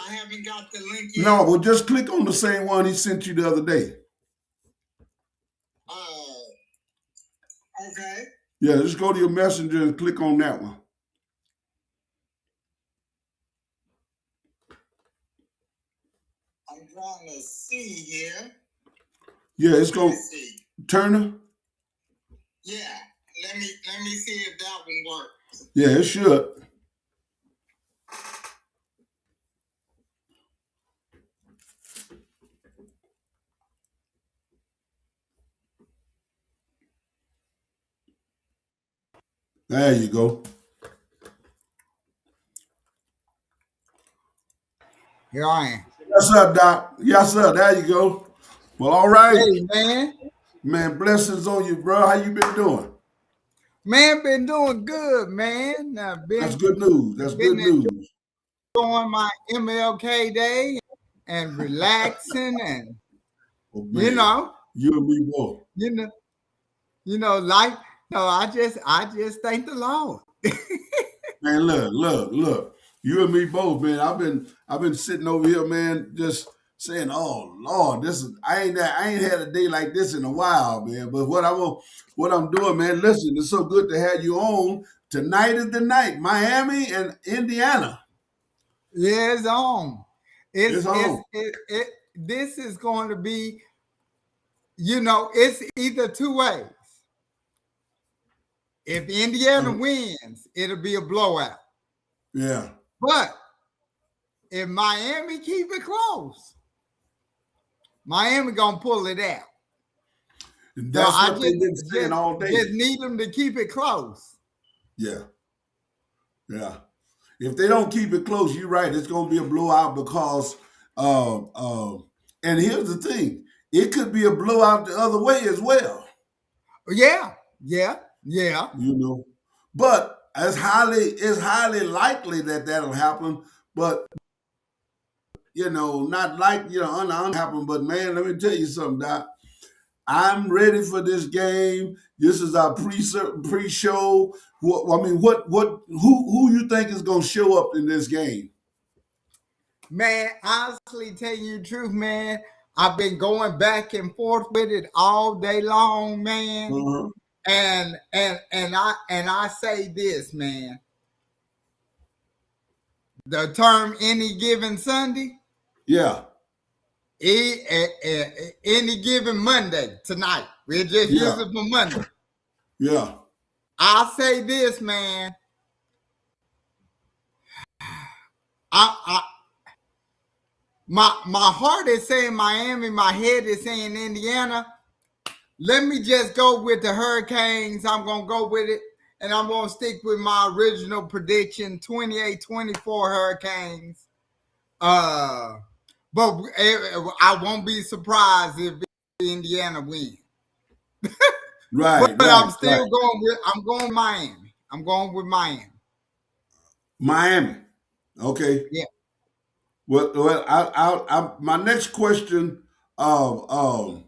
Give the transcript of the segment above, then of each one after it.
I haven't got the link yet. No, well, just click on the same one he sent you the other day. Oh. Okay. Yeah, just go to your messenger and click on that one. I'm trying to see here. Yeah, it's going to Turner. Yeah, let me see if that one works. Yeah, it should. There you go. Here I am. Yes, sir, Doc. Yes, sir. There you go. Well, all right. Hey, man. Man, blessings on you, bro. How you been doing? Man, been doing good, man. That's good news. That's good news. Enjoying my MLK Day and relaxing and, you know. You and me both. You know, life. No, I just thank the Lord. Man, look. You and me both, man. I've been sitting over here, man, just saying, "Oh Lord, I ain't had a day like this in a while, man." But what I'm doing, man. Listen, it's so good to have you on. Tonight is the night, Miami and Indiana. Yeah, it's on. It's on. This is going to be, it's either two ways. If Indiana wins, it'll be a blowout. Yeah. But if Miami keep it close, Miami gonna pull it out. That's what they've been saying all day. Just need them to keep it close. Yeah. If they don't keep it close, you're right. It's gonna be a blowout because and here's the thing, it could be a blowout the other way as well. Yeah. But it's highly likely that that'll happen. But not like happen. But man, let me tell you something, Doc. I'm ready for this game. This is our pre-show. Who you think is gonna show up in this game? Man, honestly, telling you the truth, man, I've been going back and forth with it all day long, man. Uh-huh. And I say this, man. The term "any given Sunday." Yeah. Any given Monday tonight. We're just using for Monday. Yeah. I'll say this, man. My heart is saying Miami, my head is saying Indiana. Let me just go with the Hurricanes. I'm going to go with it. And I'm going to stick with my original prediction, 28-24 Hurricanes. But I won't be surprised if Indiana wins. Right. But I'm still going Miami. I'm going with Miami. Miami. Okay. Yeah. Well, I my next question, my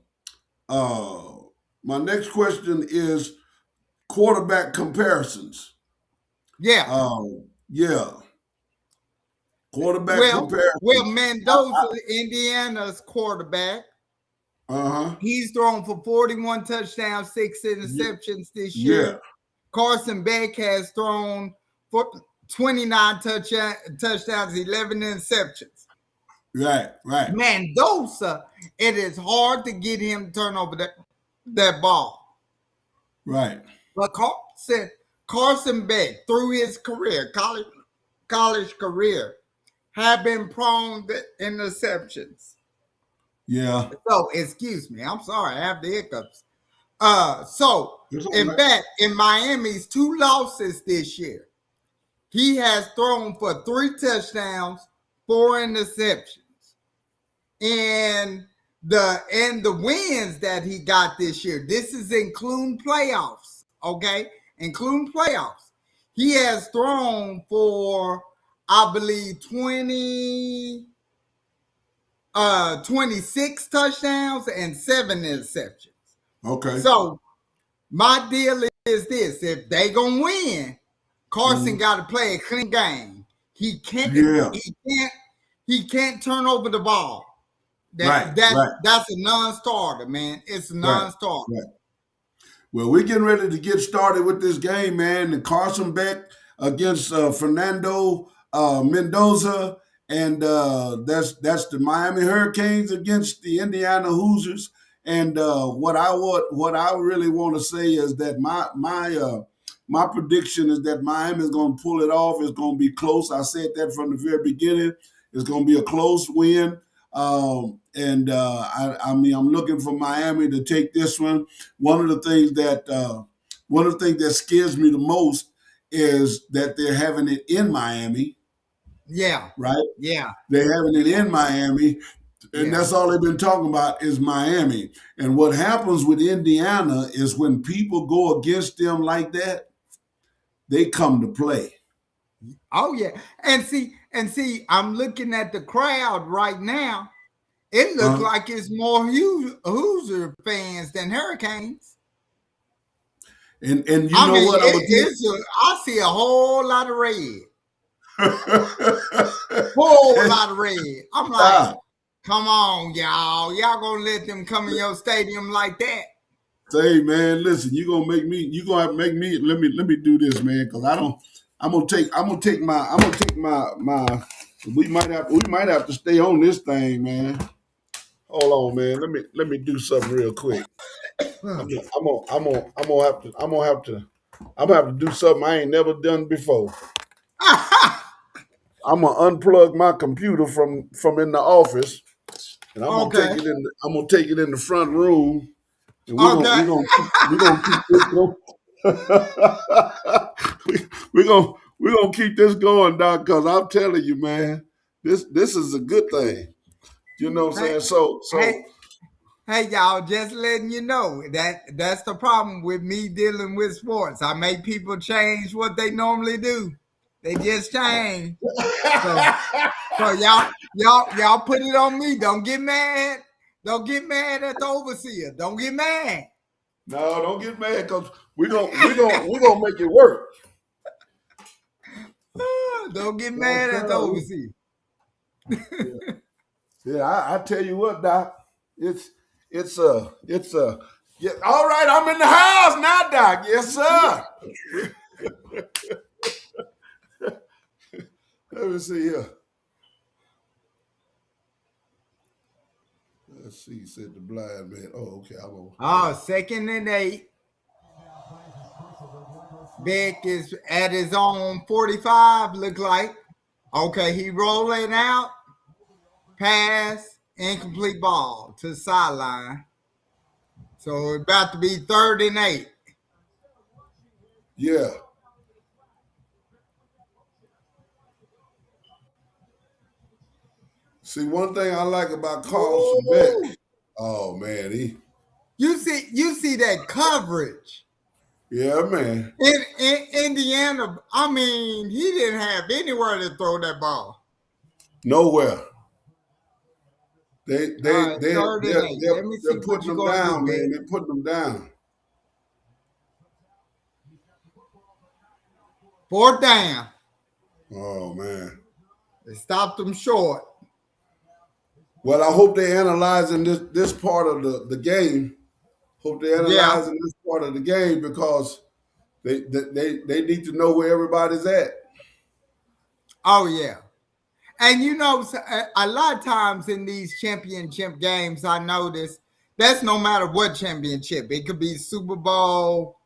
next question is quarterback comparisons. Yeah. Yeah. Quarterback comparisons. Well, Mendoza, Indiana's quarterback. Uh-huh. He's thrown for 41 touchdowns, 6 interceptions this year. Yeah. Carson Beck has thrown for 29 touchdowns, 11 interceptions. Right. Mendoza, it is hard to get him to turn over that ball. Right. But Carson Beck, through his career, college career, have been prone to interceptions. Yeah. So, excuse me. I'm sorry. I have the hiccups. In fact, in Miami's 2 losses this year, he has thrown for 3 touchdowns, 4 interceptions. And the wins that he got this year, this is including playoffs, okay? Including playoffs. He has thrown for, I believe, 26 touchdowns and 7 interceptions. Okay. So my deal is this: if they gonna win, Carson got to play a clean game. He can't he can't turn over the ball. Right, That right, that's a non-starter, man. It's a right, non-starter. right. Well, we're getting ready to get started with this game, man. The Carson Beck against Fernando Mendoza, and that's the Miami Hurricanes against the Indiana Hoosiers. And what I really want to say is that my prediction is that Miami is going to pull it off. It's going to be close. I said that from the very beginning. It's going to be a close win. I mean, I'm looking for Miami to take this one. One of the things that scares me the most is that they're having it in Miami, Yeah, right? yeah, They're having it yeah, in Miami, and yeah. that's all they've been talking about is Miami. And what happens with Indiana is when people go against them like that, they come to play. Oh yeah. And see, I'm looking at the crowd right now. It looks Uh, like it's more Hoosier fans than Hurricanes. and you I know mean, what I'm gonna I see a whole lot of red, whole tell. lot of red. I'm like, Ah, come on, y'all gonna let them come in your stadium like that? say, man, listen, you gonna have to make me. Let me do this, man, because I don't. I'm gonna take my. We might have to stay on this thing, man. Hold on, man. Let me do something real quick. I'm gonna have to do something I ain't never done before. I'm gonna unplug my computer from in the office, and I'm gonna take Okay, it in. I'm gonna take it in the front room, and okay. we're gonna keep this going. We're gonna keep this going, Doc, because I'm telling you, man, this is a good thing. You know what I'm Hey, saying? So hey, so hey, y'all! Just letting you know that that's the problem with me dealing with sports. I make people change what they normally do. They just change. So, so y'all put it on me. Don't get mad. Don't get mad at the overseer. Don't get mad. no, don't get mad because we're gonna make it work. Don't get No, mad at the sir. overseer. Yeah, yeah. I tell you what, Doc. It's yeah. All right, I'm in the house now, Doc. Yes, sir. Let me see here. Let's see. Said the blind man. Oh, okay. I'm on. Oh, 2nd and 8. Beck is at his own 45. Look like. Okay, he rolling out. Pass. Incomplete ball to the sideline. So it's about to be 3rd and 8. Yeah. See, one thing I like about Carlson Beck. Woo! Oh man, You see that coverage yeah, man. in Indiana. I mean, he didn't have anywhere to throw that ball. Nowhere. All right, third and eight. Let me see They're what putting you're them gonna do, down, Beck. man. They're putting them down. 4th down. Oh man. They stopped them short. Well, I hope they're analyzing this part of the game. Hope they're Yeah. analyzing this part of the game because they need to know where everybody's at. Oh yeah. And a lot of times in these championship games, I notice that's no matter what championship. It could be Super Bowl.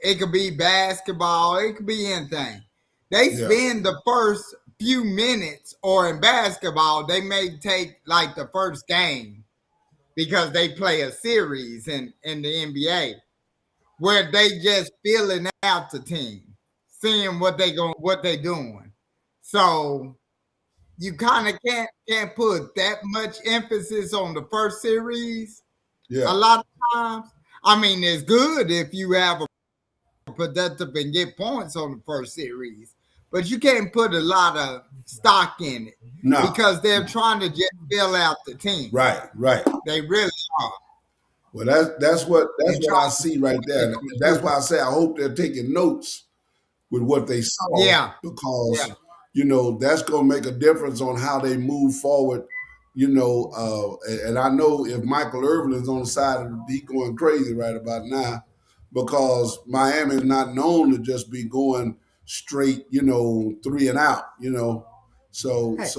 It could be basketball. It could be anything. They Yeah, spend the first few minutes, or in basketball, they may take like the first game because they play a series in the NBA where they just filling out the team, seeing what they doing. So you kind of can't put that much emphasis on the first series a yeah. lot of times. I mean, it's good if you have a productive and get points on the first series, but you can't put a lot of stock in it No, because they're trying to just fill out the team. right, right. They really are. Well, that's And what I trying to see right there. And that's complete. why I say I hope they're taking notes with what they saw Yeah, because yeah. that's going to make a difference on how they move forward. And I know if Michael Irvin is on the side of he going crazy right about now, because Miami is not known to just be going straight, three and out, So Hey,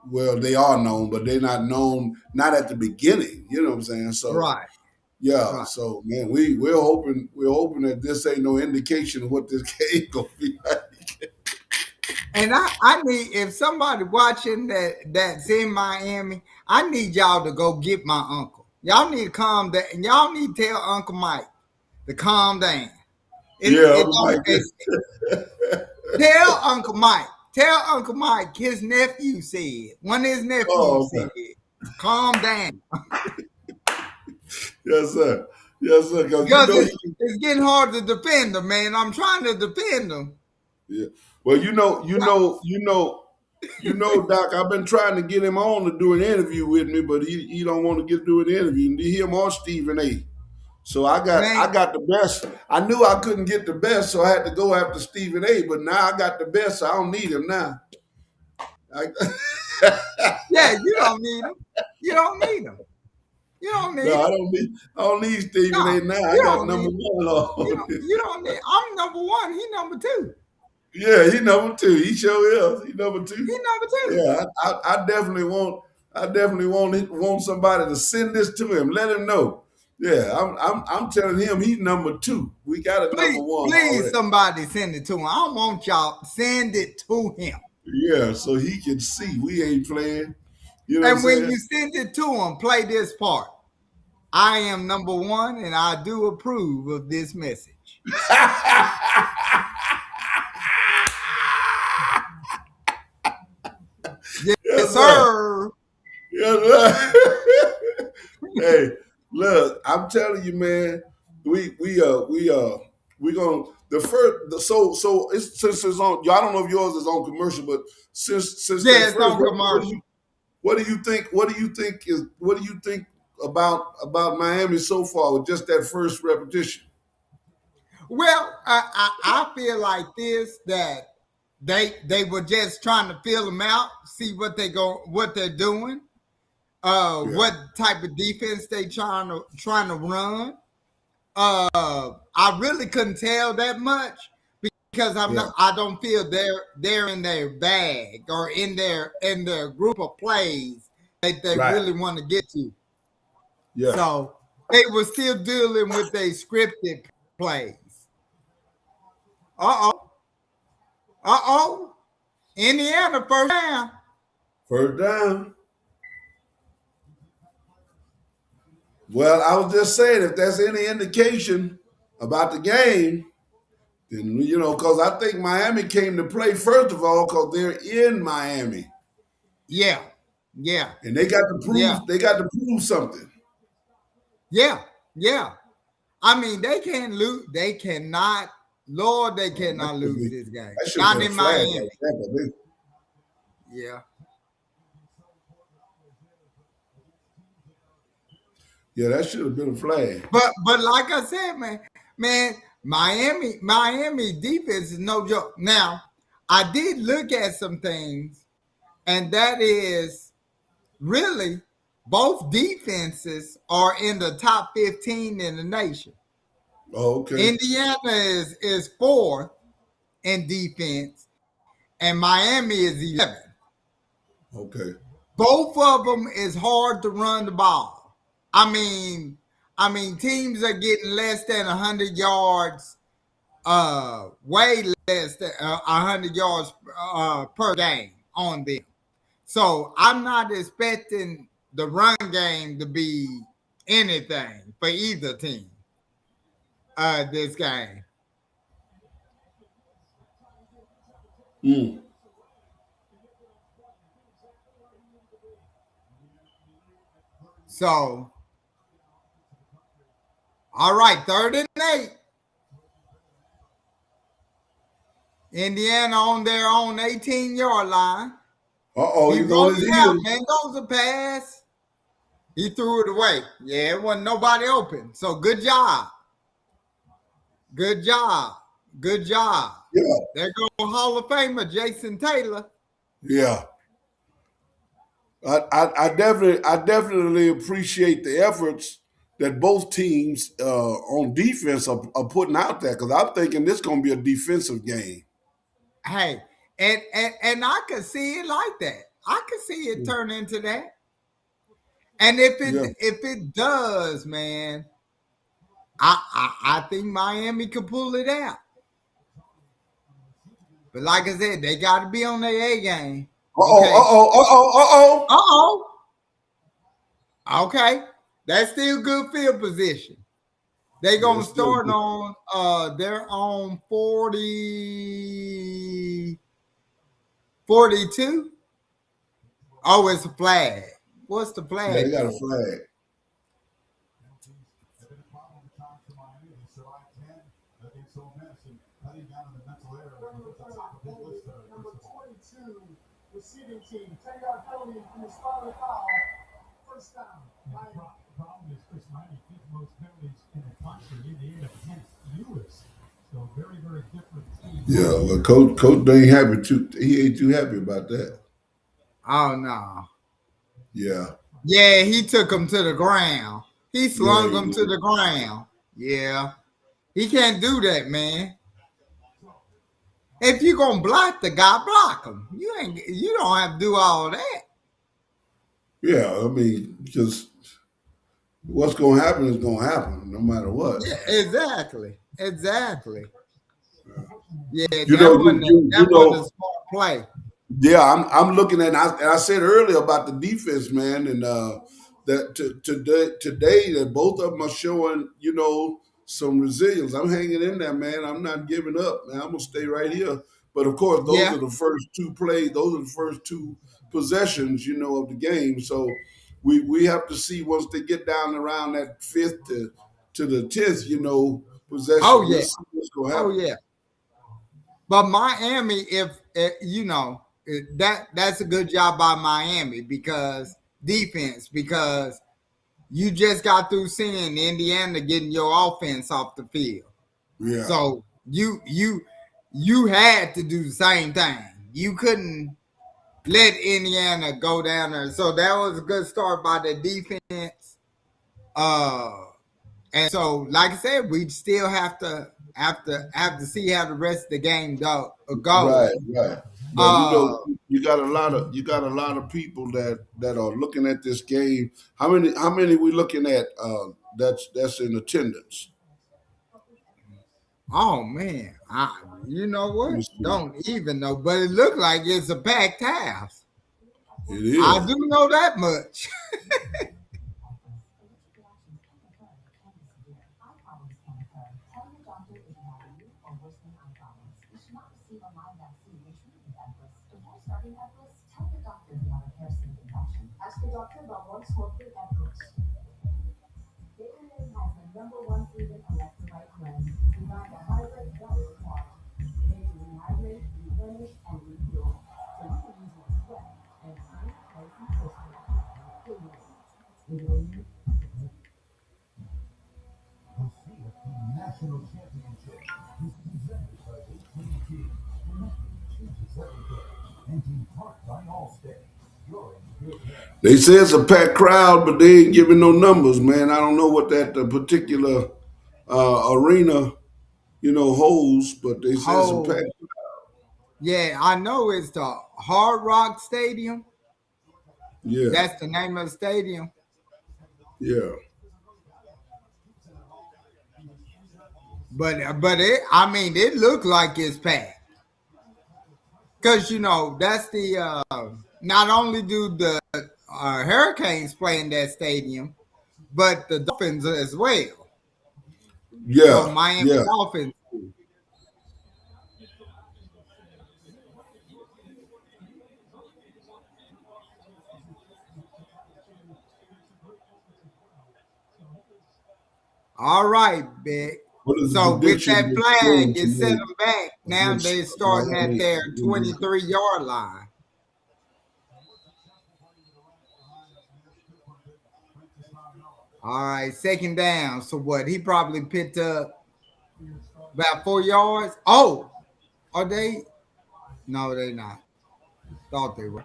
well, they are known, but they're not known not at the beginning. You know what I'm saying? So right, yeah, right. so man, we're hoping that this ain't no indication of what this game gonna be like. And I need, if somebody watching that's in Miami, I need y'all to go get my uncle. Y'all need to calm down. Y'all need to tell Uncle Mike to calm down. Yeah, It Uncle don't. Mike. Tell Uncle Mike. Tell Uncle Mike. His nephew said. One of his nephews Oh, said, okay. "Calm down." Yes, sir. Yes, sir. Because Because it's getting hard to defend them, man. I'm trying to defend them. yeah. Well, Doc. I've been trying to get him on to do an interview with me, but he don't want to do an interview. Him or Stephen A. So I got Man, I got the best. I knew I couldn't get the best, so I had to go after Stephen A. But now I got the best, so I don't need him now. I, yeah, you don't need them. You don't need them. You don't need no, them. I don't need Stephen A. No, now. I you got don't number need. one on. You don't need. I'm number one. He number two. Yeah, he number two. He sure is. He number He two. number two. Yeah, I definitely want. I definitely want somebody to send this to him. Let him know. Yeah, I'm telling him he's number two. We got a number Please, one please, already. somebody send it to him. I don't want y'all. Send it to him. Yeah, so he can see we ain't playing. You know what I'm And when saying? you send it to him, play this part. I am number one, and I do approve of this message. Yes, Yes, sir. sir. Yes, sir. Hey, look, I'm telling you, man. We gonna the first. So it's since it's on. I don't know if yours is on commercial, but since that Yeah, it's first, on commercial. what do you think? What do you think about Miami so far with just that first repetition? Well, I feel like this that they were just trying to feel them out, see what they're doing, Yeah, what type of defense they trying to run. I really couldn't tell that much because yeah, I don't feel they're in their bag or in their group of plays that they right. really want to get to. Yeah, So they were still dealing with their scripted plays. Uh oh. Uh oh. Indiana first down. first down. Well, I was just saying, if that's any indication about the game, then because I think Miami came to play first of all because they're in Miami Yeah. Yeah. and they got to Yeah. prove something. Yeah. Yeah. I mean, they can't lose. They cannot. Lord, they That cannot should lose be this game. that should have Not been a in flag Miami. right there. Yeah. Yeah, that should have been a flag. But like I said, man, Miami defense is no joke. Now, I did look at some things, and that is really both defenses are in the top 15 in the nation. Oh, okay, Indiana is fourth in defense, and Miami is 11th. okay, Both of them is hard to run the ball. I mean, teams are getting less than 100 yards, way less than 100 yards per game on them. So I'm not expecting the run game to be anything for either team. This game. mm. So, all right, 3rd and 8. Indiana on their own 18-yard line. Oh, He he's on rolls his it out, heels. man. Goes a pass. He threw it away. Yeah, it wasn't nobody open. So good job. Good job. Good job. Yeah, There goes Hall of Famer Jason Taylor. Yeah. I definitely appreciate the efforts that both teams on defense are putting out there because I'm thinking this going to be a defensive game. Hey, and I could see it like that. I could see it turn into that. And Yeah, if it does, man, I think Miami could pull it out. But like I said, they got to be on their A game. Okay. Uh oh. Okay. That's still good field position. They yeah, gonna it's still start good. on they're on 42. Oh, it's a flag. What's the Yeah, they flag got a for? flag. Yeah, well, coach ain't happy too. He ain't too happy about that. Oh no. Yeah, Yeah, he took him to the ground. He yeah, slung he him to did. the ground. Yeah. He can't do that, man. If you gonna block the guy, block him. You don't have to do all that. Yeah, I mean, because what's going to happen is going to happen no matter what. Yeah, exactly. Exactly. Yeah, You know, you that wasn't a know. smart play. Yeah, I'm looking at. And I said earlier about the defense, man, and that today that both of them are showing, some resilience. I'm hanging in there, man. I'm not giving up, man. I'm gonna stay right here. But of course, those Yeah. are the first two plays. Those are the first two possessions, of the game. So we have to see once they get down around that fifth to the 10th, Oh possession. We'll yeah. see what's gonna Oh happen. yeah. But Miami, if that's a good job by Miami because defense because you just got through seeing Indiana getting your offense off the field. Yeah, So you had to do the same thing. You couldn't let Indiana go down there. So that was a good start by the defense. Uh and so like I said, we still have to see how the rest of the game goes. right, right. But Uh you got a lot of people that are looking at this game. How many we looking at that's in attendance? oh man, you know Let me what? see. Don't even know, but it looked like it's a packed house. It I is. do know that much. They say it's a packed crowd, but they ain't giving no numbers, man. I don't know what that particular arena, holds, but they say it's a packed. Oh, yeah, I know it's the Hard Rock Stadium. Yeah, That's the name of the stadium. yeah, But I mean, it looked like it's packed because that's the not only do the Hurricanes play in that stadium, but the Dolphins as well. So yeah, Miami yeah. Dolphins. All right, big. What is the So with prediction that you're flag, going to it set make them back. Now they're against starting at Miami? their 23-yard line. All right, second down. So what? He probably picked up about 4 yards. Oh, are they? No, they're not. Thought they were.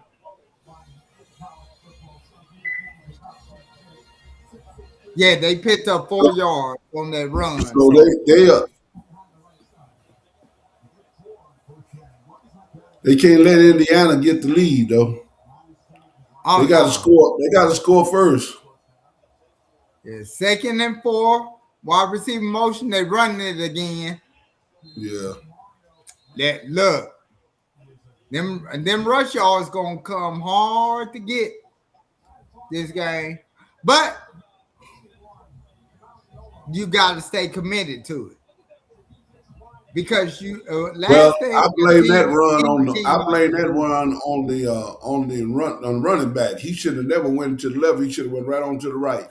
Yeah, they picked up 4 yards on that run. So So, they can't let Indiana get the lead though. They oh got to no. score. They got to score first. Yeah, 2nd and 4. Wide receiver motion. They running it again. Yeah. That look. Them rush yards gonna come hard to get this game, but you got to stay committed to it because you Well, last thing I I blame that see run on any the. team I like blame to that do. run on running back. He should have never went to the left. He should have went right on to the right.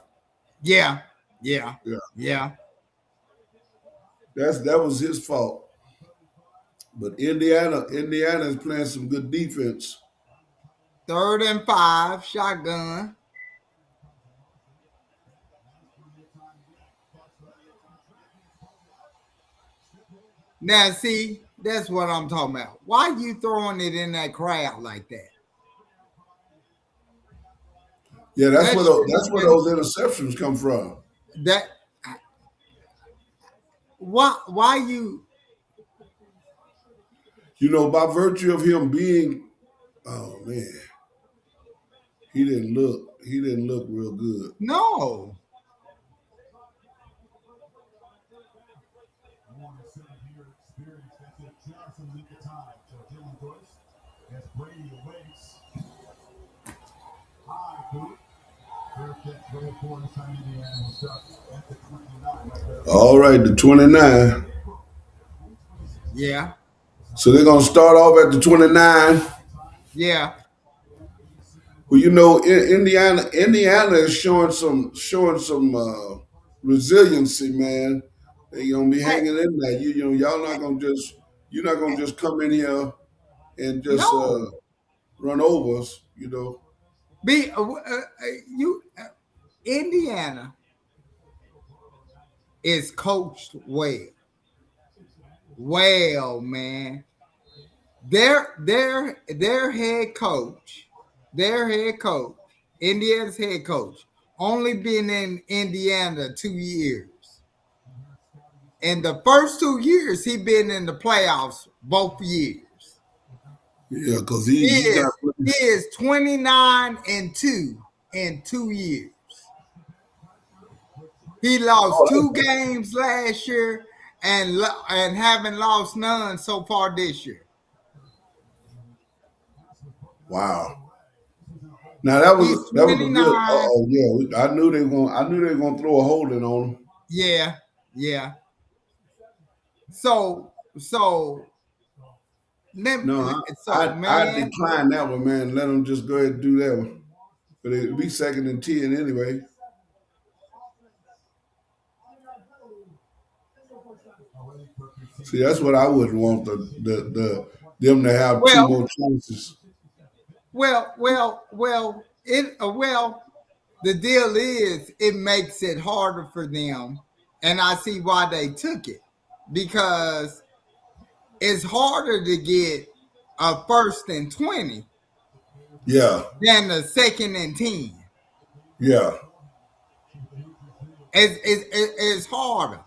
Yeah, yeah, Yeah, yeah. that was his fault. But Indiana is playing some good defense. 3rd and 5, shotgun. Now, see, that's what I'm talking about. Why you throwing it in that crowd like that? Yeah, That should that's have where been those interceptions come from. that. Why you? You know, by virtue of him being, oh man, he didn't look real good. No. All right, the 29. Yeah, So they're gonna start off at the 29. yeah. Well, you know, Indiana is showing some resiliency, man. They gonna be Hey, hanging in there. You know, you're not gonna just come in here and just no. run over us. You know. Be you Indiana is coached well. Well, man. Their head coach, Indiana's head coach, only been in Indiana 2 years. And the first 2 years he been in the playoffs both years. Yeah, because He he got. is he is 29-2 in 2 years. He lost Oh, 2 games last year and haven't lost none so far this year. wow. Now He's that was a good. 29. Yeah. I knew they were gonna throw a holding on him. Yeah, yeah. So No, so I man, declined that one, man. Let them just go ahead and do that one. But it'll be 2nd and 10 anyway. See, that's what I wouldn't want the them to have two well, more chances. well. The deal is it makes it harder for them, and I see why they took it because it's harder to get a 1st and 20 Yeah, than a 2nd and 10. yeah. It's harder.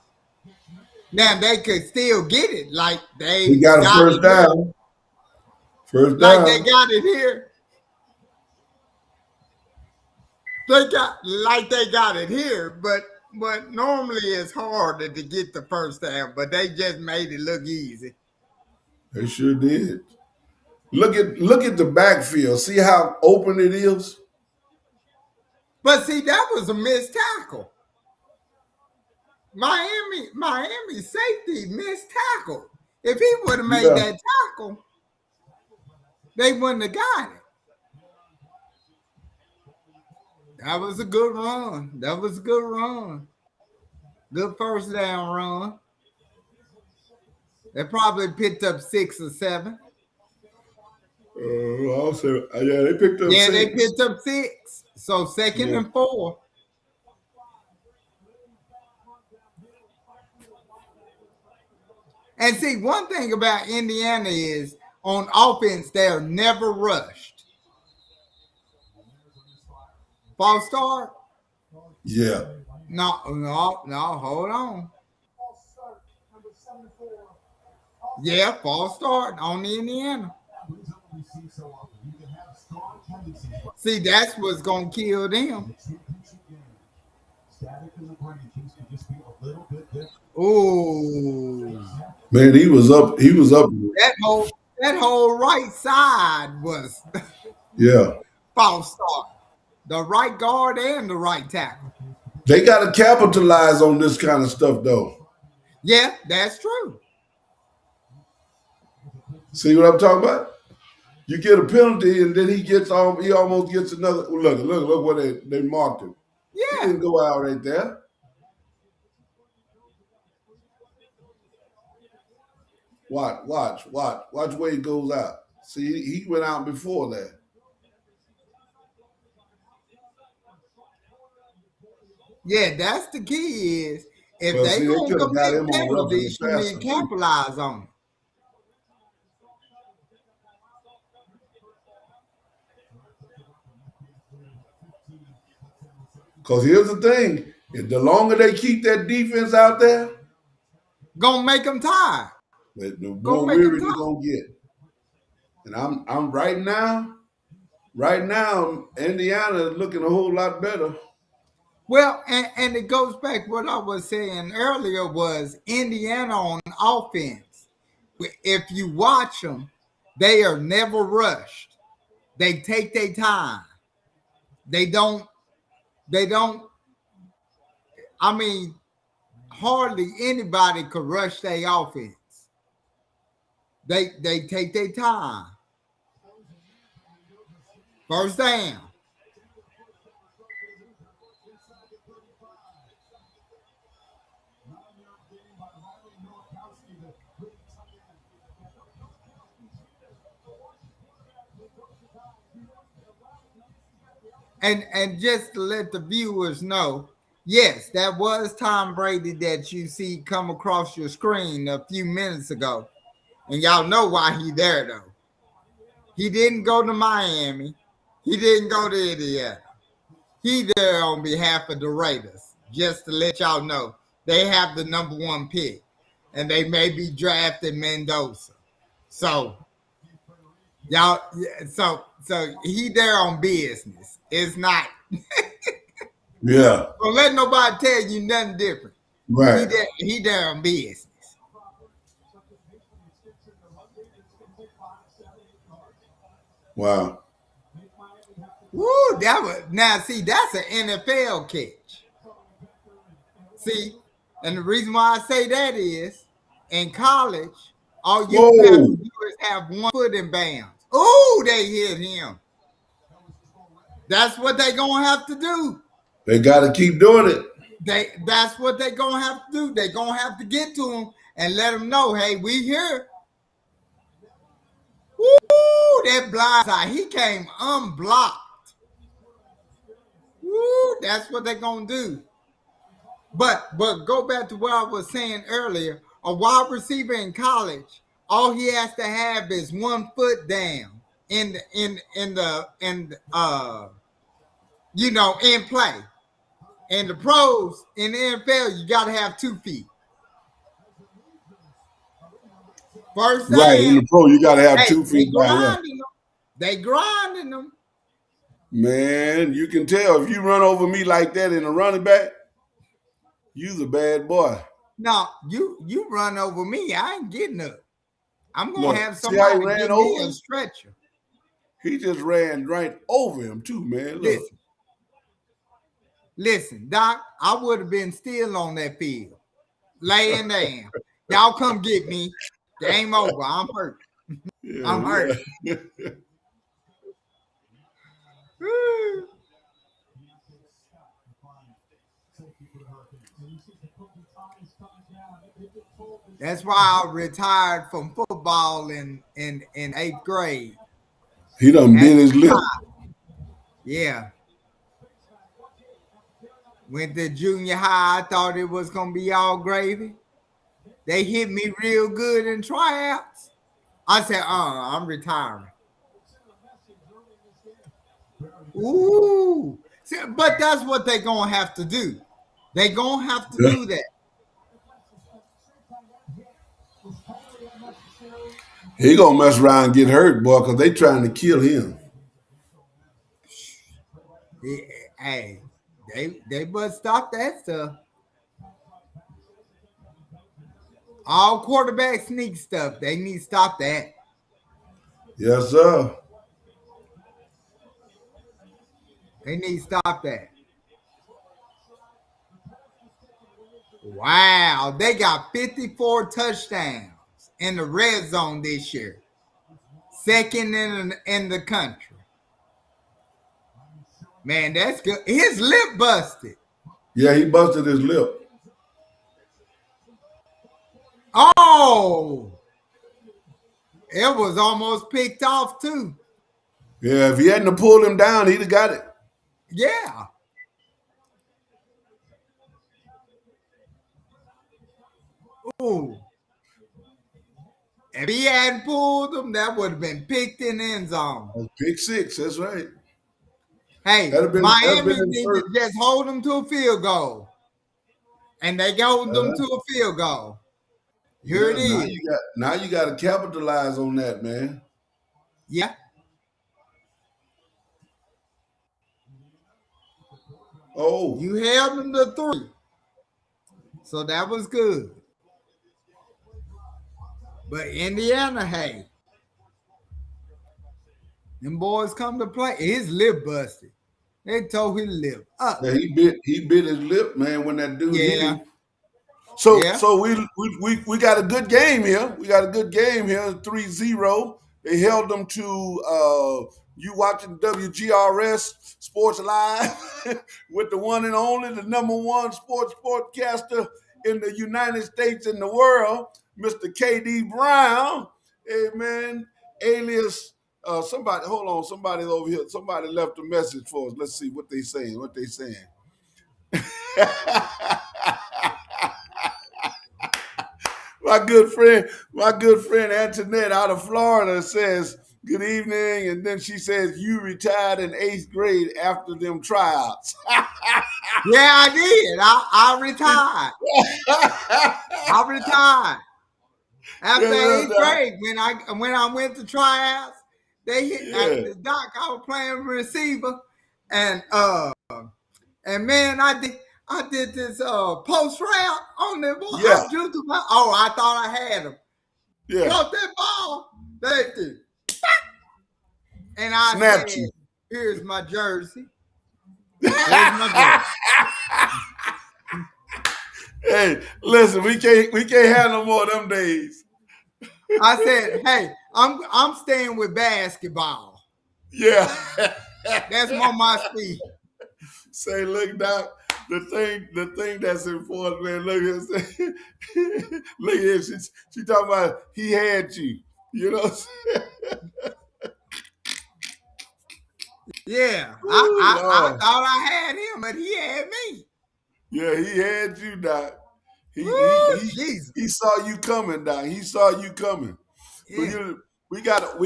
Now they could still get it like We they got a got first it here, down. First like they down. got it here. They got it here, but normally it's harder to get the first down. But they just made it look easy. They sure did. Look at the backfield. See how open it is? But see, that was a missed tackle. Miami safety missed tackle. If he would have made Yeah. that tackle, they wouldn't have got it. That was a good run. That was a good run. Good first down run. They probably picked up 6 or 7. Also, yeah, they picked up Yeah, they 6. picked up 6. So second Yeah. and 4. And see, one thing about Indiana is On offense, they're never rushed. False start? Yeah. No, no, no. Hold on. Yeah, false start on Indiana. See, that's what's gonna kill them. Ooh, Man, he was up. He was up. that whole right side was Yeah. false start. The right guard and the right tackle. They got to capitalize on this kind of stuff, though. Yeah, that's true. See what I'm talking about? You get a penalty, and then he gets on. He almost gets another. Look what they marked him. He Yeah, didn't go out right there. Watch where he goes out. See, he went out before that. yeah. That's the key. Is if Well, they see, they gonna could have got commit him on roughing the penalties, you need passer to too, capitalize on it. because here's the thing: if the longer they keep that defense out there, Gonna make them tired. the Gonna more make them weary they're tired. gonna get. And I'm right now. Right now, Indiana is looking a whole lot better. Well, and it goes back what I was saying earlier was Indiana on offense. If you watch them, they are never rushed. They take their time. They don't. They don't. I mean, hardly anybody could rush their offense. They take their time. First down. And just to let the viewers know, yes, that was Tom Brady that you see come across your screen a few minutes ago. And y'all know why he there though. He didn't go to Miami. He didn't go to Indiana. He there on behalf of the Raiders. Just to let y'all know, they have the number one pick, and they may be drafting Mendoza. So y'all, so he there on business. It's not. Yeah, Don't let nobody tell you nothing different. He right. there. He there on business. Wow. Woo! That was now. See, that's an NFL catch. See, and the reason why I say that is in college, all you have to Whoa. do is have one foot in bounds. Oh, they hit him. That's what they gonna have to do. They got to keep doing it. That's what they gonna have to do. They gonna have to get to him and let him know, hey, we here. Woo, that blind side. He came unblocked. Woo, that's what they gonna do. But go back to what I was saying earlier. A wide receiver in college, all he has to have is one foot down in play. In the pros, in the NFL, you gotta have 2 feet. First Right. In down, the pro, you got to have hey, 2 feet down. Yeah. They grinding them. Man, you can tell if you run over me like that in a running back, you's a bad boy. Now you run over me, I ain't getting up. I'm gonna Look, have see how he somebody ran give me over a him? stretcher. He just ran right over him too, man. Look. Listen, listen, Doc, I would have been still on that field, laying down. Y'all come get me. Game over. I'm hurt. I'm hurt. Yeah, yeah. That's why I retired from football in 8th grade. He done At bit his lip. yeah, went to junior high. I thought it was gonna be all gravy. They hit me real good in tryouts. I said, I'm retiring. Ooh. See, but that's what they're going to have to do. They're going to have to Yeah. do that. He gonna mess around and get hurt, boy, because they trying to kill him. Hey, they must stop that stuff. All quarterback sneak stuff. They need to stop that. Yes, sir. They need to stop that. Wow, they got 54 touchdowns in the red zone this year. Second in the country. Man, that's good. His lip busted. Yeah, he busted his lip. Oh, it was almost picked off too. Yeah, if he hadn't have pulled him down, he'd have got it. Yeah. Ooh. If he hadn't pulled them, that would have been picked in the end zone. Pick six. That's right. Hey, That'd been Miami his need to first. just hold them to a field goal. And they hold them to a field goal. Here it Yeah, is. now you got to capitalize on that, man. Yeah. Oh, You held them to 3. So that was good. But Indiana, hey, them boys come to play. His lip busted. They tore his lip yeah, up. he bit his lip, man, when that dude hit Yeah. him. So Yeah. so we got a good game here. We got a good game here, 3-0. They held them to you watching WGRS Sports Live with the one and only, the number one sportscaster in the United States and the world, Mr. KD Brown. Hey man, alias somebody, hold on, somebody over here, somebody left a message for us. Let's see what they saying. What they saying. My good friend Antoinette out of Florida says, "Good evening," and then she says, "You retired in 8th grade after them tryouts." Yeah, I did. I retired. I retired. After Yeah, 8th grade, when I went to tryouts, they hit at yeah, the dock. I was playing receiver, and man, I did this post route on the ball. yeah, I drew the ball. Oh, I thought I had him. yeah. Caught that ball. Thank you. And I Snapped said, you. "Here's my jersey. Here's my jersey." Hey, listen, we can't have no more of them days. I said, "Hey, I'm staying with basketball. Yeah. That's more my speed." Say, look, Doc, the thing that's important, man. Look here, look here. She talking about he had you. You know what I'm saying? Yeah, Ooh, I Lord. thought I had him, but he had me. Yeah, he had you, Doc. He he Woo, he Jesus. he saw you coming, Doc. He saw you coming. But Yeah. we got a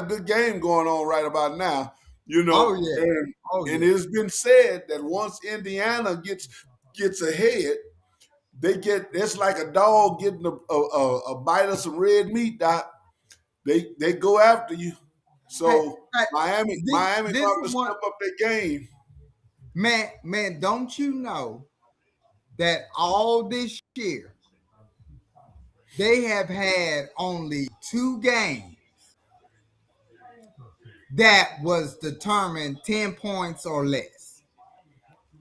good game going on right about now, Oh yeah. Oh and yeah. it's been said that once Indiana gets ahead, they get it's like a dog getting a bite of some red meat. Doc. They go after you. Hey, So hey, Miami this going is to one step up their game. man. Don't you know that all this year they have had only 2 games that was determined 10 points or less.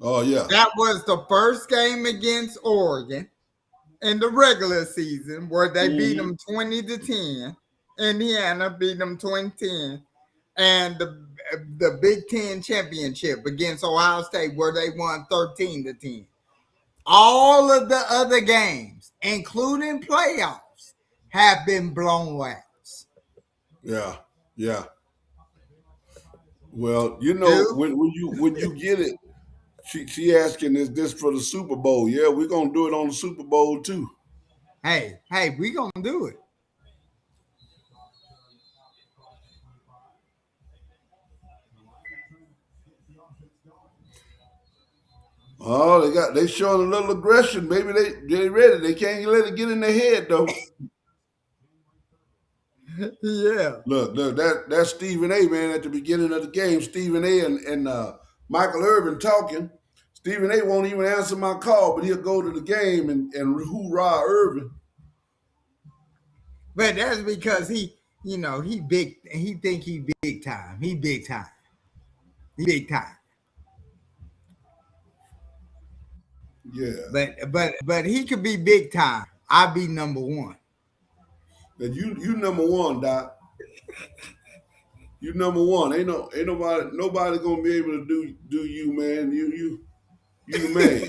Oh yeah. That was the first game against Oregon in the regular season where they beat Mhm. them 20-10. Indiana beat them 20-10. And the Big Ten championship against Ohio State where they won 13-10. All of the other games, including playoffs, have been blowouts. Yeah. Yeah. Well, Dude, when you get it, she asking is this for the Super Bowl? Yeah, we're gonna do it on the Super Bowl too. Hey, we gonna do it. Oh, they showing a little aggression. Maybe they ready. They can't let it get in their head though. Yeah. Look, that's Stephen A. Man at the beginning of the game. Stephen A. and Michael Irvin talking. Stephen A. won't even answer my call, but he'll go to the game and hoorah Irvin. But that's because he big. He think he big time. He big time. He big time. Yeah, But he could be big time. I be number one. and you number one, Doc. You number one. Ain't nobody gonna be able to do you, man. You the man.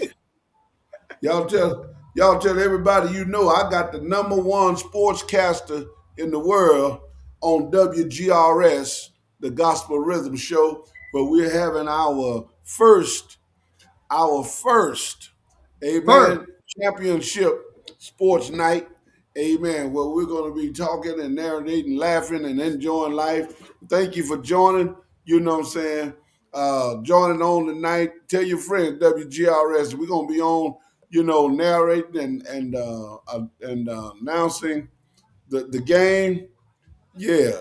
Y'all tell everybody you know I got the number one sportscaster in the world on WGRS, the Gospel Rhythm Show, but we're having our first, First. amen, championship sports night. Amen. Well, we're going to be talking and narrating, laughing, and enjoying life. Thank you for joining. You know what I'm saying? Joining on tonight. Tell your friends, WGRS. We're going to be on, narrating and announcing the game. Yeah,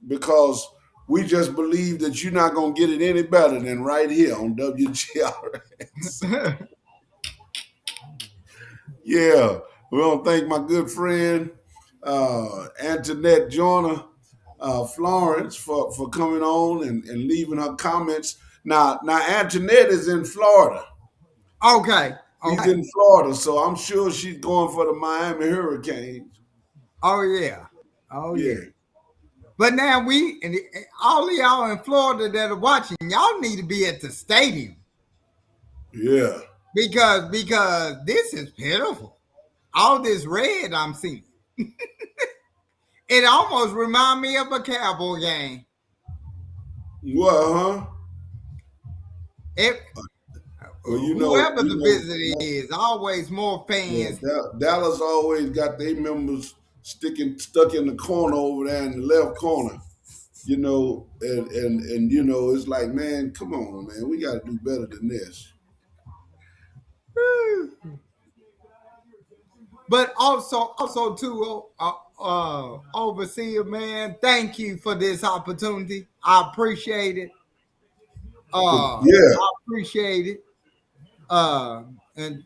because we just believe that you're not going to get it any better than right here on WGRS. Yeah, we want to thank my good friend Antoinette Joyner Florence for coming on and leaving her comments. Now Antoinette is in Florida. Okay. She's Okay. in Florida, so I'm sure she's going for the Miami Hurricanes. Oh yeah. Oh Yeah, yeah. But now and all of y'all in Florida that are watching, y'all need to be at the stadium yeah. because this is pitiful. All this red I'm seeing. It almost remind me of a Cowboy game. Well, huh? If Well, whoever the visitor is, always more yeah, fans. Dallas always got their members stuck in the corner over there in the left corner. And it's like, man, come on, man, we got to do better than this. But also too, overseer man, thank you for this opportunity. I appreciate it. Yeah, I appreciate it. And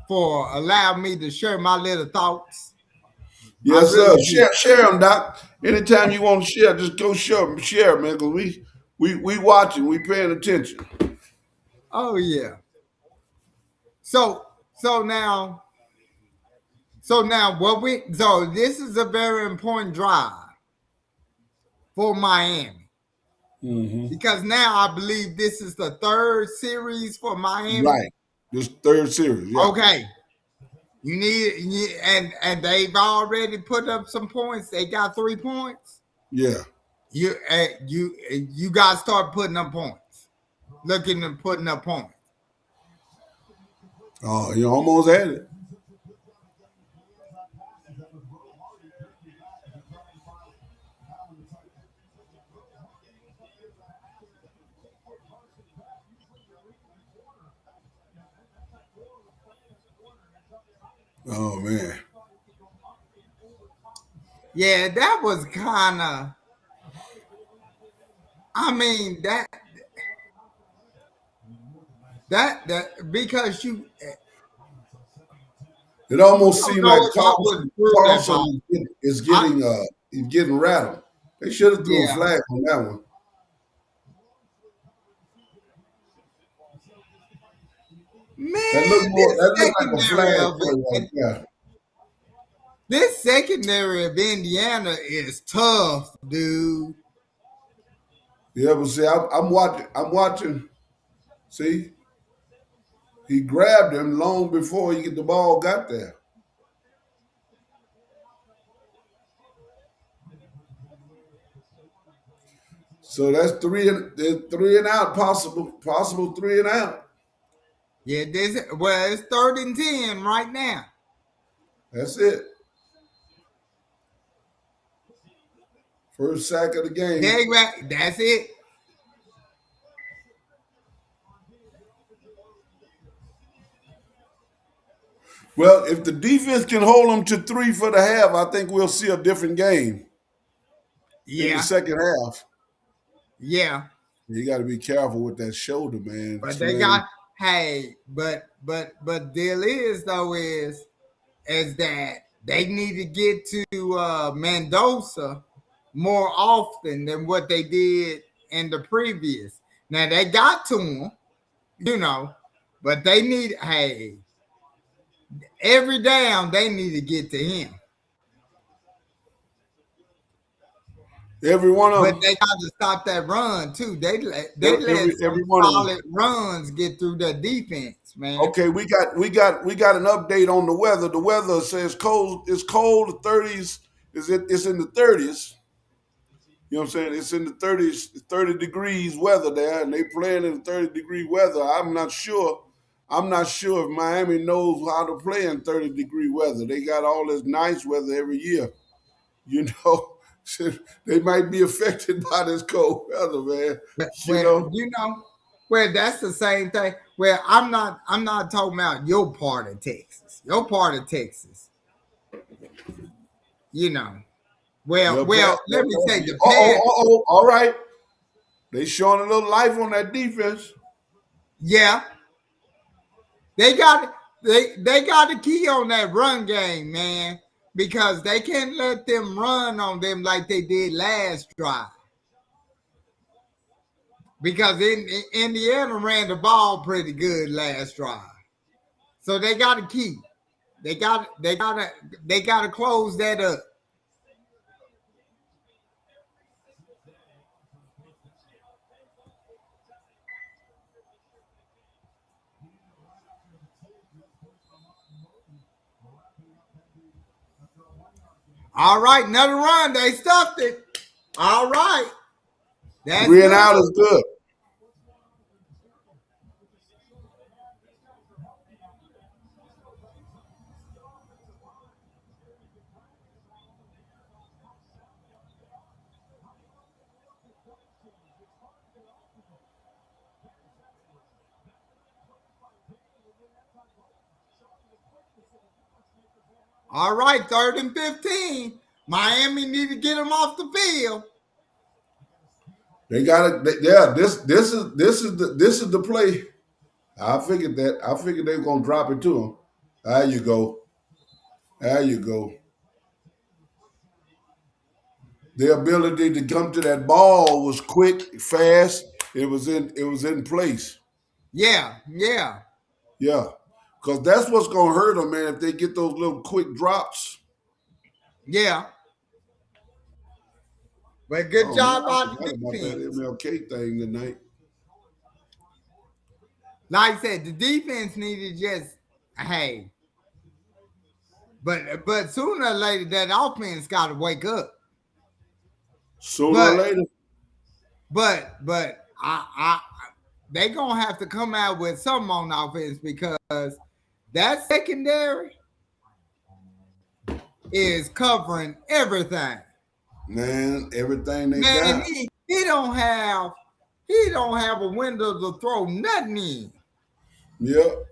for allowing me to share my little thoughts. I yes, sir. really do. Share them, Doc. Anytime you want to share, just go share, man. Cause we watching, we paying attention. Oh yeah. So so now so this is a very important drive for Miami Hmm. because now I believe this is the third series for Miami. Right. This third series, yeah, Okay, and they've already put up some points. They got 3 points. yeah. You got to start putting up points. Looking at putting up points. Oh, you almost had it. Oh man. Yeah, that was kind of. I mean that because It you almost don't seemed know like if I would have threw that ball. Carlson is I getting rattled. They should have threw a Yeah, flag on that one. man, That looked like a flag play right there. This secondary of Indiana is tough, dude. Yeah, but see, I'm watching. I'm watching. See, he grabbed him long before the ball got there. So that's three and out possible 3 and out. Yeah, it's 3rd and 10 right now. That's it. First sack of the game. That's it. Well, if the defense can hold them to 3 for the half, I think we'll see a different game in the Yeah, second half. yeah. You got to be careful with that shoulder, man. But they Slim. got hey, but deal is though is that they need to get to Mendoza more often than what they did in the previous. Now they got to him, but they need every down they need to get to him. Every one of But them. they got to stop that run too. They let Every some one of them. solid runs get through the defense, man. Okay, we got an update on the weather. The weather says cold. It's cold. The 30s. It's in the 30s. You know what I'm saying? It's in the 30s, 30 degrees weather there, and they playing in 30-degree weather. I'm not sure. I'm not sure if Miami knows how to play in 30-degree weather. They got all this nice weather every year. You know, they might be affected by this cold weather, man. You Well, know. well, that's the same thing. Well, I'm not talking about your part of Texas. Your part of Texas, you know. Well, let me say the past. All right. They showing a little life on that defense. Yeah, they got the key on that run game, man, because they can't let them run on them like they did last drive. Because Indiana ran the ball pretty good last drive, so they got to keep. They got to close that up. All right, another run. They stuffed it. All right, that's 3 and out good. is good. All right, 3rd and 15. Miami need to get them off the field. They got it. Yeah, this is the play. I figured that. I figured they were gonna drop it to him. There you go. There you go. Their ability to come to that ball was quick, fast. It was in place. Yeah, yeah, Yeah, because that's what's gonna hurt them, man. If they get those little quick drops. yeah. But good Oh man, job I by forgot the about that defense. MLK thing tonight. Like I said, the defense needed just hey, but sooner or later that offense got to wake up. Sooner or But later, but I they gonna have to come out with something on offense because that secondary is covering everything. man, everything they Man, got. he don't have a window to throw nothing in. Yep.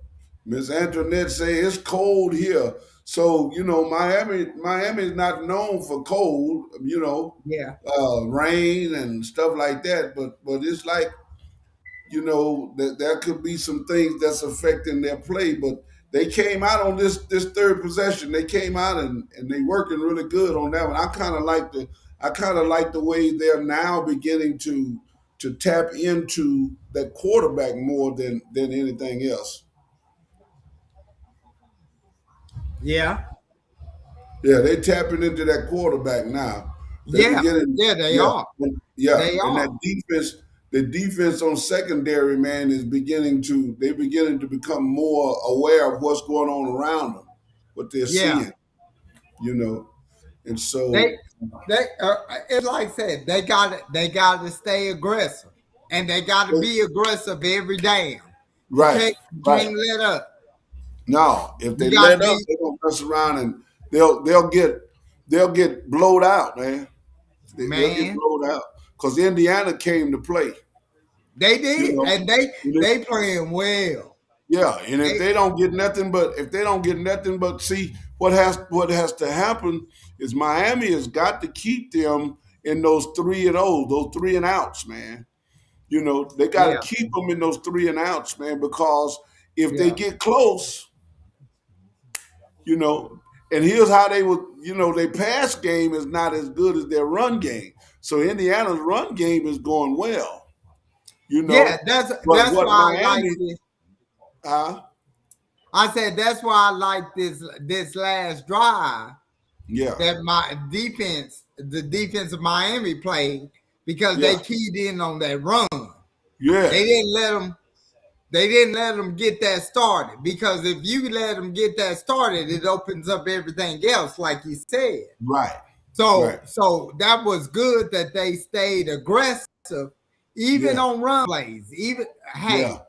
Miss Antoinette say it's cold here. So, Miami's not known for cold, Yeah, rain and stuff like that. But it's like, that there could be some things that's affecting their play. But they came out on this third possession. They came out and they working really good on that one. I kind of like the way they're now beginning to tap into that quarterback more than anything else. yeah, Yeah, they tapping into that quarterback now. They yeah, beginning, yeah. They yeah, are. yeah, They and that are. defense, the defense on secondary, man, they beginning to become more aware of what's going on around them, what they're Yeah. seeing, you know, and so They it's like I said, they got to stay aggressive, and they got to be aggressive every down. You right, can't you right. can't let up. Now, if You they got to let up, be they're gonna mess around and they'll get blowed out, man. They'll get Man, blowed out because Indiana came to play. they You did, know, and they playing well. yeah, and if They, they don't get nothing but see what has to happen is Miami has got to keep them in those 3-0, those 3-and-outs, man. You know, they got to yeah, keep them in those 3-and-outs, man, because if they yeah, get close, you know, and here's how they would, their pass game is not as good as their run game. So Indiana's run game is going well, yeah. but That's what why I like Miami, this. uh, I said that's why I like this last drive yeah, that the defense of Miami played because yeah, they keyed in on that run. They yes, didn't let them. They didn't let them get that started because if you let them get that started, it opens up everything else, like you said. right, right. So that was good that they stayed aggressive, even Yeah, on run plays. Even yeah,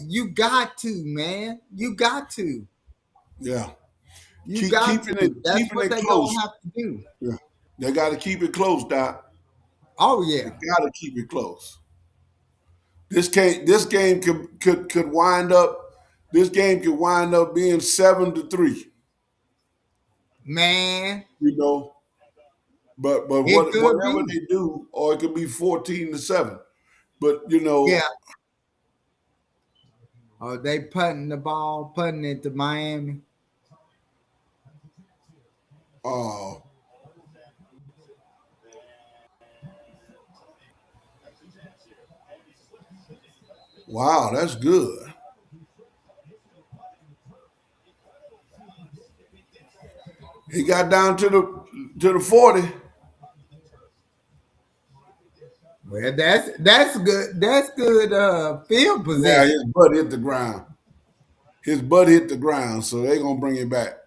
you got to, man. You got to. yeah. You got to. That's Keeping what it they're close. gonna have to do. Yeah, they got to keep it close, Doc. Oh They yeah. got to keep it close. This game could wind up. This game could wind up being 7-3. Man, You know, but it could whatever be. they do, or it could be 14-7. But Yeah. Oh, they putting it to Miami. uh, wow, that's good. He got down to the 40. Well, that's good. That's good field Yeah, position. his butt hit the ground. His butt hit the ground, so they're gonna bring it back.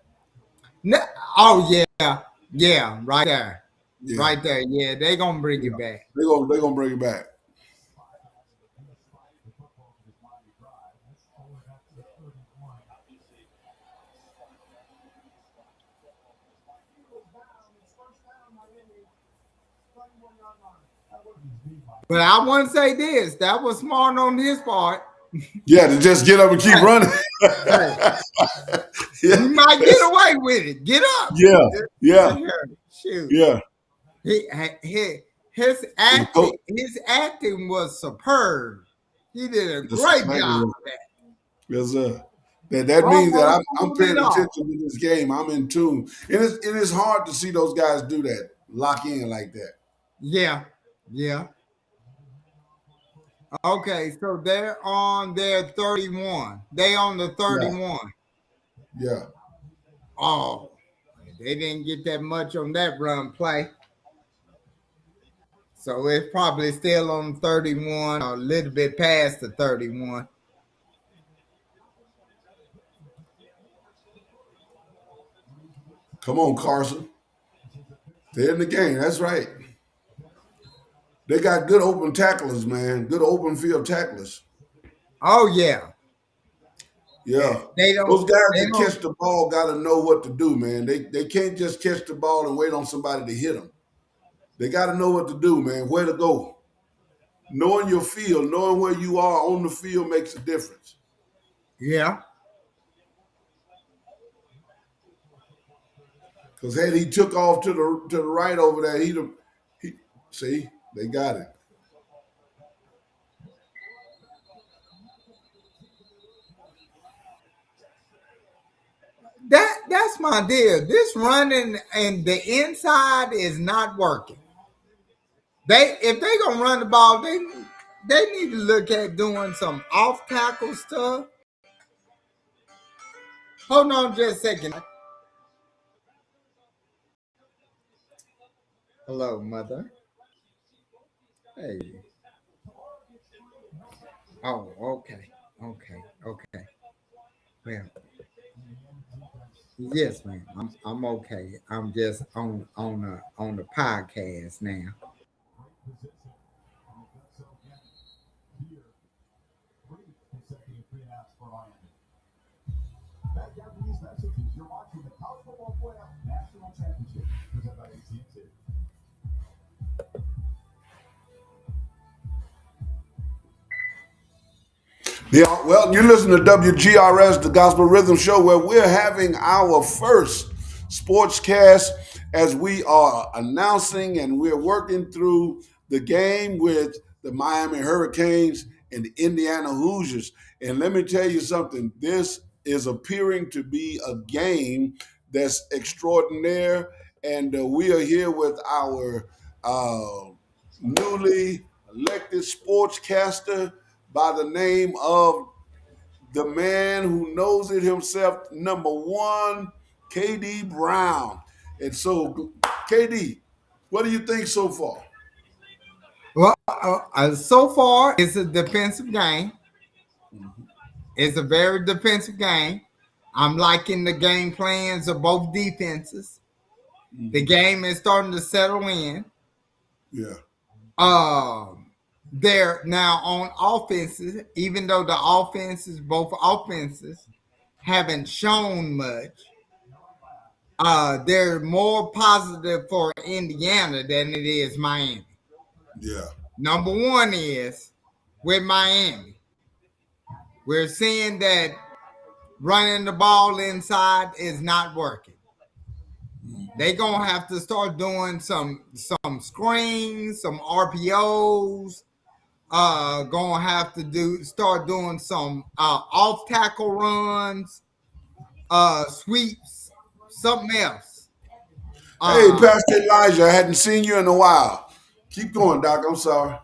No, oh yeah, yeah, right there, Yeah, right there. Yeah, they gonna bring yeah. it back. They're gonna bring it back. But I want to say this: that was smart on his part. Yeah, to just get up and keep Hey, running. hey, Yeah, you might get away with it. Get up. yeah, yeah, Shoot. yeah. He, his And coach, acting was superb. He did a that's great exactly job right. of that. Yes, sir. That means that Almost I'm pulled paying it off. attention to this game. I'm in tune. It is hard to see those guys do that, lock in like that. Yeah, yeah. Okay, so they're on their 31. They on the Yeah, 31. yeah. Oh, they didn't get that much on that run play. So it's probably still on 31 or a little bit past the 31. Come on, Carson. They're in the game. That's right. They got good open tacklers, man. Good open field tacklers. Oh yeah. Yeah. Yeah. Those guys They that don't catch the ball got to know what to do, man. They can't just catch the ball and wait on somebody to hit them. They got to know what to do, man. Where to go. Knowing your field, knowing where you are on the field makes a difference. yeah. Because had he took off to the right over there, he see they got it. That's my deal. This running and the inside is not working. If they gonna run the ball, they need to look at doing some off tackle stuff. Hold on just a second. Hello, mother. Hey. Oh, okay. Okay. Okay. Well, yes, ma'am. I'm okay. I'm just on the podcast now. Yeah, well, you listen to WGRS, the Gospel Rhythm Show, where we're having our first sportscast as we are announcing and we're working through the game with the Miami Hurricanes and the Indiana Hoosiers. And let me tell you something, this is appearing to be a game that's extraordinaire. And we are here with our newly elected sportscaster by the name of the man who knows it himself, number one, KD Brown. And so, KD, what do you think so far? Well, so far it's a defensive game. Mhm, It's a very defensive game. I'm liking the game plans of both defenses. The mhm. game is starting to settle in. Yeah, They're now on offenses, even though the offenses, both offenses, haven't shown much. They're more positive for Indiana than it is Miami. yeah, Number one is with Miami. We're seeing that running the ball inside is not working. mhm. They're gonna have to start doing some screens, some RPOs. Gonna have to start doing some off tackle runs, sweeps, something else. Hey, Uh, Pastor Elijah, I hadn't seen you in a while. Keep going, Doc. I'm sorry.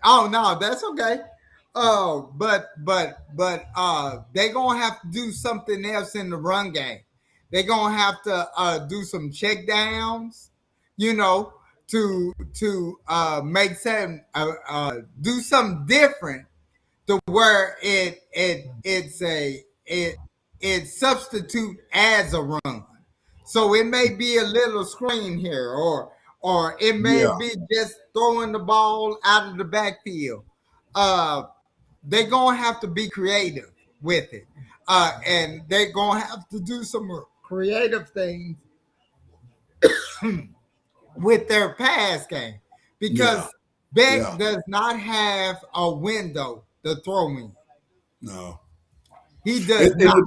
oh no, that's okay. But they're gonna have to do something else in the run game. They're gonna have to do some check downs, you know, to make some do something different to where it substitute as a run. So it may be a little screen here, or it may Yeah, be just throwing the ball out of the backfield. Uh, they're gonna have to be creative with it, and they're gonna have to do some creative things with their pass game yeah, because Beck yeah. does not have a window to throw in. No. He And, does and not. it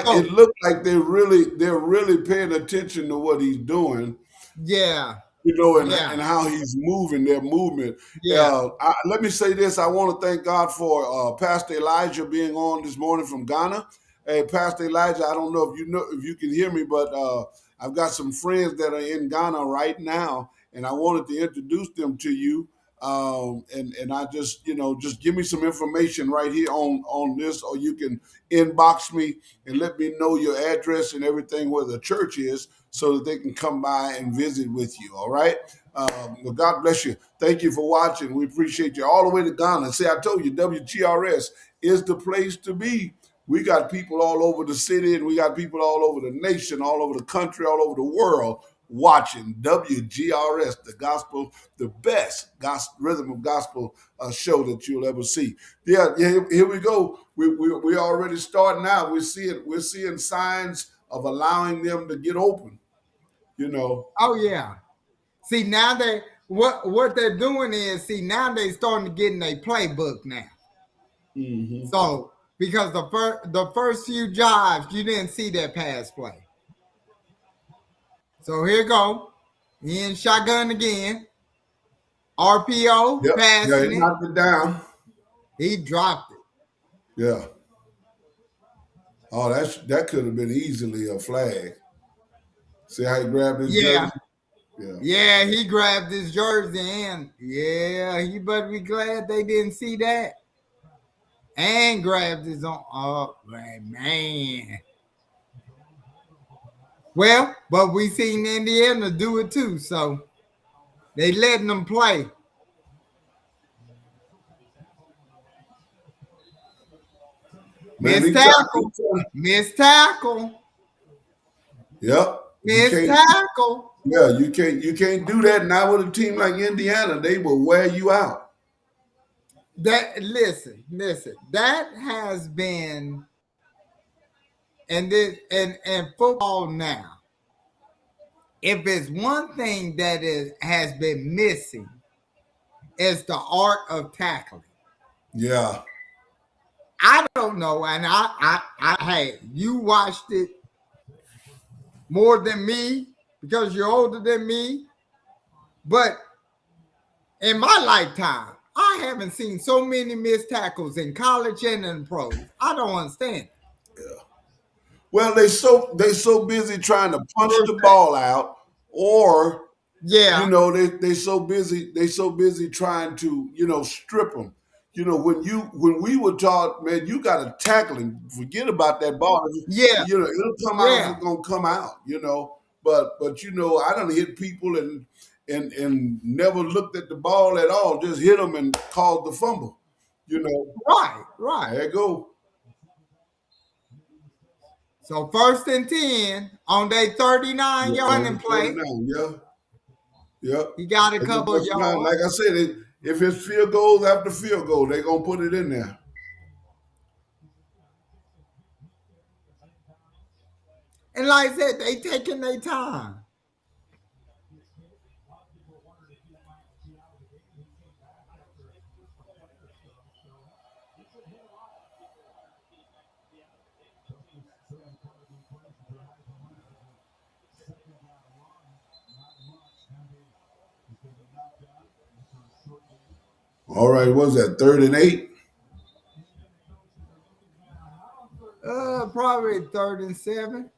So looked like they're really paying attention to what he's doing, yeah, and yeah, how he's moving, their movement. yeah. Let me say this. I want to thank God for Pastor Elijah being on this morning from Ghana. Hey, Pastor Elijah, I don't know if you can hear me, but I've got some friends that are in Ghana right now, and I wanted to introduce them to you. And I just, just give me some information right here on this, or you can inbox me and let me know your address and everything where the church is, so that they can come by and visit with you. All right. Well, God bless you. Thank you for watching. We appreciate you all the way to Ghana. See, I told you, WGRS is the place to be. We got people all over the city, and we got people all over the nation, all over the country, all over the world watching WGRS, the gospel, the best gospel, rhythm of gospel show that you'll ever see. Yeah, here we go. We already starting out. We're seeing signs of allowing them to get open. You know. Oh yeah. See now they what they're doing is now they starting to get in a playbook now. Hmm. So because the first few drives you didn't see that pass play. So here you go. He in shotgun again. RPO Yep. Yeah, he passing it. knocked it down. He dropped it. Yeah. Oh, that could have been easily a flag. See how he grabbed his Yeah. jersey? Yeah. Yeah, he grabbed his jersey and yeah, he better be glad they didn't see that. And grabbed his own. Oh man. Well, but we seen Indiana do it too, so they letting them play. Man, Miss tackle, miss tackle, yep. You miss can't. tackle. Yeah, you can't do that now with a team like Indiana. They will wear you out. That listen. That has been and this and football now. If it's one thing that is has been missing, it's the art of tackling. Yeah. I don't know, and hey, you watched it more than me because you're older than me. But in my lifetime, I haven't seen so many missed tackles in college and in pros. I don't understand. Yeah. Well, they so busy trying to punch the Perfect. ball out, or Yeah, they so busy trying to strip them. When we were taught, man, you got to tackle him. Forget about that ball. yeah, It'll come out if yeah. it's gonna come out. But I done hit people and never looked at the ball at all. Just hit them and caused the fumble. You know, Right, right. there you go. So 1st and 10 on their 39 Yeah, yard on running the play. 39. Yeah, yeah. He got a And then couple of what's not, yards. like I said, if it's field goals after field goal, they're gonna put it in there. And like I said, they taking their time. All right, what's that? 3rd and 8. Probably 3rd and 7.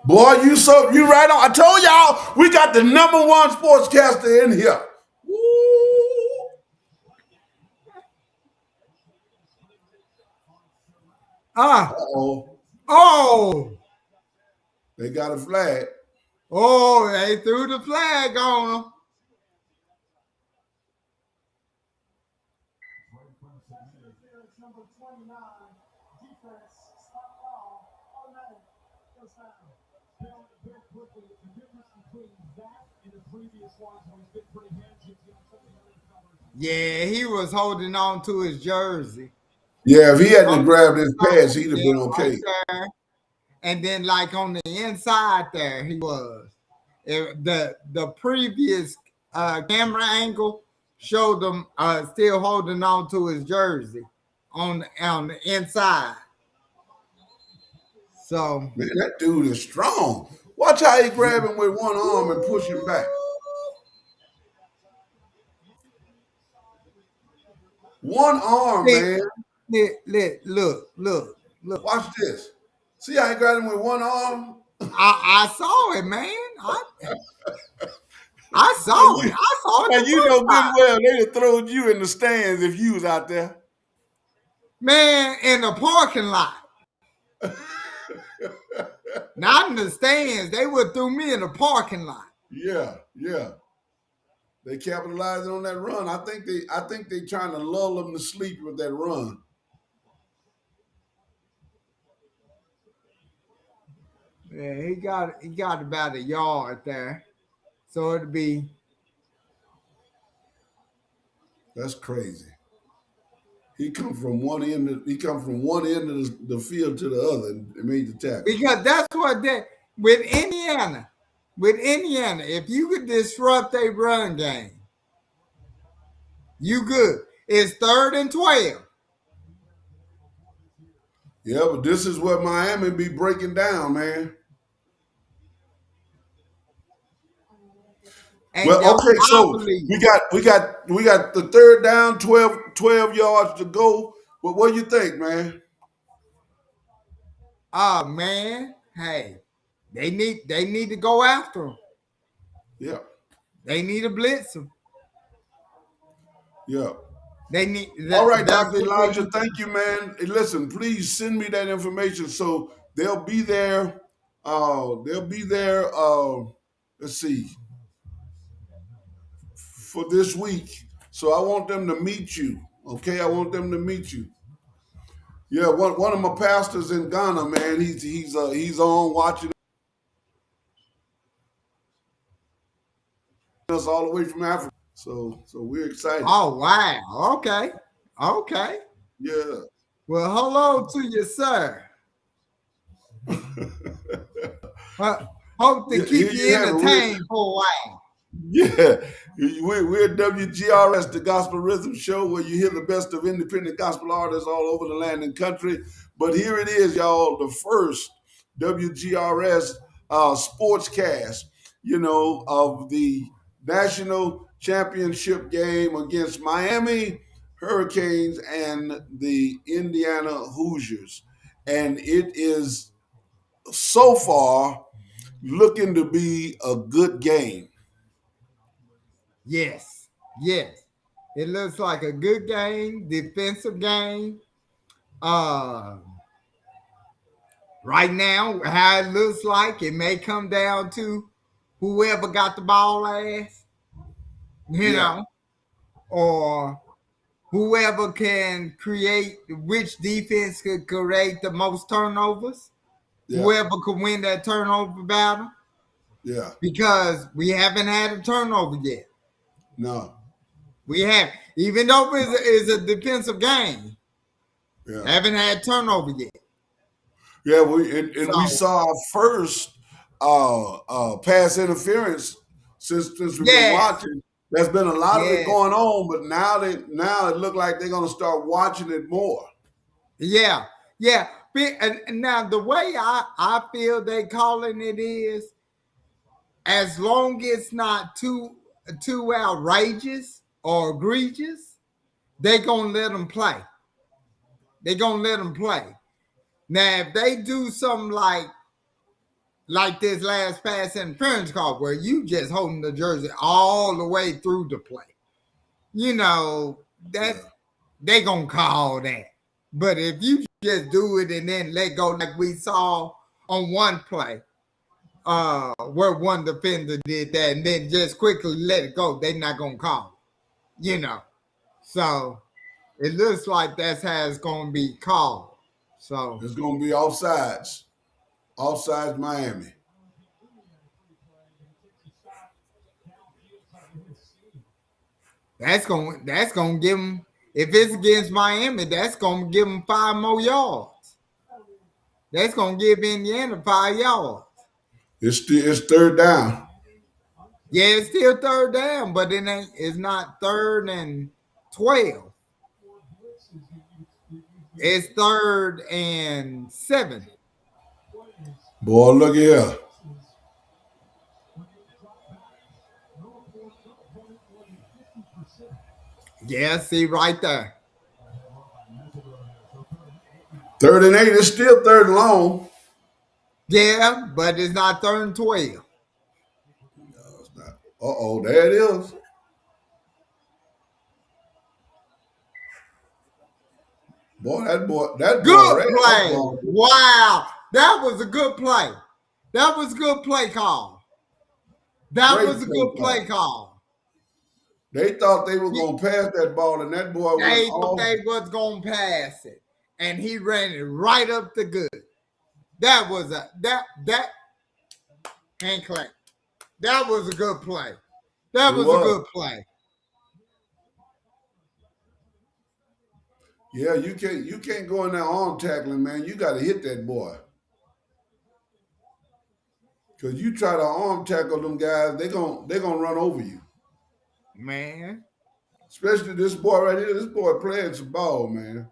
Boy, you right on. I told y'all we got the number one sportscaster in here. Woo. Ah, Uh-oh. oh, They got a flag. oh, they threw the flag on him. Yeah, he was holding on to his jersey. Yeah, if he hadn't From grabbed his pads, he'd have yeah, been right okay. there. And then like on the inside there, he was. The previous camera angle showed him still holding on to his jersey on the inside. So Man, that dude is strong. Watch how he grab him with one arm and push him back. One arm, see, man. look. Watch this. See how he grabbed him with one arm? I saw it, man. I Now saw it. you, I saw it now the you first know good time. well they'd have thrown you in the stands if you was out there. Man, in the parking lot. Not in the stands. They would threw me in the parking lot. Yeah, yeah. They capitalizing on that run. I think they trying to lull them to sleep with that run. Yeah, he got about a yard there. So it'd be That's crazy. He come from one end of the field to the other and made the tackle. because that's what they with Indiana. With Indiana, if you could disrupt a run game, you good. It's 3rd and 12. Yeah, but this is what Miami be breaking down, man. And Well, that's okay, what I so believe. we got the third down, 12 yards to go. But what do you think, man? Oh man, hey, they need to go after him. Yeah, They need to blitz him. yeah. They need All that. right, That's Dr. what they Elijah, need. thank you, man. Hey, listen, please send me that information so they'll be there. They'll be there. Let's see, for this week. So I want them to meet you. Okay, I want them to meet you. Yeah, one of my pastors in Ghana, man. He's on watching us all the way from Africa. So we're excited. Oh wow. Okay. Okay. Yeah. Well, hello to you, sir. Hope to Here keep you you have it, Rick. entertained for a while. Yeah, we're WGRS, the Gospel Rhythm Show, where you hear the best of independent gospel artists all over the land and country. But here it is, y'all, the first WGRS sportscast, of the national championship game against Miami Hurricanes and the Indiana Hoosiers. And it is so far looking to be a good game. Yes, yes. It looks like a good game, defensive game. Uh, right now, how it looks like it may come down to whoever got the ball last, you Yeah, know, or whoever can create which defense could create the most turnovers, yeah, whoever could win that turnover battle, yeah. because we haven't had a turnover yet. No, We have, even though it's a defensive game, yeah, haven't had turnover yet. yeah. And we So saw our first pass interference since we've been yes, watching. There's been a lot of it yes, going on, but now it look like they're gonna start watching it more. yeah, yeah. And now the way I feel they calling it is, as long as it's not too outrageous or egregious, they gonna let them play. They gonna let them play. Now, if they do something like this last pass interference call, where you just holding the jersey all the way through the play, that Yeah, they gonna call that. But if you just do it and then let go, like we saw on one play, where one defender did that and then just quickly let it go, they not gonna call it, So it looks like that's how it's gonna be called. So it's gonna be offsides Miami. that's gonna give them, if it's against Miami, that's gonna give them 5 more yards. That's gonna give Indiana 5 yards. It's third down. Yeah, it's still third down, but it ain't. It's not 3rd and 12. It's 3rd and 7. Boy, look here. Yeah, see right there. 3rd and 8. It's still third and long. Yeah, but it's not 3rd and 12. Uh-oh, there it is. That boy Good ran that play. ball. Wow, that was a good play. That was a good play call. That Great was a play good play call. call. They thought they were gonna pass that ball, and that boy went They thought off. they was gonna pass it, and he ran it right up the good. That was that hand clap. That was a good play. That It was a was. good play. Yeah, you can't go in there arm tackling, man. You got to hit that boy. Cause you try to arm tackle them guys, they gonna run over you. Man. Especially this boy right here. This boy playing some ball, man.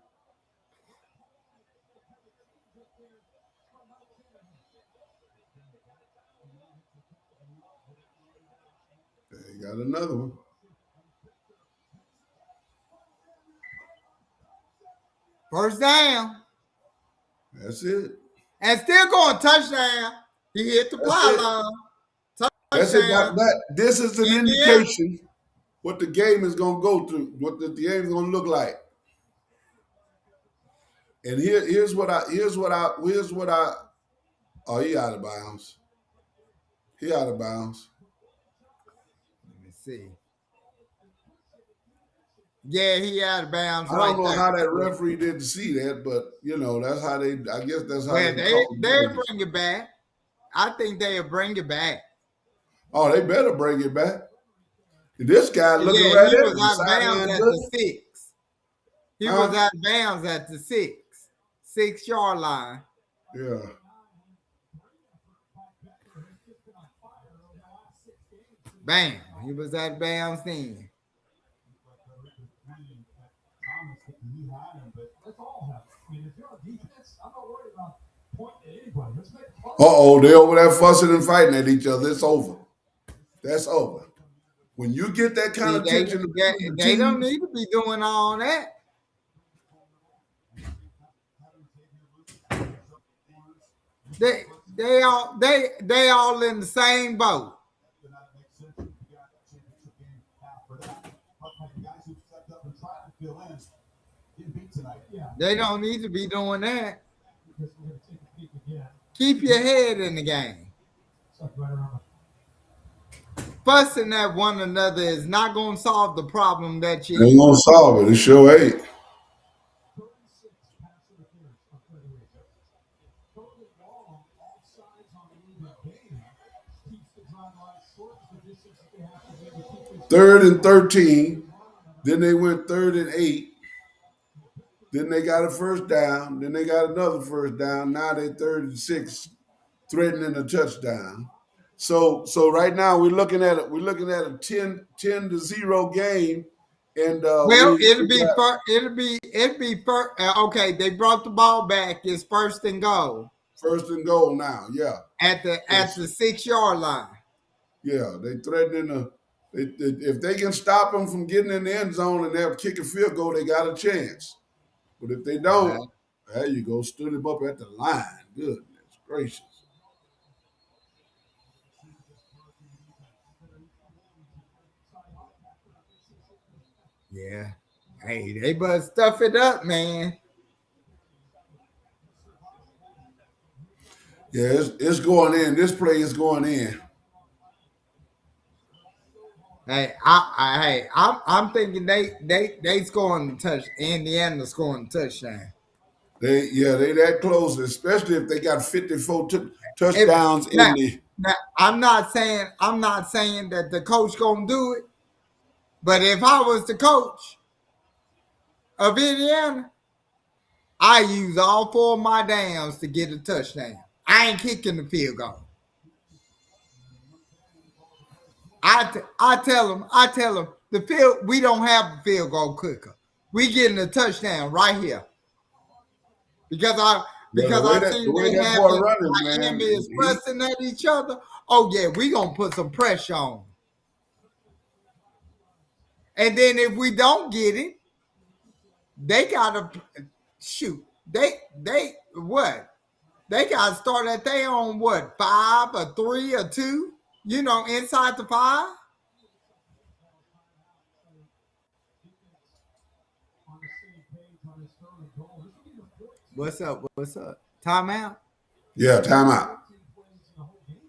They got another one. First down. That's it. And still going touchdown. He hit the That's it. pylon. That's it. Touchdown. This is an Indiana. indication what the game is gonna go through, what the game is gonna look like. And here's what I oh, he out of bounds. He out of bounds. Let me see. Yeah, he out of bounds I right don't know there. how that referee didn't see that, but that's how they. I guess that's how Well, they call they'll games. bring it back. I think they'll bring it back. Oh, they better bring it back. This guy looking Yeah, right he at was him, out of bounds sideline at the looking, 6. He was huh? out of bounds at the 6 yard line. Yeah. Bam. He was at bounds then. Uh-oh, they over there fussing and fighting at each other. It's over. That's over. When you get that kind See, of tension between the they don't teams, need to be doing all that. They they all in the same boat. They don't need to be doing that. Keep your head in the game. Fussing at one another is not going to solve the problem that you're they ain't in. gonna solve it. It sure ain't. Third and 13. Then they went 3rd and 8. Then they got a first down. Then they got another first down. Now they 3rd and 6, threatening a touchdown. So right now we're looking at a 10-0 game, and Well, we got it'll be first. Okay, they brought the ball back. It's first and goal 1st and goal now. Yeah, at it's the 6 yard line. yeah. They threatening if they can stop them from getting in the end zone and they'll kick a field goal, they got a chance. But if they don't, there you go, stood him up at the line. Goodness gracious. Yeah. Hey, they better stuff it up, man. Yeah, it's going in. This play is going in. Hey, I'm thinking they scoring the touch. Indiana scoring the touchdown. They that close, especially if they got 54 If touchdowns now, in the. now I'm not saying that the coach gonna do it, but if I was the coach of Indiana, I use all four of my downs to get a touchdown. I ain't kicking the field goal. I tell them the field. We don't have a field goal kicker. We getting a touchdown right here because Well, I the seen way they that boy having running, man, Miami is pressing at each other. Oh yeah, we gonna put some pressure on 'em. And then if we don't get it, they gotta shoot. They what? They gotta start at their own what 5 or 3 or 2. You know, inside the 5. What's up? What's up? Timeout. yeah, timeout.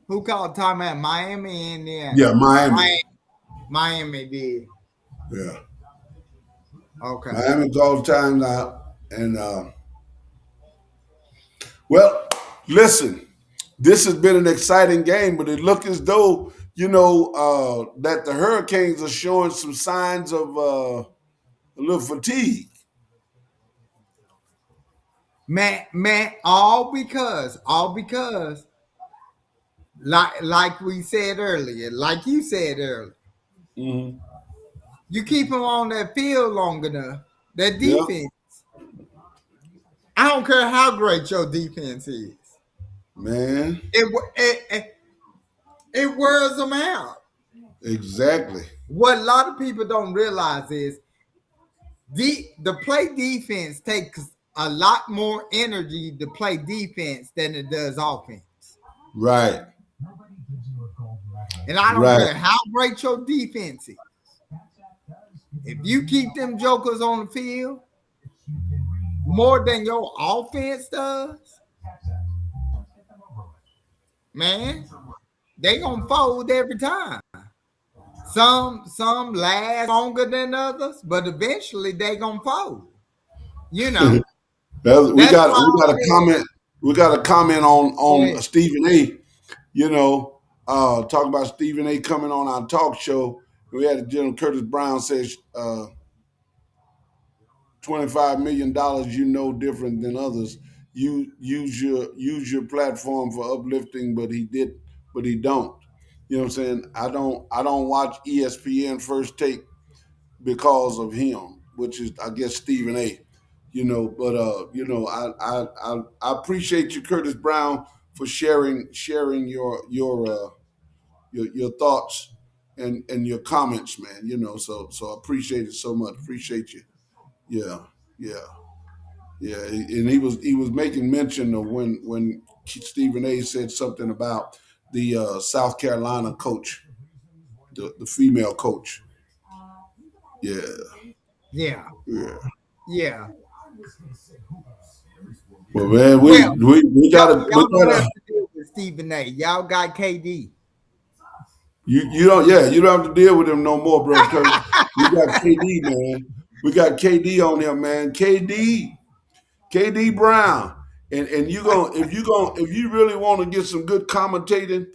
Who called timeout? Miami, Indiana. Yeah, Miami. Miami, Miami did. Yeah, Okay. Miami calls timeout, and well, listen, this has been an exciting game, but it looked as though that the Hurricanes are showing some signs of a little fatigue. Man, all because, like we said earlier, like you said earlier, Mm-hmm. you keep them on that field long enough, that Yeah, defense. I don't care how great your defense is. man, It wears them out. exactly. What a lot of people don't realize is the play defense takes a lot more energy to play defense than it does offense. Right, And I don't right. care how great your defense is. If you keep them jokers on the field more than your offense does, man, they gonna fold every time. Some last longer than others, but eventually they gonna fold. You know. We That's got why we got I a said, comment. We got a comment go on ahead. Stephen A. Talking about Stephen A. coming on our talk show. We had a General Curtis Brown says $25 million. You know different than others. You use your platform for uplifting, but he don't. You know what I'm saying? I don't watch ESPN First Take because of him, which is I guess Stephen A. But I appreciate you, Curtis Brown, for sharing your thoughts and your comments, man. So I appreciate it so much. Appreciate you. Yeah, yeah, yeah. And he was making mention of when Stephen A. said something about the South Carolina coach, the female coach. Yeah, Yeah, yeah. yeah. Well, man, we Well, we we gotta we y'all don't have gotta. to deal with Stephen A. Y'all got KD. You don't have to deal with him no more, brother Curtis. We got KD, man. We got KD on here, man. KD Brown. And if you really want to get some good commentating,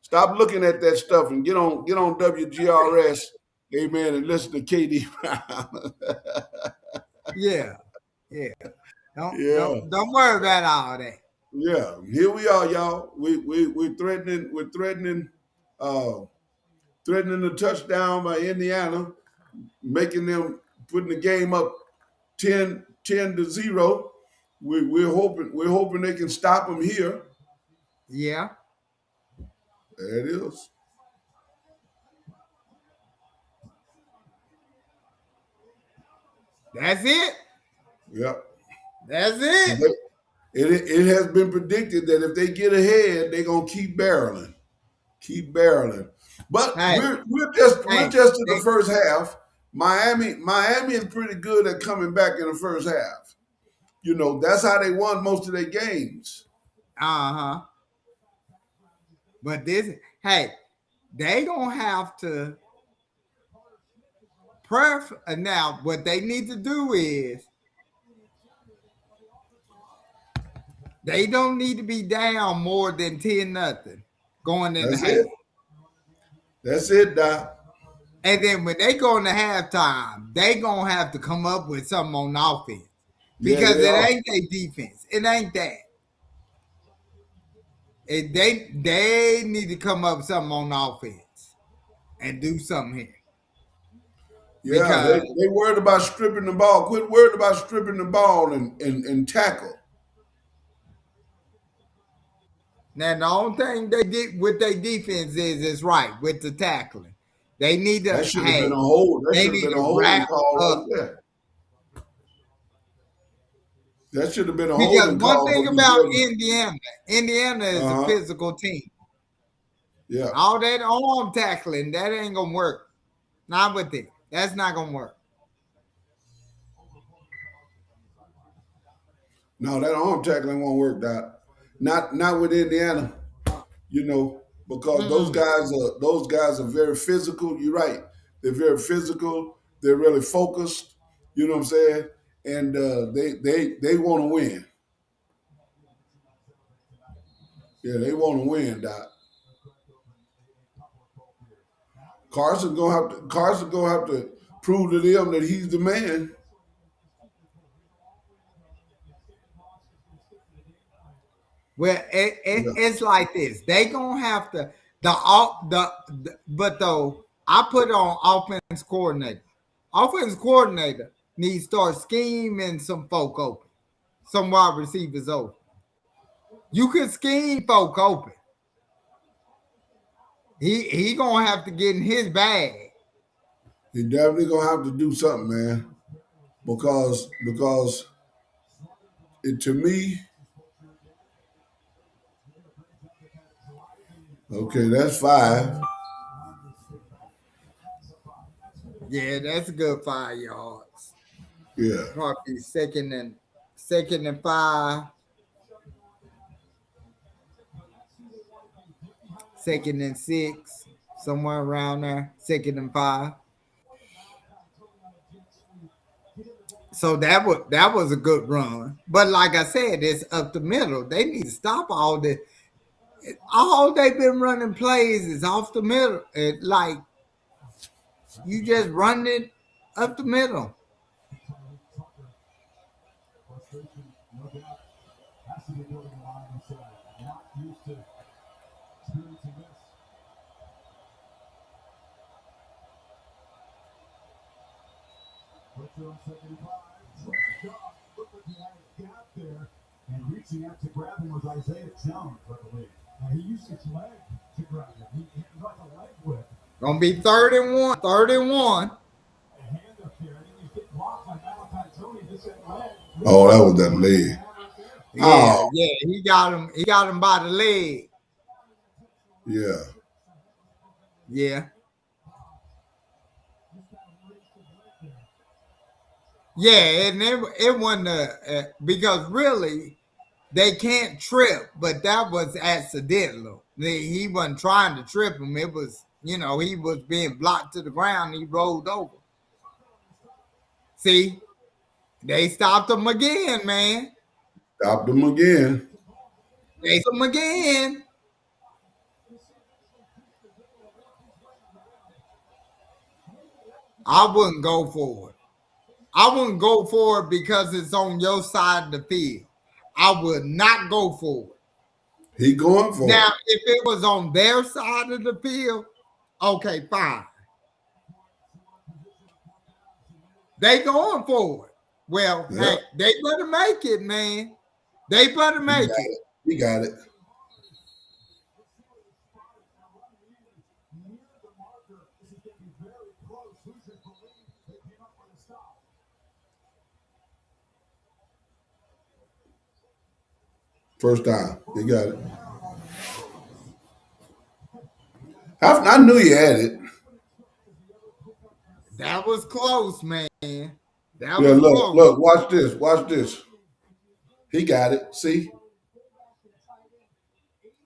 stop looking at that stuff and get on WGRS, amen, and listen to KD Brown. Yeah, yeah. Don't Yeah, don't don't worry about all that. yeah. Here we are, y'all. Uh threatening a touchdown by Indiana, making them putting the game up 10-0. We're hoping they can stop them here. Yeah, There it is. that's it. Yep. That's it. It has been predicted that if they get ahead, they're gonna keep barreling. But Hey, we're just in the they, first half. Miami is pretty good at coming back in the first half. That's how they won most of their games. uh-huh. But hey, they gonna have to now. What they need to do is they don't need to be down more than 10-0 going in the That's half. it. That's it, Doc. And then when they go into halftime, they gonna have to come up with something on offense Yeah, because they it are. ain't their defense. It ain't that. They need to come up with something on offense and do something here Yeah, they, because they worried about stripping the ball. Quit worried about stripping the ball and tackle. now the only thing they did with their defense is right with the tackling. They need That to should have been a hold. That they should have need been a to wrap holding call up right there. That should have been a because holding one call thing for about Missouri. Indiana is a Uh huh. physical team. Yeah. All that arm tackling that ain't gonna work. Not with it. That's not gonna work. No, that arm tackling won't work. That not with Indiana. Because Mm-mm. those guys are very physical. You're right. They're very physical. They're really focused. You know what I'm saying? And they want to win. Yeah, they want to win, Doc. Carson gonna have to prove to them that he's the man. Well, Yeah, it's like this. They gonna have to but though I put on offense coordinator. Offense coordinator needs to start scheming some folk open, some wide receivers open. You could scheme folk open. He gonna have to get in his bag. he definitely gonna have to do something, man. Because to me, okay, that's five. Yeah, that's a good 5 yards. Yeah, Probably second and 5, second and 6, somewhere around there. Second and 5. So that was a good run. But like I said, it's up the middle. They need to stop all this. All they've been running plays is off the middle. Like you just run it up the middle. Gonna be 31. 31. Oh, that was that leg. Yeah, Oh, yeah. He got him. He got him by the leg. yeah. Yeah. Yeah, and it wasn't because really they can't trip, but that was accidental. He wasn't trying to trip him. It was, he was being blocked to the ground. He rolled over. See, they stopped him again, man. Stopped him again. They stopped him again. I wouldn't go for it. I wouldn't go for it because it's on your side of the field. I would not go for it. He going for Now, it. if it was on their side of the field, okay, fine. They going for it. Well, Yeah, hey, they better make it, man. They better he make got it. it. He got it. First time. He got it. I knew you had it. That was close, man. That Yeah, was look, close. look, watch this. Watch this. He got it. See?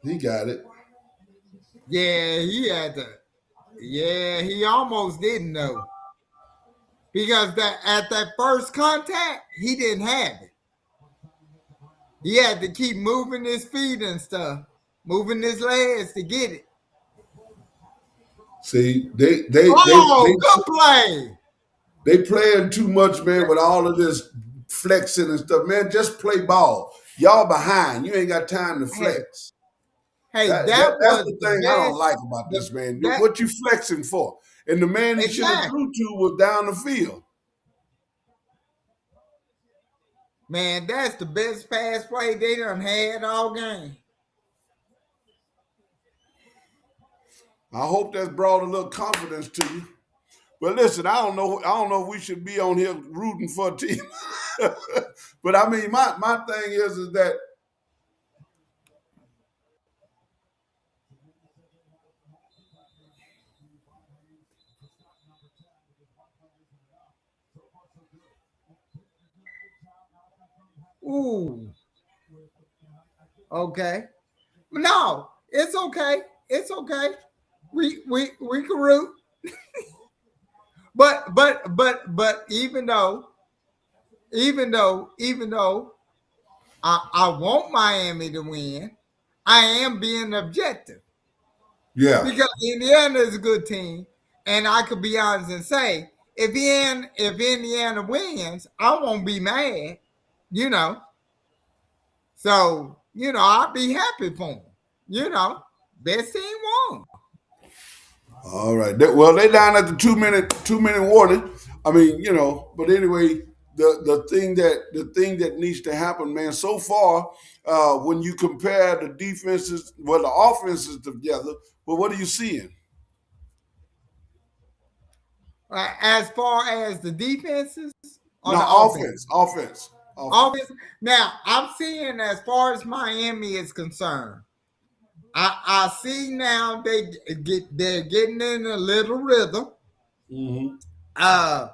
He got it. Yeah, he had to. Yeah, he almost didn't know because that at that first contact, he didn't have it. He had to keep moving his feet and stuff, moving his legs to get it. See, they Oh, good play. they playing too much, man, with all of this flexing and stuff. Man, just play ball. Y'all behind. You ain't got time to Hey, flex. hey, That's was the the thing I don't best. like about The this man. that What you flexing for? And the man he should have exactly, threw to was down the field. man. That's the best pass play they done had all game. I hope that's brought a little confidence to you. But listen, I don't know. I don't know if we should be on here rooting for a team. But I mean, my thing is that Ooh, okay. No, it's okay. It's okay. We can root, but even though I want Miami to win, I am being objective yeah. because Indiana is a good team, and I could be honest and say if Indiana wins, I won't be mad, you know. So I'll be happy for them. Best team won. All right. Well, they down at the 2 minute warning. I mean, but anyway, the thing that needs to happen, man. So far, when you compare the defenses, well, the offenses together, but what are you seeing? As far as the defenses or No, the offense. offense. Offense. Now I'm seeing as far as Miami is concerned. I see now they're getting in a little rhythm. Mm-hmm. Uh,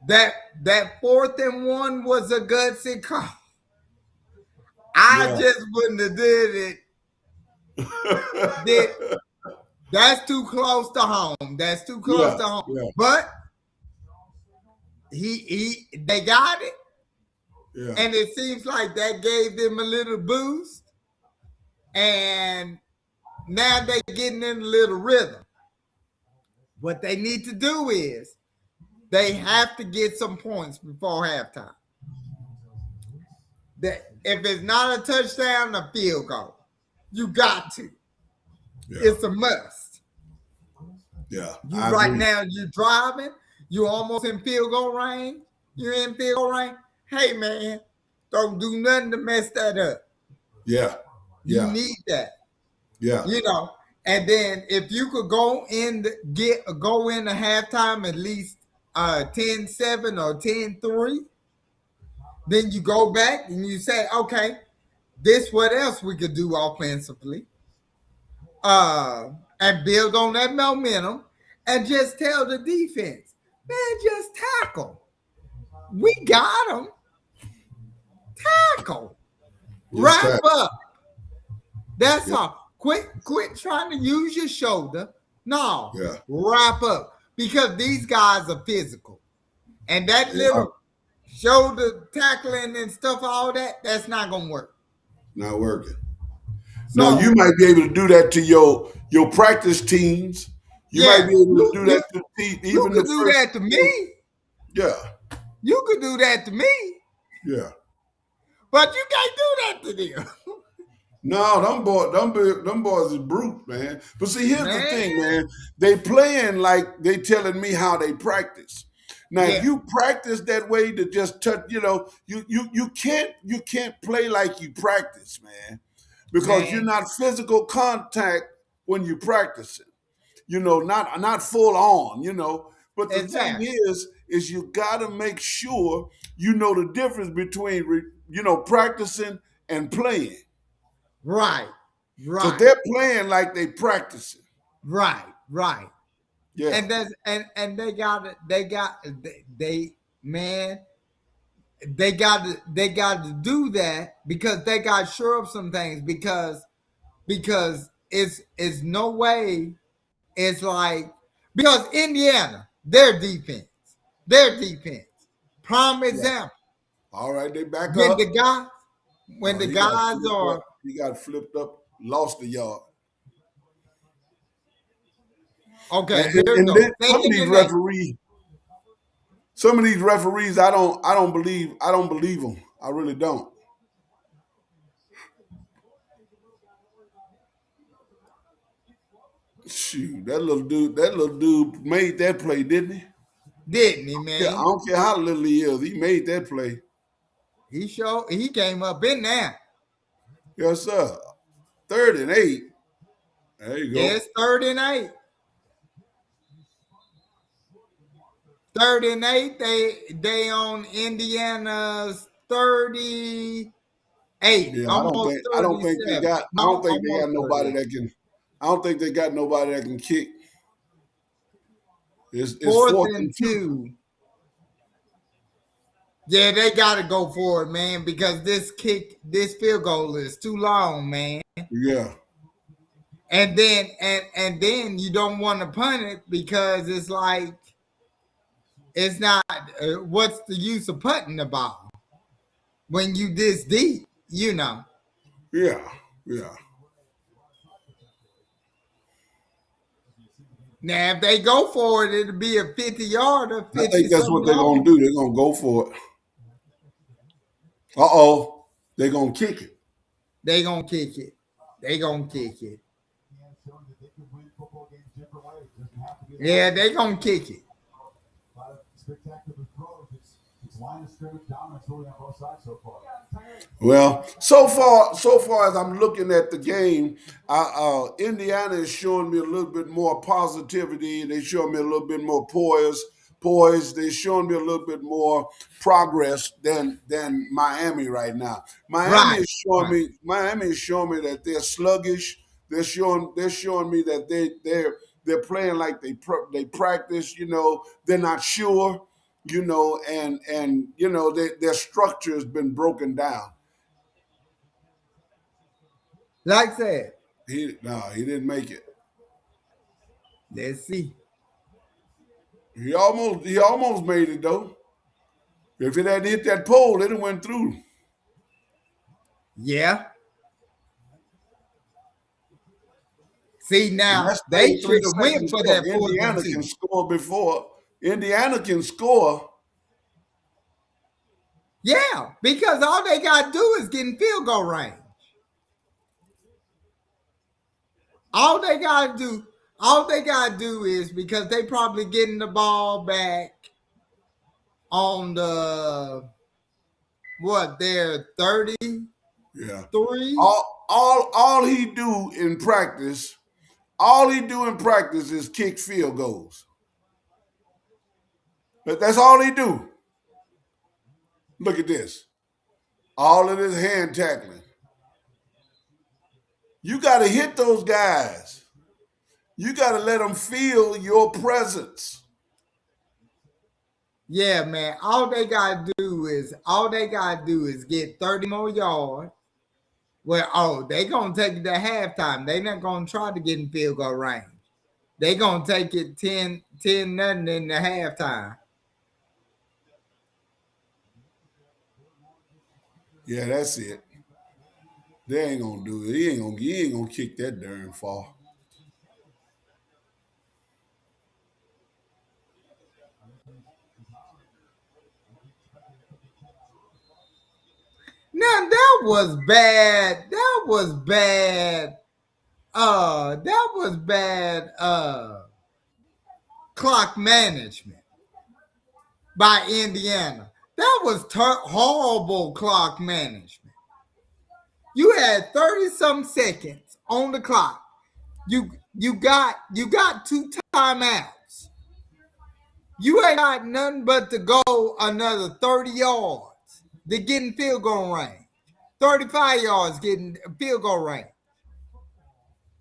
that that 4th and 1 was a gutsy call. I Yeah. just wouldn't have did it. Did That's too close to home. That's too close Yeah. to home. Yeah. But they got it, Yeah. and it seems like that gave them a little boost, and now they're getting in a little rhythm. What they need to do is they have to get some points before halftime. That if it's not a touchdown, a field goal. You got to. Yeah. It's a must. Yeah. You I right agree. now you driving. You almost in field goal range. you in field goal range. Hey man, don't do nothing to mess that up. Yeah. You Yeah. need that, Yeah. you know. And then if you could go in go in a halftime at least 10-7 or 10-3, then you go back and you say, okay, this what else we could do offensively. And build on that momentum and just tell the defense, man, just tackle. We got them. Tackle. Just Wrap tap. up. That's Yeah. all. Quit trying to use your shoulder. No, Yeah. wrap up. Because these guys are physical. And that They are little shoulder tackling and stuff, all that, that's not gonna work. not working. Now you So might be able to do that to your practice teams. You might yeah, be able to you do you that to you even the could do first. that to me. Yeah. You could do that to me. Yeah. But you can't do that to them. No, them boys is brute, man. But see, here's the Man. thing, man. They playing like they telling me how they practice. Now, if Yeah, you practice that way to just touch, you can't play like you practice, man, because you're man. not physical contact when you practicing. Not full on. But the thing Exactly. is you got to make sure you know the difference between practicing and playing. Right. Because Right. they're playing like they practicing. Right. Right. Yeah, And that's and they got it. They man, they got to do that because they got sure of some things because it's no way it's like because Indiana, their defense. Prime yeah. example. All right, they back When the up. guy when Oh, the guys are He got flipped up, lost the yard. okay, And, here we and go. then Second and 8. some of these referees, I don't believe them. I really don't. Shoot, that little dude made that play, didn't he? Didn't he, Yeah, I man? don't care how little he is, he made that play. He came up in there. Yes, sir. 3rd and 8. There you Yes, go. 3rd and 8. 3rd and 8. They on Indiana's 38, Yeah, I don't almost think I don't think they 37. got I don't No, think they almost got nobody 38. that can I don't think they got nobody that can kick. It's Fourth fourth and and two. two. Yeah, they gotta go for it, man, because this field goal is too long, man. Yeah. And then you don't want to punt it because it's like it's not. What's the use of punting the ball when you this deep? Yeah. Yeah. Now if they go for it, it'll be a 50-yarder, I 50 think that's something what they're gonna yards. do. They're gonna go for it. Uh-oh. They're gonna kick it. They gonna kick it. They gonna kick it. Yeah, they gonna kick it. Well, so far as I'm looking at the game, Indiana is showing me a little bit more positivity. They showing me a little bit more poise. They're showing me a little bit more progress than Miami right now. Miami Right, is showing right. me Miami is showing me that they're sluggish. They're showing me that they're playing like they practice. They're not sure. And their structure has been broken down. Like I said, He didn't make it. let's see. He almost made it though. If it hadn't hit that pole, it went through. Yeah. See now, Less they than should three have went seconds for left. that fourth and Indiana can two. score before. Indiana can score. Yeah, because all they gotta do is get in field goal range. All they gotta do, all they gotta do is because they probably getting the ball back on the what? They're 33. Yeah. All he do in practice, all he do in practice is kick field goals. But that's all he do. Look at this. All of this hand tackling. You got to hit those guys. You got to let them feel your presence. Yeah, man. All they gotta do is get 30 more yards. Well, they gonna take it to halftime. They not gonna try to get in field goal range. They gonna take it 10 nothing in the halftime. Yeah, that's it. They ain't gonna do it. He ain't gonna kick that darn far. Now that was bad. That was bad. That was bad. Clock management by Indiana. That was horrible clock management. You had 30 some seconds on the clock. You got two timeouts. You ain't got nothing but to go another 30 yards to get in field goal range. 35 yards getting field goal range.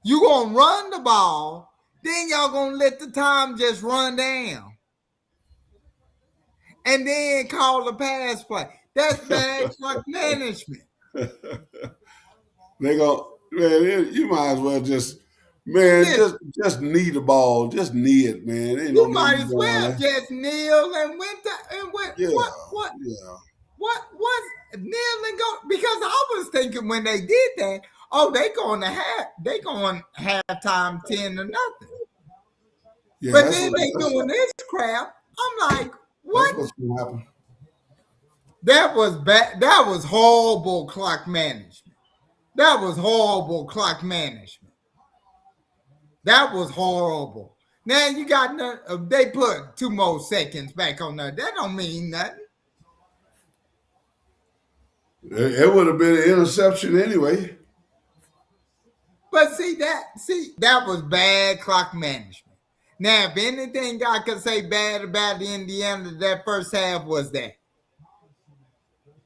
You gonna run the ball, then y'all gonna let the time just run down. And then call the pass play. That's bad clock management. They go, man. You might as well just, man, Listen, just knee the ball, just knee it, man. Ain't no you need might to as go on well there. just kneel and went. Yeah, What yeah. was kneeling go? Because I was thinking when they did that, oh, they going halftime 10-0. Yeah, But then they doing this crap. I'm like, that's what? what's gonna happen. That was bad. That was horrible clock management. That was horrible clock management. That was horrible. Now you got they put 2 more seconds back on there. That don't mean nothing. It would have been an interception anyway. But that was bad clock management. Now, if anything I could say bad about the Indiana that first half was that.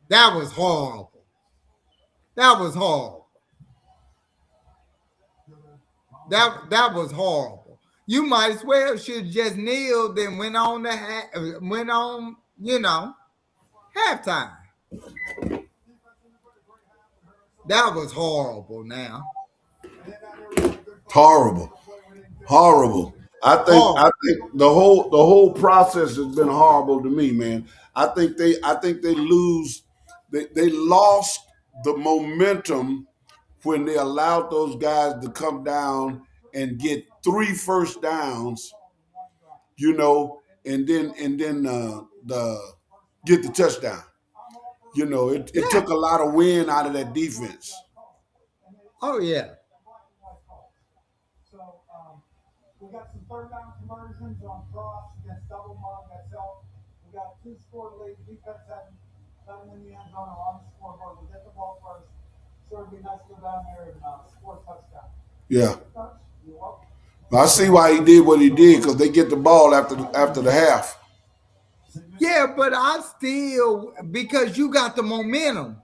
That was horrible. That was horrible. That was horrible. You might as well should just kneeled and went on, halftime. That was horrible now. Horrible, horrible. I Horrible. think the whole process has been horrible to me, man. I think they lose. They lost the momentum when they allowed those guys to come down and get 3 first downs, and then the get the touchdown. It Yeah. took a lot of wind out of that defense. Oh yeah. Yeah, I see why he did what he did because they get the ball after the half. Yeah, but I still, because you got the momentum,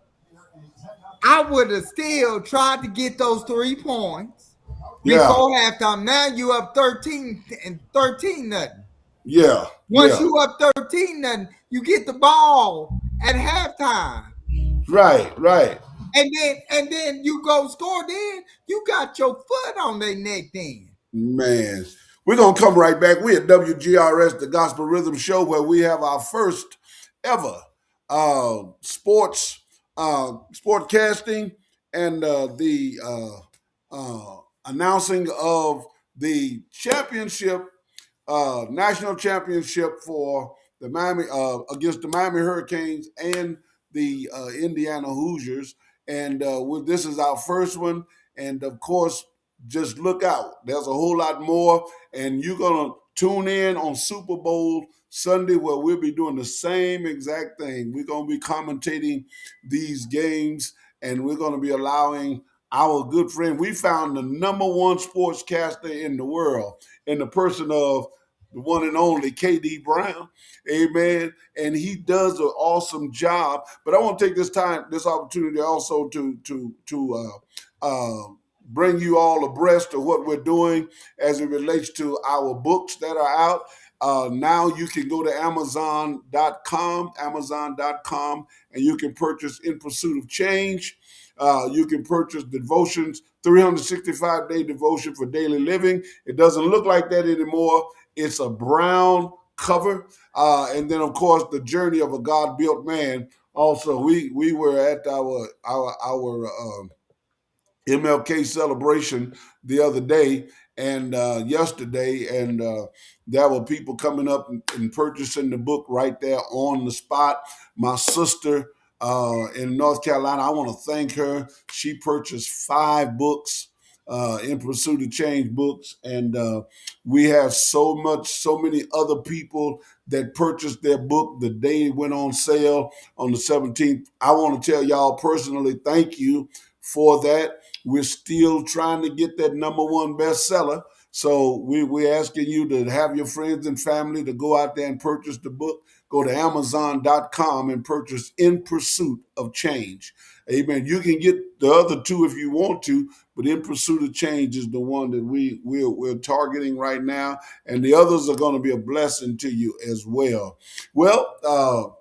I would have still tried to get those 3 points Yeah, before halftime. Now you up 13 nothing. yeah, Once yeah. you up 13 nothing, you get the ball at halftime. Right, right. And then you go score, then you got your foot on their neck then. Man, we're gonna come right back. We at WGRS, the Gospel Rhythm Show, where we have our first ever sportcasting and the announcing of the championship, national championship for the Miami against the Miami Hurricanes and the Indiana Hoosiers. And this is our first one. And of course, just look out. There's a whole lot more, and you're gonna Tune in on Super Bowl Sunday where we'll be doing the same exact thing. We're going to be commentating these games, and we're going to be allowing our good friend. We found the number one sportscaster in the world in the person of the one and only KD Brown. Amen. And he does an awesome job. But I want to take this opportunity also to bring you all abreast of what we're doing as it relates to our books that are out. Now you can go to Amazon.com, and you can purchase In Pursuit of Change. You can purchase devotions, 365-day devotion for daily living. It doesn't look like that anymore. It's a brown cover. And then, of course, The Journey of a God-Built Man. Also, we were at our MLK celebration the other day and yesterday, and there were people coming up and purchasing the book right there on the spot. My sister in North Carolina, I want to thank her. She purchased 5 books, In Pursuit of Change books, and we have so many other people that purchased their book the day it went on sale on the 17th. I want to tell y'all personally, thank you for that. We're still trying to get that number one bestseller. So we're asking you to have your friends and family to go out there and purchase the book. Go to Amazon.com and purchase In Pursuit of Change. Amen. You can get the other 2 if you want to, but In Pursuit of Change is the one that we're targeting right now. And the others are going to be a blessing to you as well. Well,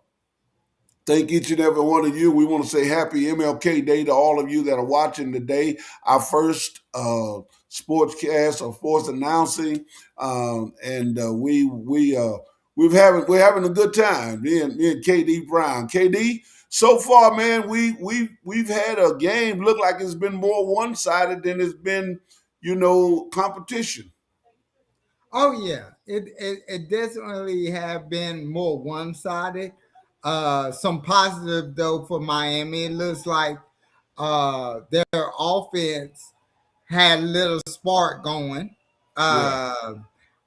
thank each and every one of you. We want to say happy MLK Day to all of you that are watching today. Our first sportscast or sports announcing, and we're having a good time. Me and KD Brown. KD, so far, man, we've had a game look like it's been more one-sided than it's been, competition. Oh yeah, it definitely have been more one sided. Some positive though for Miami. It looks like their offense had a little spark going. Yeah,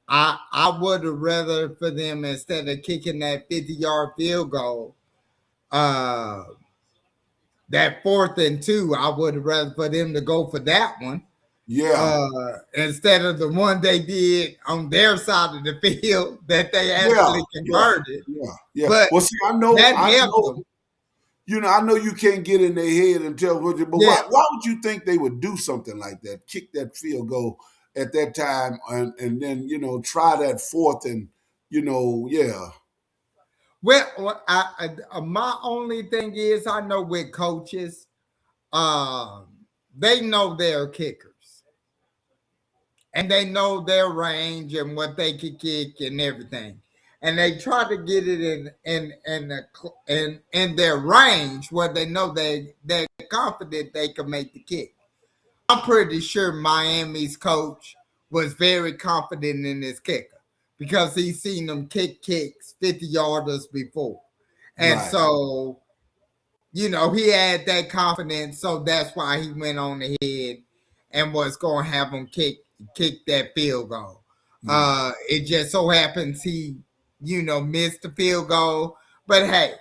I would have rather for them instead of kicking that 50-yard field goal, uh, that 4th and 2. I would have rather for them to go for that one yeah. instead of the one they did on their side of the field that they Yeah, actually yeah, converted. yeah. But Well, see, that I helped know, them. I know you can't get in their head and tell what you, but Yeah. why would you think they would do something like that? Kick that field goal at that time and then, try that 4th and, yeah, Well, my only thing is I know with coaches, uh, they know their kickers and they know their range and what they can kick and everything, and they try to get it in their range where they know they're confident they can make the kick. I'm pretty sure Miami's coach was very confident in his kicker because he's seen them kick kicks 50-yarders before. And right, so, he had that confidence. So that's why he went on ahead and was going to have him kick that field goal. right. It just so happens he, missed the field goal. But hey,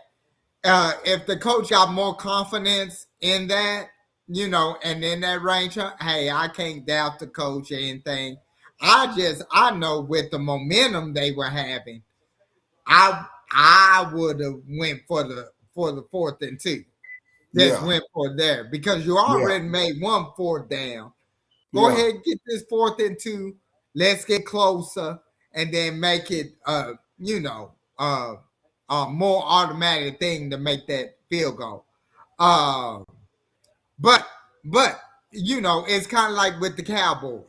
if the coach got more confidence in that, and in that range, hey, I can't doubt the coach or anything. I know with the momentum they were having, I would have went for the 4th and 2. Just Yeah, went for there because you yeah, already made 1 4th down. Go yeah, ahead and get this 4th and 2. Let's get closer and then make it a more automatic thing to make that field goal. Uh, but it's kind of like with the Cowboys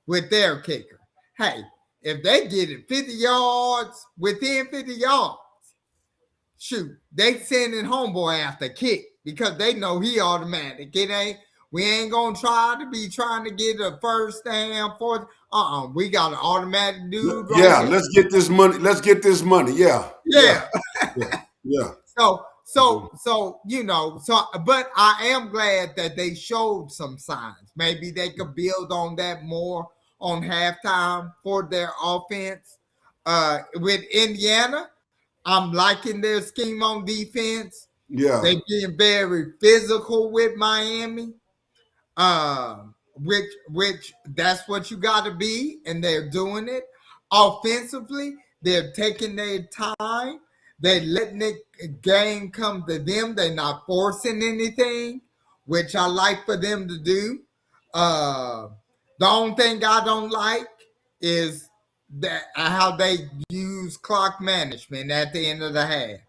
with their kicker. Hey, if they get it 50 yards within 50 yards, shoot, they sending homeboy after kick because they know he automatic. We ain't gonna trying to get a first down, fourth. We got an automatic dude right yeah. here. Let's get this money. Let's get this money. Yeah, yeah, Yeah. yeah, yeah, But I am glad that they showed some signs. Maybe they could build on that more on halftime for their offense. With Indiana, I'm liking their scheme on defense. Yeah, They being very physical with Miami. Which that's what you got to be, and they're doing it. Offensively, they're taking their time. They letting the game come to them. They're not forcing anything, which I like for them to do. Uh, the only thing I don't like is that how they use clock management at the end of the half.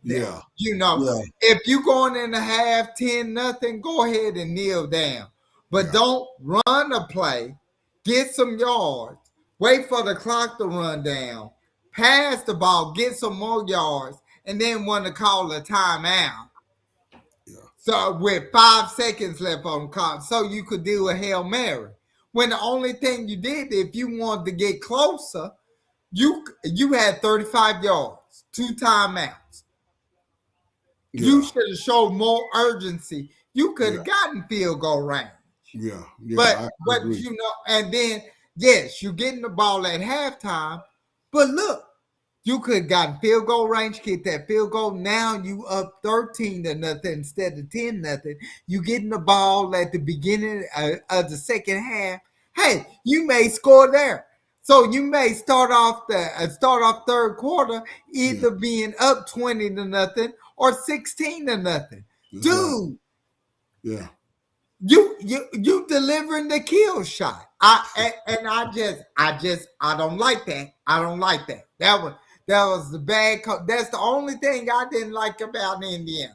That, yeah, you know, yeah, if you going in the half 10-0, go ahead and kneel down. But yeah, don't run a play, get some yards, wait for the clock to run down, pass the ball, get some more yards, and then want to call a timeout. yeah, So with 5 seconds left on the clock, so you could do a Hail Mary. When the only thing you did, if you wanted to get closer, you had 35 yards, 2 timeouts. You yeah, should have showed more urgency. You could yeah, have gotten field goal range. yeah, yeah. But I but agree. you know, and then yes, you're getting the ball at halftime. But look, you could have gotten field goal range, kick that field goal. Now you up 13-0 instead of 10-0. You getting the ball at the beginning of the second half. Hey, you may score there. So you may start off third quarter Yeah, either being up 20-0 or 16-0. that's right. Dude, Yeah, you delivering the kill shot. I don't like that. I don't like that. That was the bad. That's the only thing I didn't like about Indiana.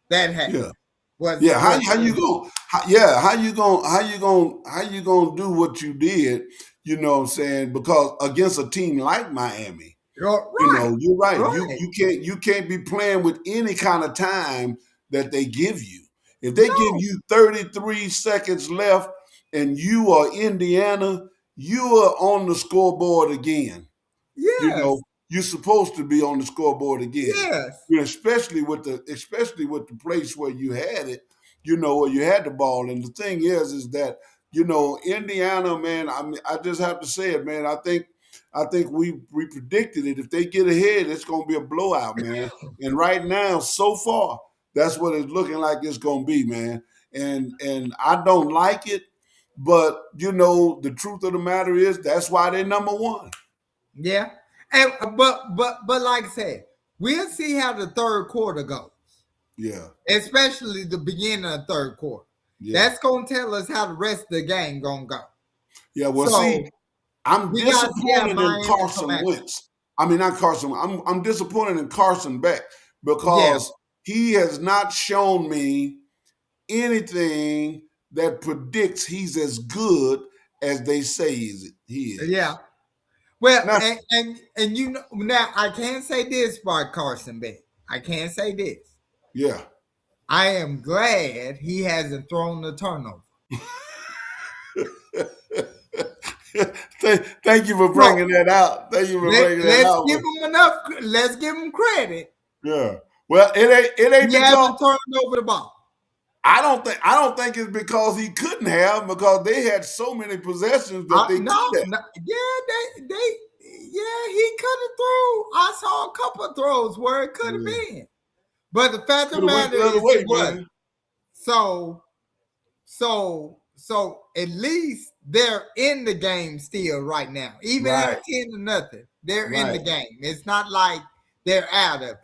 That happened yeah. was Yeah, was how you going yeah, how you gonna do what you did, you know what I'm saying? Because against a team like Miami, you right, know, you're right. right. You can't be playing with any kind of time that they give you. If they give No, you 33 seconds left and you are Indiana, you are on the scoreboard again. You know, yes, you're supposed to be on the scoreboard again. yes, You know, especially with the place where you had it, you know, where you had the ball. And the thing is that, you know, Indiana, man, I mean, I just have to say it, man. I think we predicted it. If they get ahead, it's gonna be a blowout, man. And right now, so far, that's what it's looking like it's gonna be, man. And I don't like it, but you know, the truth of the matter is that's why they're number one. yeah. And but like I said, we'll see how the third quarter goes, Yeah. especially the beginning of the third quarter. Yeah. That's gonna tell us how the rest of the game gonna go. Yeah. Well, see, So I'm we got to see how disappointed in Miami come Carson out. Wentz. I mean, not Carson. I'm disappointed in Carson Beck Yeah, because he has not shown me anything that predicts he's as good as they say he yeah. is. Well, Now, and you know now I can't say this about Carson Beck. I can't say this. yeah. I am glad he hasn't thrown the turnover. Thank you for No, bringing that out. Thank you for bringing that let's out. give him enough. Let's give him credit. Yeah. Well, it ain't He because hasn't turned over the ball. I don't think it's because he couldn't have because they had so many possessions that they No, could have. no, yeah, yeah, he could have threw. I saw a couple of throws where it could have Yeah. been, but the fact of Could the have went matter the other is, it way, wasn't. man. So, so at least they're in the game still right now. Even Right, at 10-0, they're in the right. game. It's not like they're out of it.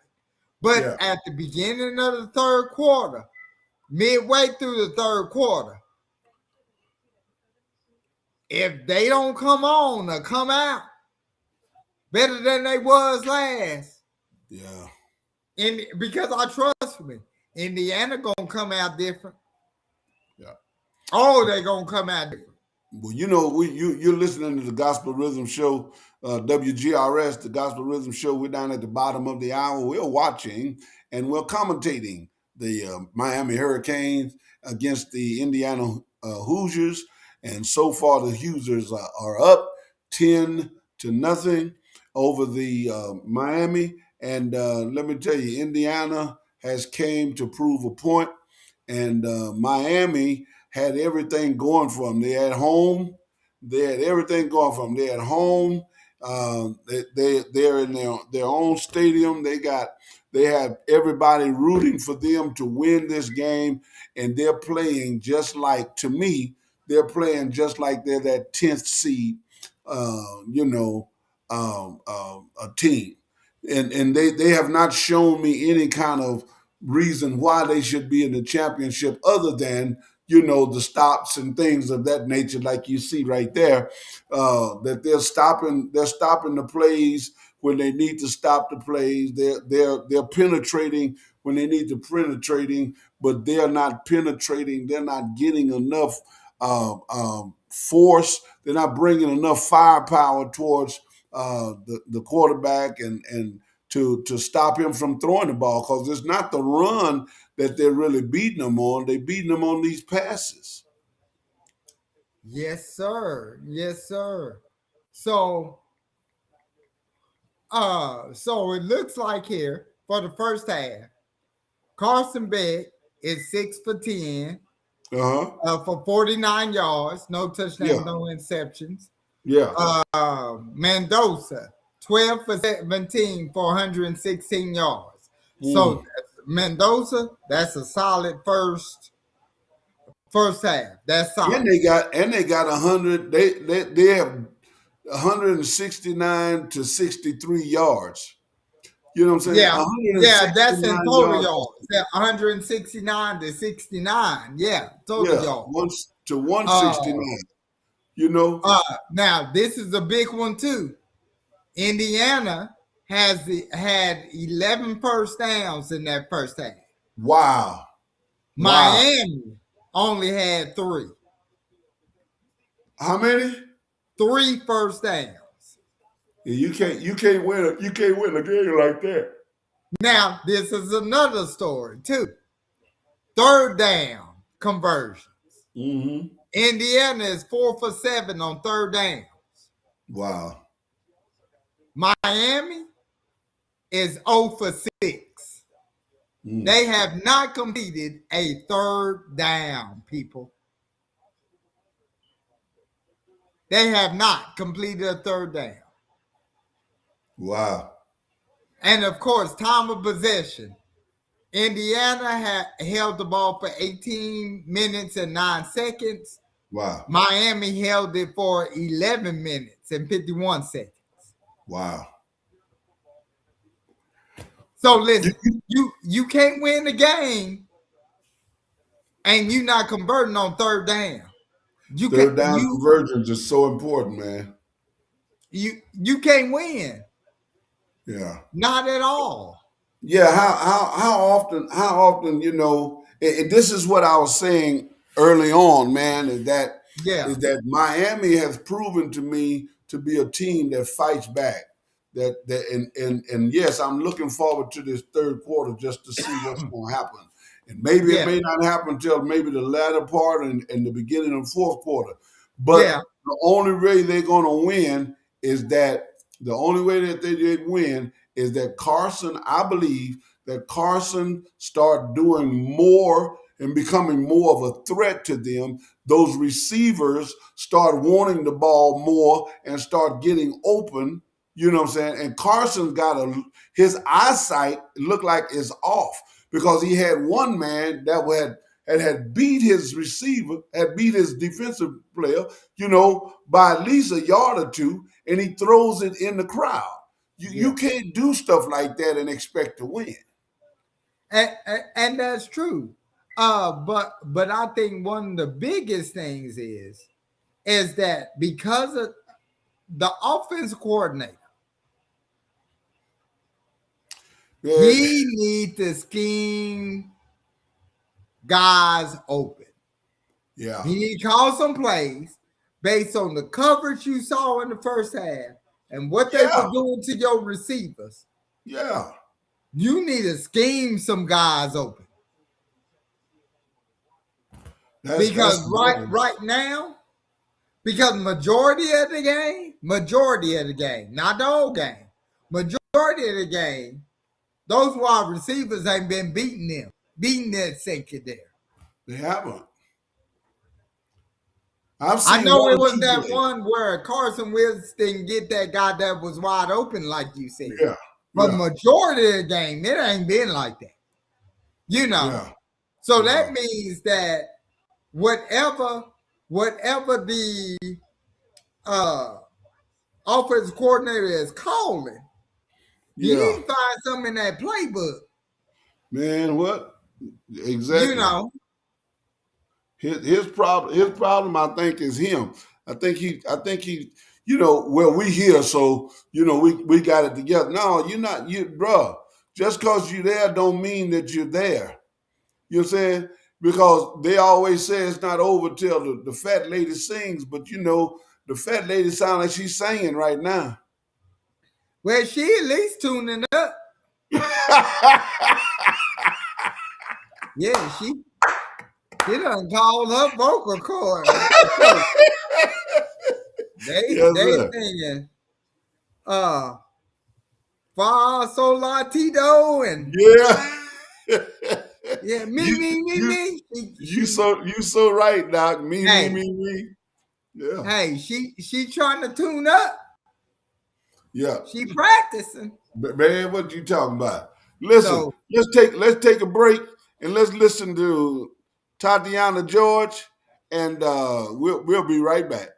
But Yeah, at the beginning of the third quarter, midway through the third quarter, if they don't come on or come out better than they was last, yeah, because I trust me, Indiana gonna come out different. yeah. Oh, they gonna come out different. Well, you know, you're listening to the Gospel Rhythm Show, WGRS, the Gospel Rhythm Show. We're down at the bottom of the hour. We're watching and we're commentating the Miami Hurricanes against the Indiana Hoosiers, and so far the Hoosiers are up 10-0 over the Miami. And let me tell you, Indiana has came to prove a point, and Miami had everything going for them. They had home. They had everything going for them. They had home. They're in their own stadium. They have everybody rooting for them to win this game, and they're playing just like, to me, they're playing just like they're that 10th seed, you know, a team, and they have not shown me any kind of reason why they should be in the championship other than, you know, the stops and things of that nature, like you see right there, that they're stopping the plays when they need to stop the plays. They're penetrating when they need to penetrating, but they're not penetrating. They're not getting enough force. They're not bringing enough firepower towards the quarterback and to stop him from throwing the ball, because it's not the run that they're really beating them on. They're beating them on these passes. Yes, sir. Yes, sir. So so it looks like here for the first half, Carson Beck is 6 for 10 Uh-huh. for 49 yards, no Yeah. touchdowns, no interceptions. Yeah. Mendoza, 12 for 17 for 116 yards. So Mm. Mendoza, that's a solid first half. That's And solid. they got 100. They have 169 to 63 yards. You know what I'm saying? Yeah, yeah, that's in 169 total yards. yards. Yeah, 169 to 69. Yeah, total Yeah, yards. once to Uh, 169. You know? Now this is a big one too. Indiana had 11 first downs in that first half. Wow. Wow. Miami only had three. How many? Three first downs. Yeah, you can't win a game like that. Now, this is another story too. Third down conversion. Mm-hmm. Indiana is 4 for 7 on third down. Wow. Miami is 0 for 6. Mm. They have not completed a third down, people. They have not completed a third down. Wow. And of course, time of possession. Indiana held the ball for 18 minutes and 9 seconds. Wow. Miami held it for 11 minutes and 51 seconds. Wow. So listen, you can't win the game and you not converting on third down. You can't Third down conversions is so important, man. you can't win. Yeah. Not at all. Yeah, how often, and this is what I was saying early on, man, is that Yeah. Miami has proven to me to be a team that fights back. And yes, I'm looking forward to this third quarter just to see what's going to happen. And maybe it Yeah. may not happen until maybe the latter part and the beginning of the fourth quarter. But Yeah. the only way they're going to win is that the only way that they win is that I believe that Carson start doing more and becoming more of a threat to them. Those receivers start wanting the ball more and start getting open. You know what I'm saying? And Carson's got his eyesight look like is off because he had one man that had beat his receiver, had beat his defensive player, by at least a yard or two, and he throws it in the crowd. You can't do stuff like that and expect to win. And that's true. But I think one of the biggest things is that because of the offense coordinator, Yeah. he needs to scheme guys open. Yeah. He need to call some plays based on the coverage you saw in the first half and what they were doing to your receivers. Yeah. You need to scheme some guys open. Because right now, because majority of the game, not the whole game, majority of the game, those wide receivers ain't been beating that secondary. They haven't. I've I seen know one it or was two that plays. one where Carson Wentz didn't get that guy that was wide open, like you said. Yeah, But yeah, majority of the game, it ain't been like that. You know. yeah, So yeah, that means that whatever the uh offensive coordinator is calling, he yeah. didn't find something in that playbook. Man, what? You Exactly. know. His problem I think is him. I think he well we here, so we got it together. No, you're not, bruh. Just cause you there don't mean that you're there. You know what I'm saying? Because they always say it's not over till the fat lady sings, but the fat lady sounds like she's singing right now. Well, she at least tuning up. Yeah, she done called her vocal cord. Coach. They Yes, they sir. singing uh Fa Sol La Ti Do and Yeah. yeah, me, you me, me, you me. you so right, Doc. Me, me, Hey, me, me. Yeah. she trying to tune up. Yeah. She practicing. Man, what you talking about? Listen, So let's take a break and let's listen to Tatiana George, and we'll be right back.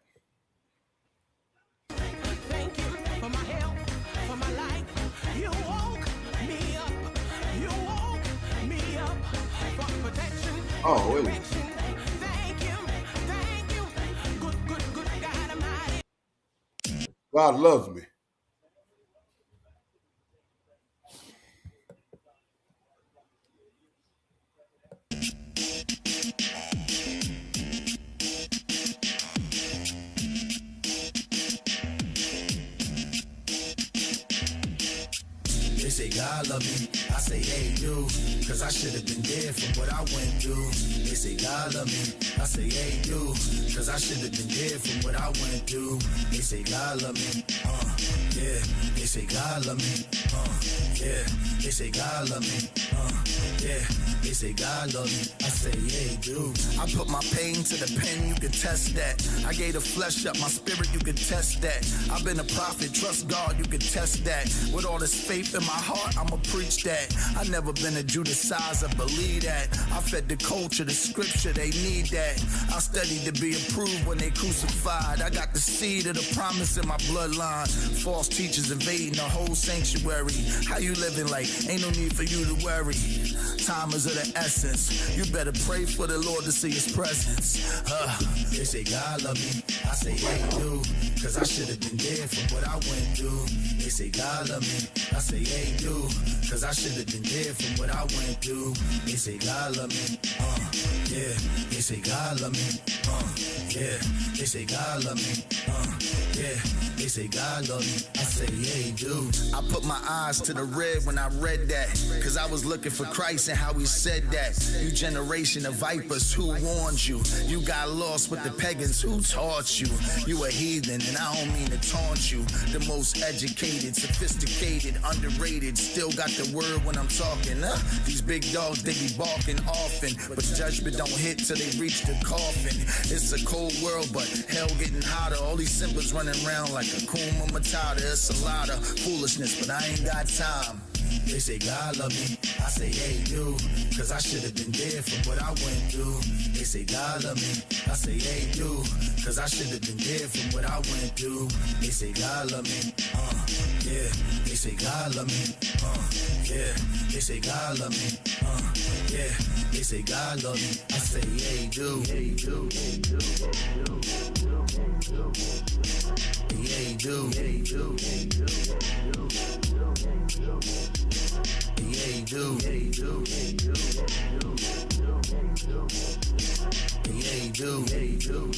Thank you for my help, for my life. You woke me up. You woke me up for protection, for Oh, wait a minute. direction. Thank you, thank you. Good God Almighty. God loves me. They say God love me, I say they do. Cause I should have been dead from what I went through. They say God love me, I say they do. Cause I should have been dead from what I went through. They say God love me, yeah. They say God love me, yeah. They say God love me, yeah. They say God love me, I say yeah, do. I put my pain to the pen, you can test that. I gave the flesh up, my spirit, you can test that. I've been a prophet, trust God, you can test that. With all this faith in my heart, I'ma preach that. I never been a Judaizer, believe that. I fed the culture, the scripture, they need that. I studied to be approved when they crucified. I got the seed of the promise in my bloodline. False teachers invading the whole sanctuary. How you living like ain't no need for you to worry. Time is of the essence. You better pray for the Lord to see his presence. They say God love me, I say they do. Cause I should have been dead from what I went through. They say God love me, I say they do. Cause I should have been dead from what I went through. They say God love me, yeah. They say God love me, yeah. They say God love me, yeah. They say God love me, I say yeah, he do. I put my eyes to the red when I read that. Cause I was looking for Christ and how he said that. You generation of vipers, who warned you? You got lost with the pagans, who taught you? You a heathen and I don't mean to taunt you. The most educated, sophisticated, underrated, still got the word when I'm talking. These big dogs, they be barking often, but judgment don't hit till they reach the coffin. It's a cold world, but hell getting hotter. All these simples running around like a Kuma Matata. It's a lot of foolishness, but I ain't got time. They say God love me, I say they do. Cause I should have been dead from what I went through. They say God love me, I say they do. Cause I should have been dead from what I went through. They say God love me, yeah. They say God love me, yeah. They say God love me, yeah. They say God love me, I say they do. They do. Yeah, do. Yeah, do. Yeah, do. Yeah, do. Yeah, do. Yeah, do.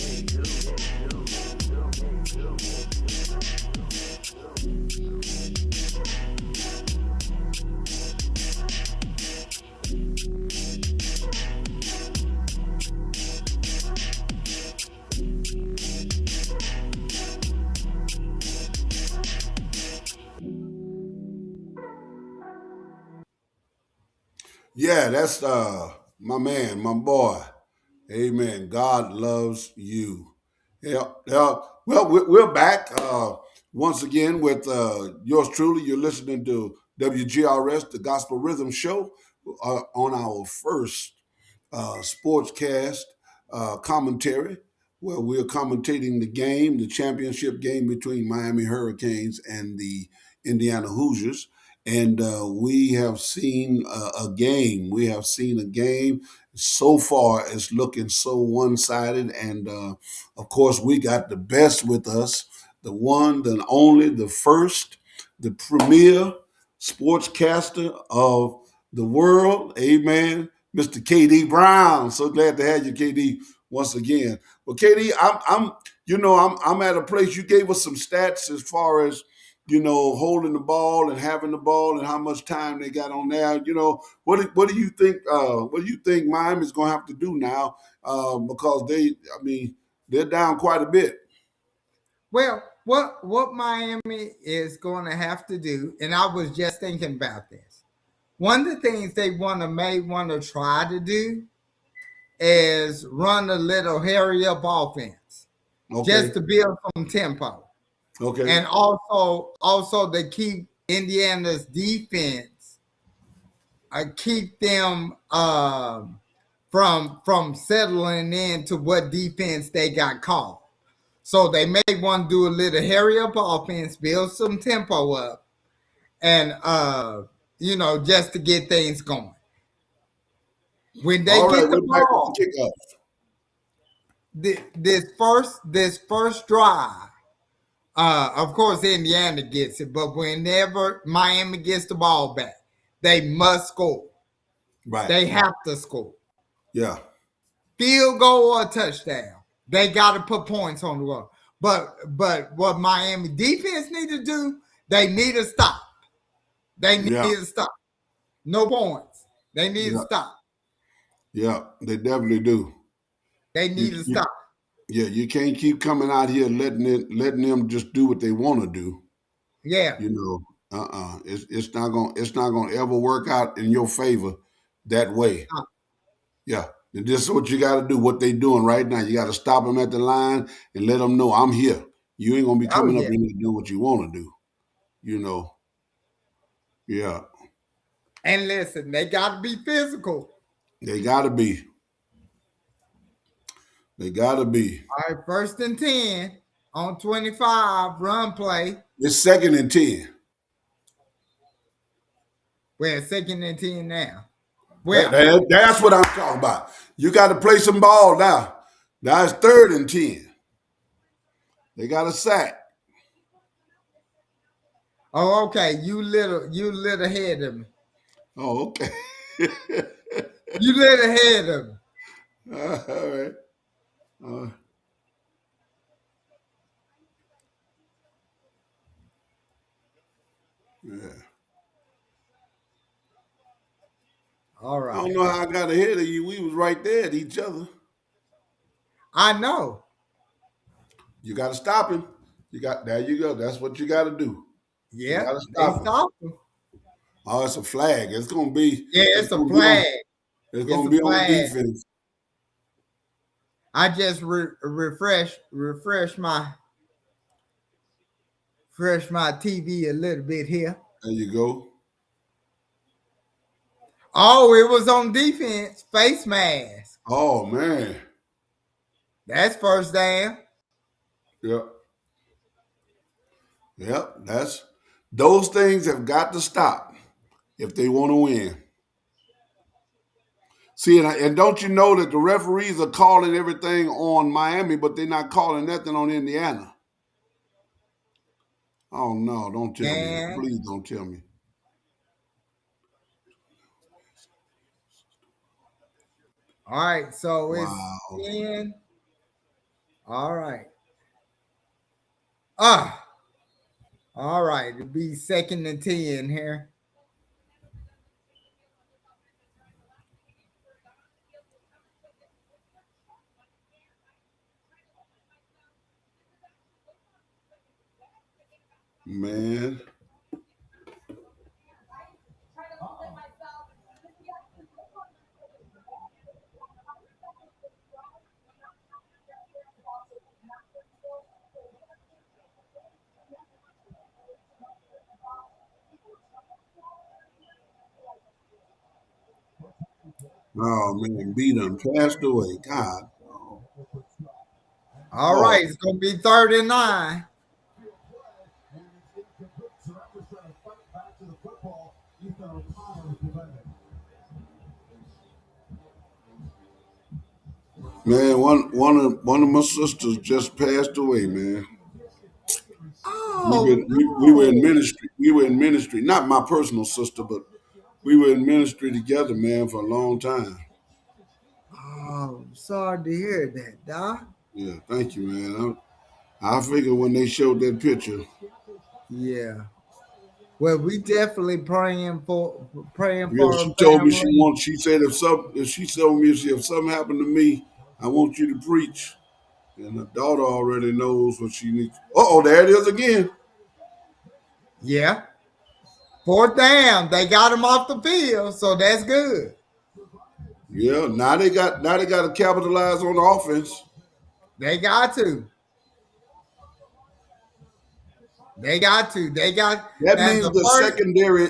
Yeah, that's my man, my boy. Amen. God loves you. Yeah, yeah. Well, we're back once again with yours truly. You're listening to WGRS, the Gospel Rhythm Show, on our first sportscast commentary, where we're commentating the game, the championship game between Miami Hurricanes and the Indiana Hoosiers. And we have seen a game. We have seen a game. So far, it's looking so one sided. And of course, we got the best with us, the one, the only, the first, the premier sportscaster of the world. Amen. Mr. KD Brown. So glad to have you, KD, once again. Well, KD, I'm at a place. You gave us some stats as far as holding the ball and having the ball and how much time they got on there. What do you think? What do you think Miami's going to have to do now? Because they're down quite a bit. Well, what Miami is going to have to do, and I was just thinking about this. One of the things they may want to try to do is run a little hurry up offense, just Okay. to build some tempo, Okay. and also to keep Indiana's defense, keep them from settling into what defense they got called. So they may want to do a little hurry up offense, build some tempo up, and just to get things going. When they All right. get the We're back with ball, the kickoff. this first drive, of course Indiana gets it, but whenever Miami gets the ball back, they must score. Right. They have to score. Yeah. Field goal or a touchdown. They got to put points on the board. But what Miami defense need to do, they need to stop. They need Yeah. to stop. No points. They need to Yeah. stop. Yeah. They definitely do. They You, need to you, stop. yeah. You can't keep coming out here letting them just do what they want to do. Yeah. You know. It's not gonna ever work out in your favor that way. Stop. Yeah. And this is what you got to do. What they doing right now. You got to stop them at the line and let them know I'm here. You ain't gonna be Oh coming up yeah. here to do what you want to do. You know. Yeah. And listen, they got to be physical. They gotta be. They gotta be. All right, 1st and 10 on 25, run play. It's 2nd and 10. We're 2nd and 10 now. Well, That's what I'm talking about. You got to play some ball now. Now it's 3rd and 10. They got a sack. oh, okay. You little ahead of me. Oh, okay. You little ahead of me. All right. Uh, yeah. All I don't right. know how I got ahead of you. We was right there at each other. I know. You got to stop him. There you go. That's what you got to do. You got Yep. to They stop him. stopped him. Oh, it's a flag. It's gonna be. Yeah, It's it's a gonna be on. flag. It's It's gonna a be on flag. defense. I just refresh my TV a little bit here. There you go. Oh, it was on defense. Face mask. Oh man. That's first down. Yep. Yep. Those things have got to stop if they want to win. See, and don't you know that the referees are calling everything on Miami, but they're not calling nothing on Indiana? Oh no! Don't tell me. And Please don't tell me. all right, so it's Wow. 10. All right. Ah, all right. It'll be 2nd and 10 here. Man. Oh man, B done passed away. God. All Oh right, it's gonna be 39. man, one of my sisters just passed away, man. Oh We were in no. ministry. We were in ministry. Not my personal sister, but we were in ministry together, man, for a long time. Oh, sorry to hear that, Doc. Yeah, thank you, man. I figured when they showed that picture, Yeah. Well, we definitely praying yeah, for she her told me family. she said if she told me if something happened to me, I want you to preach. And the daughter already knows what she needs. Oh, there it is again. Yeah. Fourth down. They got him off the field, so that's good. Yeah, now they got to capitalize on the offense. They got to. They got to. They got That now means the the first. secondary.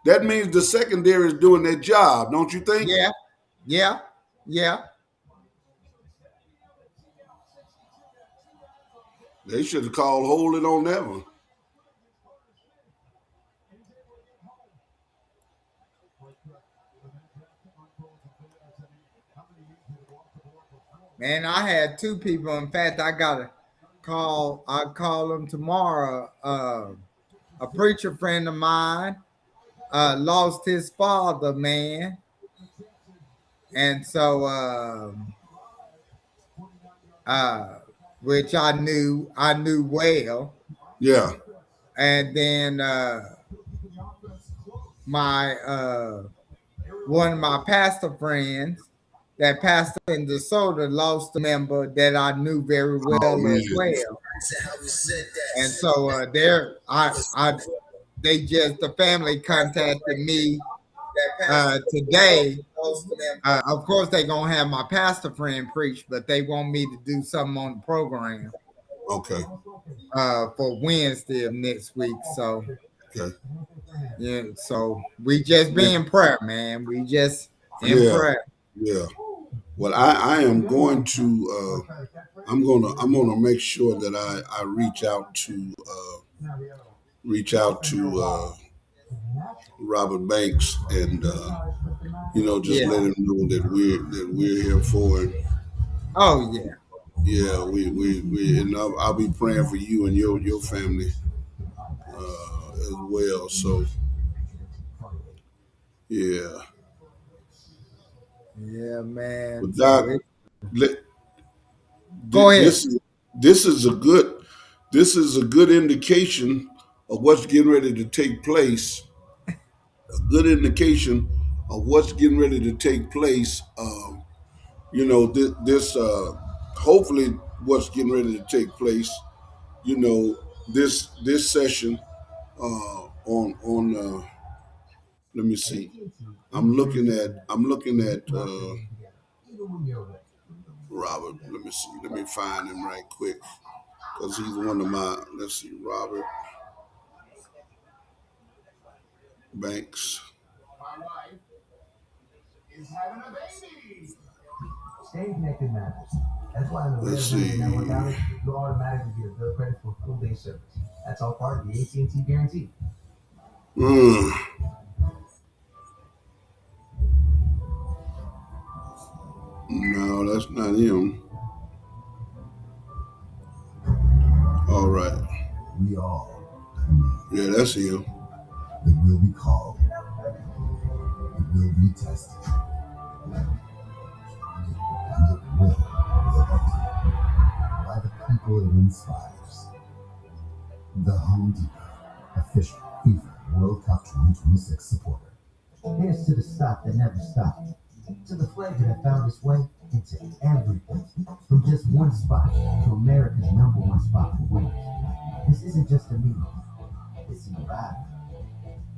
That means the secondary is doing their job, don't you think? Yeah. Yeah. Yeah. They should have called holding on that one. Man, I had two people. In fact, I gotta call. I call them tomorrow. A preacher friend of mine lost his father, man, and so uh, which I knew well, Yeah, and then my one of my pastor friends that pastor in DeSoto lost a member that I knew very oh well as man. well. And so there, they just the family contacted me today. Of course, they gonna have my pastor friend preach, but they want me to do something on the program Okay, for Wednesday of next week. So okay. yeah, so we just be in prayer, man. We just in Yeah, prayer. yeah. Well, I am going to I'm gonna make sure that I reach out to Robert Banks and just Yeah. let him know that we're here for him. Oh yeah. Yeah, we and I'll be praying for you and your family as well. So yeah, Yeah, man. but So Doc, it. let, Go ahead. this is a good indication of what's getting ready to take place. A good indication of what's getting ready to take place. This hopefully what's getting ready to take place. This session on let me see. I'm looking at Robert. Let me see. Let me find him right quick because he's one of my. Let's see, Robert Banks. Staying connected matters. That's why in the Let's see. Network outage, you'll automatically get a bill credit for full day service. That's all part of the AT&T guarantee. Mm. No, that's not him. All right. We all. Yeah, that's him. It will be called. It will be tested. And it will be elected by the people it inspires. The Home Depot, official FIFA World Cup 2026 supporter. Here's to the stop that never stopped. To the flavor that found its way into everything. From just one spot to America's #1 spot for winners. This isn't just a meal. It's an environment.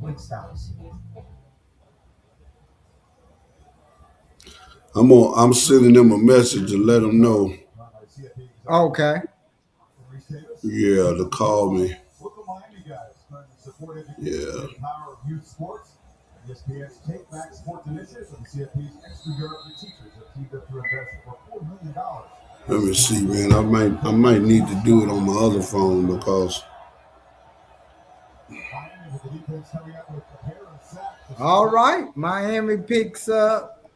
Wingstop is here. I'm sending them a message to let them know. Okay. Yeah, to call me. Yeah. ESPN's Take Back Sports Initiative and CFP's Extra Europe for Teachers have teamed up to invest for $4 million. Let me see, man. I might need to do it on my other phone because. All right, Miami picks up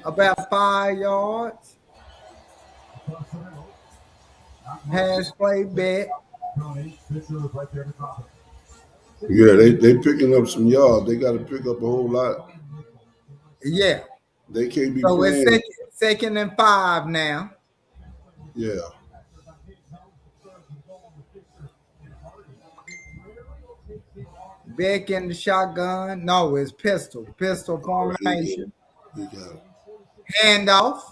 about 5 yards. Pass play back. Yeah, they picking up some yards. They got to pick up a whole lot. Yeah. They can't be so playing. It's second and 5 now. Yeah. Back in the shotgun. No, it's pistol. Pistol formation. He got it. Handoff.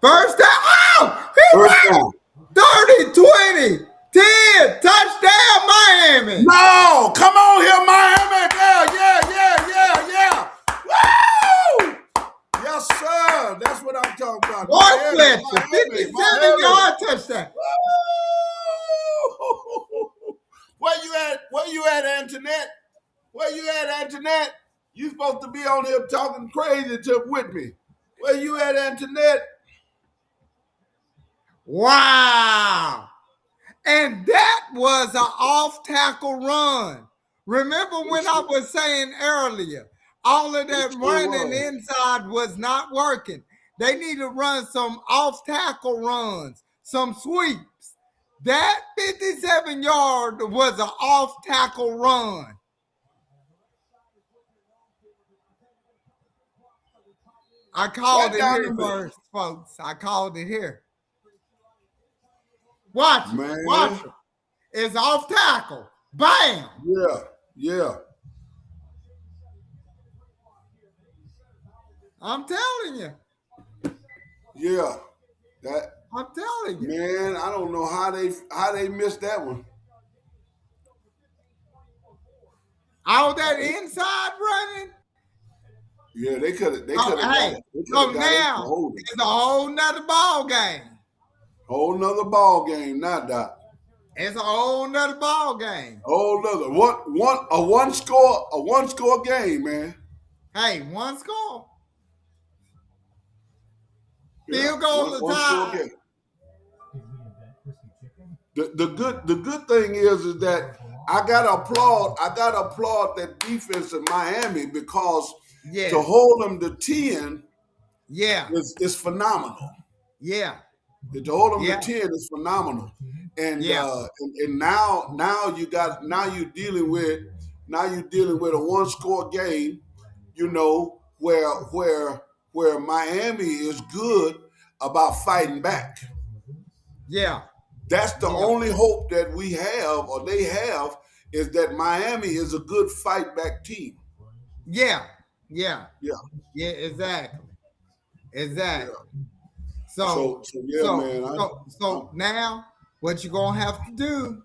First down. Oh! First down. 30, 20, 10. Touchdown, Miami. No! Come on here, Miami. Yeah. Woo! Yes, sir. That's what I'm talking about. Boy, Fletcher, 57-yard touchdown. Woo! Where you at, Antoinette? Where you at, Antoinette? You supposed to be on here talking crazy with me. Where you at, Antoinette? Wow. And that was an off-tackle run. Remember when I was saying earlier, all of that running inside was not working. They need to run some off-tackle runs, some sweeps. That 57-yard was an off-tackle run. I called it here first, folks. I called it here. Watch it. It's off tackle. Bam. Yeah. I'm telling you. Yeah. I'm telling you. Man, I don't know how they missed that one. All that inside running. Yeah, they could have. So now it's a whole nother ball game. Whole nother ball game, not that. It's a whole nother ball game. Whole nother one score game, man. Hey, one score. Field goal to tie. The good thing is that I gotta applaud that defense in Miami because to hold them to 10 is phenomenal. Yeah. To hold them to 10 is phenomenal. And and now you're dealing with a one score game, where Miami is good about fighting back. Yeah. That's the only hope that we have or they have is that Miami is a good fight back team. Yeah, exactly. Yeah. So now what you're gonna have to do,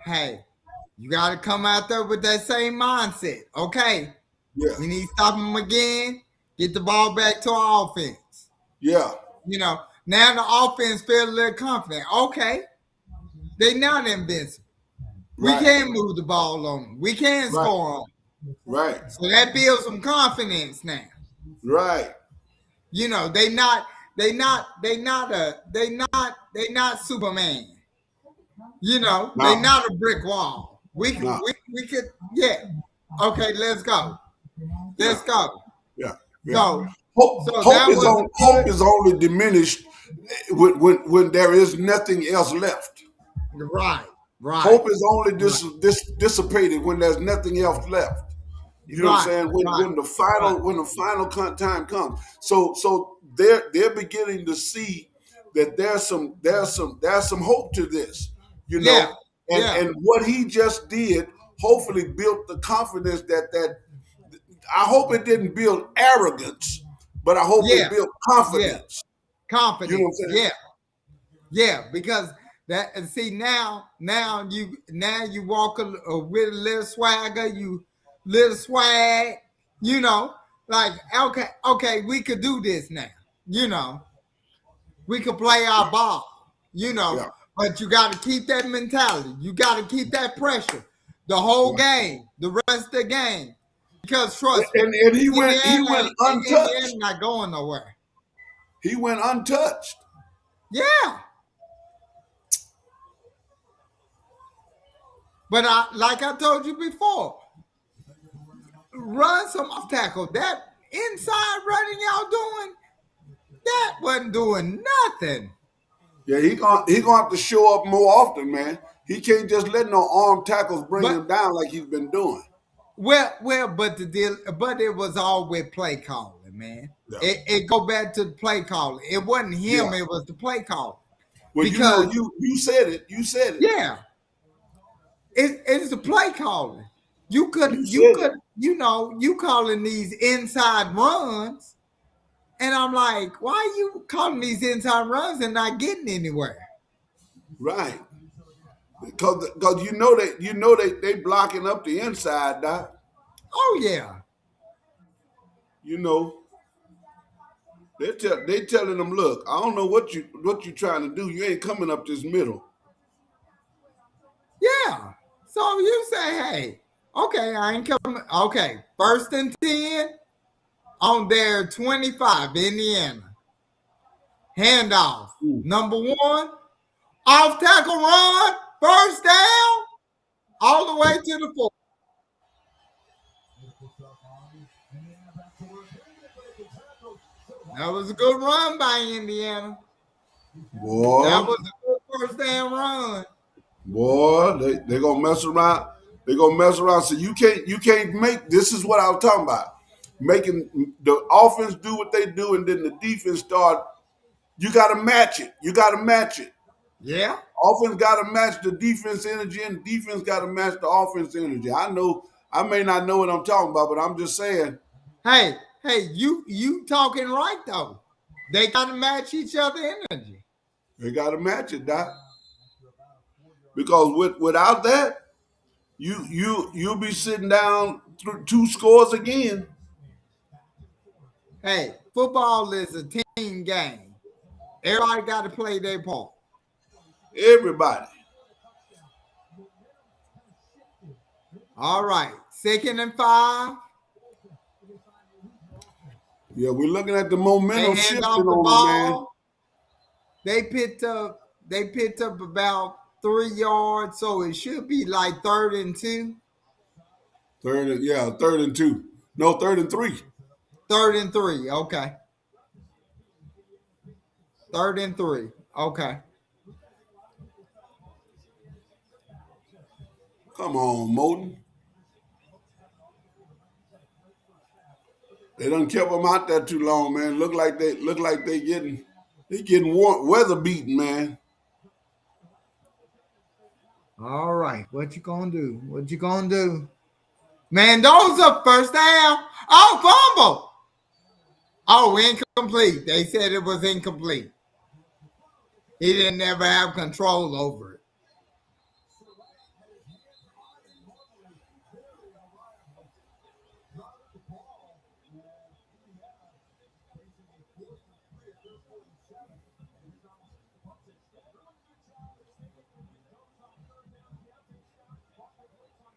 hey, you gotta come out there with that same mindset. Okay. Yeah. We need to stop them again, get the ball back to our offense. Yeah. Now the offense feel a little confident. Okay. They not invincible. We can move the ball on them. We can score on them. Right. So that builds some confidence now. Right. They not Superman. They not a brick wall. We could Okay, let's go. Let's go. Yeah. So hope is only diminished when there is nothing else left. Right. Hope is only dissipated when there's nothing else left. You know what I'm saying? When the final time comes. So they're beginning to see that there's some hope to this. And what he just did hopefully built the confidence that I hope it didn't build arrogance, but I hope it built confidence. Confidence. You know what I'm saying? Yeah, because that and see now you walk with a little swagger, like okay, we could do this now. We could play our ball, but you got to keep that mentality. You got to keep that pressure the whole game, the rest of the game. Because trust me, And he went Indiana untouched. not going nowhere. He went untouched. Yeah. But like I told you before, run some off tackle. That inside running y'all doing, that wasn't doing nothing. Yeah, he gonna have to show up more often, man. He can't just let no arm tackles bring him But down like he's been doing. but the deal, but it was all with play calling, man. Yeah. It go back to the play calling. It wasn't him. Yeah. It was the play calling. Well, Because you said it. You said it. yeah, it's the play calling. You You could said it. you calling these inside runs, and I'm like, why are you calling these inside runs and not getting anywhere? Right. Because they blocking up the inside, Doc. Oh yeah, You know, they telling them, look, I don't know what you trying to do. You ain't coming up this middle. yeah. So you say, hey, okay, I ain't coming. Okay, 1st and 10 on their 25, Indiana. Handoff. Number 1, off tackle run, first down, all the way to the 4. That was a good run by Indiana. Boy, That was a good first down run. boy, they gonna mess around. They gonna mess around. So you can't make. This is what I was talking about. Making the offense do what they do, and then the defense start. You got to match it. You got to match it. Yeah. Offense got to match the defense energy, and defense got to match the offense energy. I know I may not know what I'm talking about, but I'm just saying. Hey, you talking right though. They got to match each other energy. They got to match it, Doc. Because without that, you'll be sitting down through 2 scores again. Hey, football is a team game. Everybody got to play their part. Everybody. All right, 2nd and 5. Yeah, we're looking at the momentum They hand shifting off the on them, man. ball. They picked up about 3 yards, so it should be like 3rd and 2. Third and 2. No, 3rd and 3. 3rd and 3. Okay. 3rd and 3. Okay. Come on, Moten. They done kept them out there too long, man. Look like they getting weather beaten, man. All right. What you gonna do? What you gonna do? Man, those are first down. Oh, fumble. Oh, incomplete. They said it was incomplete. He didn't ever have control over it.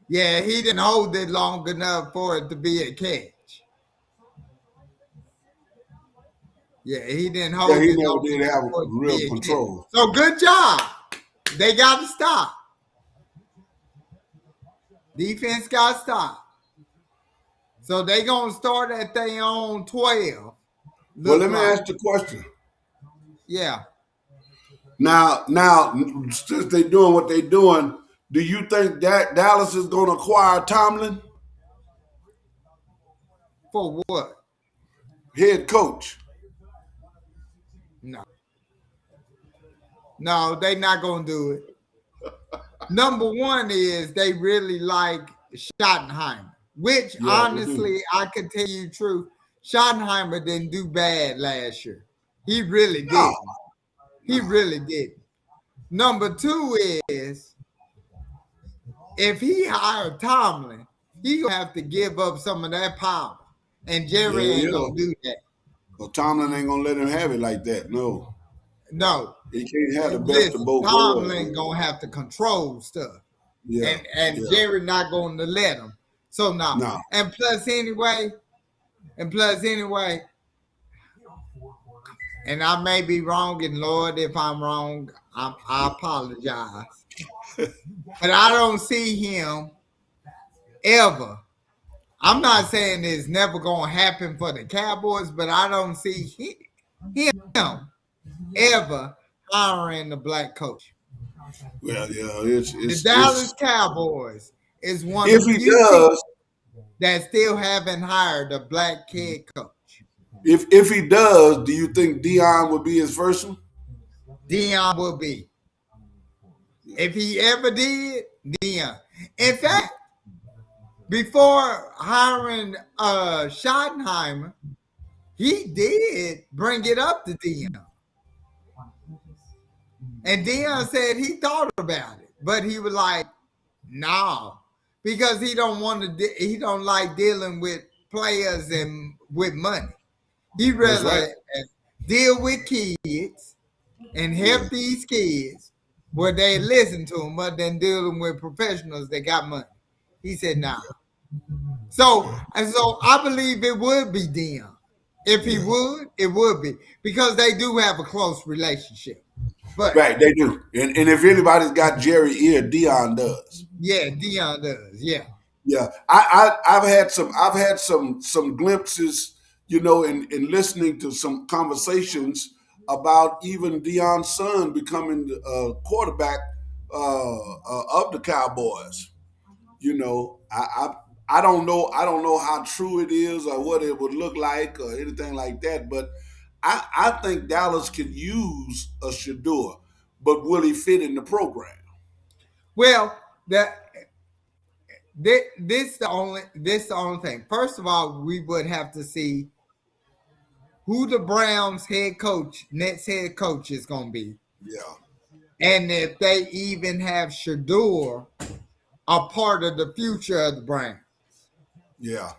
Yeah, he didn't hold it long enough for it to be a catch. Yeah, he didn't hold Yeah, he it never long did enough have for it to real be a control. catch. So good job. They got to stop. Defense got to stop. So they going to start at their own 12. Well, let me ask the question. Yeah. Now, since they're doing what they're doing, do you think that Dallas is going to acquire Tomlin? For what? Head coach. No. No, they not going to do it. Number 1 is they really like Schottenheimer, which honestly, I can tell you the truth. Schottenheimer didn't do bad last year. He really did. No. He really did. Number 2 is if he hired Tomlin, he gonna have to give up some of that power. And Jerry ain't gonna do that. Well, Tomlin ain't gonna let him have it like that. No. No. He can't have the best of both worlds. Tomlin gonna have to control stuff. Yeah. And Jerry not gonna let him. So no. No. And plus anyway, and I may be wrong, and Lord, if I'm wrong, I apologize. But I don't see him ever. I'm not saying it's never going to happen for the Cowboys, but I don't see him ever hiring the black coach. Well, yeah, The it's Dallas Cowboys is one if of he the few teams does, that still haven't hired a black head coach. if he does, do you think Dion would be his first one? Dion will be. If he ever did, Dion. In fact, before hiring Schottenheimer, he did bring it up to Dion. And Dion said he thought about it, but he was like, no, because he don't like dealing with players and with money. He That's rather right. deal with kids and help these kids where they listen to him other than dealing with professionals that got money. He said, nah. So I believe it would be Dion. If he would, it would be, because they do have a close relationship. But Right, they do. And if anybody's got Jerry ear, Dion does. yeah, Dion does. Yeah. Yeah. I've had some glimpses, in listening to some conversations about even Dion's son becoming the quarterback of the Cowboys. I don't know how true it is or what it would look like or anything like that, but I think Dallas could use a Shador, but will he fit in the program? Well, this the only thing. First of all, we would have to see who the Browns next head coach is going to be, Yeah, and if they even have Shador a part of the future of the Browns. yeah,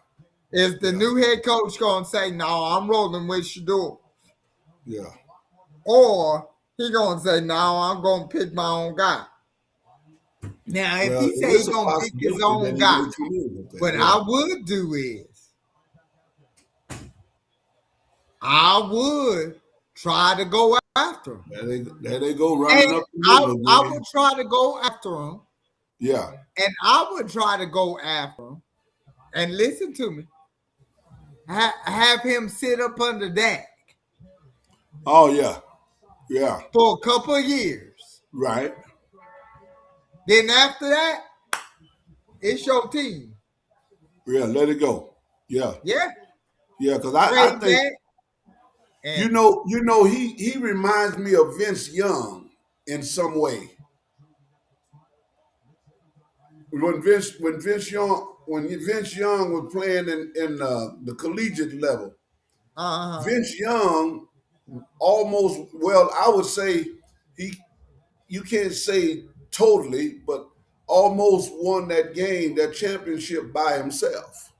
Is the new head coach going to say, no, I'm rolling with Shador? yeah. Or he going to say, no, I'm going to pick my own guy. Now, if Well, he it say is he's a going to pick his possibility own that he guy, may come in with that. what Yeah. I would do is I would try to go after him. There they go running And up the middle I again. would try to go after him. Yeah, And I would try to go after him. And listen to me. Have him sit up under that oh yeah, yeah, for a couple of years. right. Then after that, it's your team. Yeah, let it go. Yeah, Yeah. yeah, because I Trade think that. And he reminds me of Vince Young in some way. When Vince Young was playing in the collegiate level, Vince Young almost, well, I would say he you can't say totally, but almost won that championship by himself.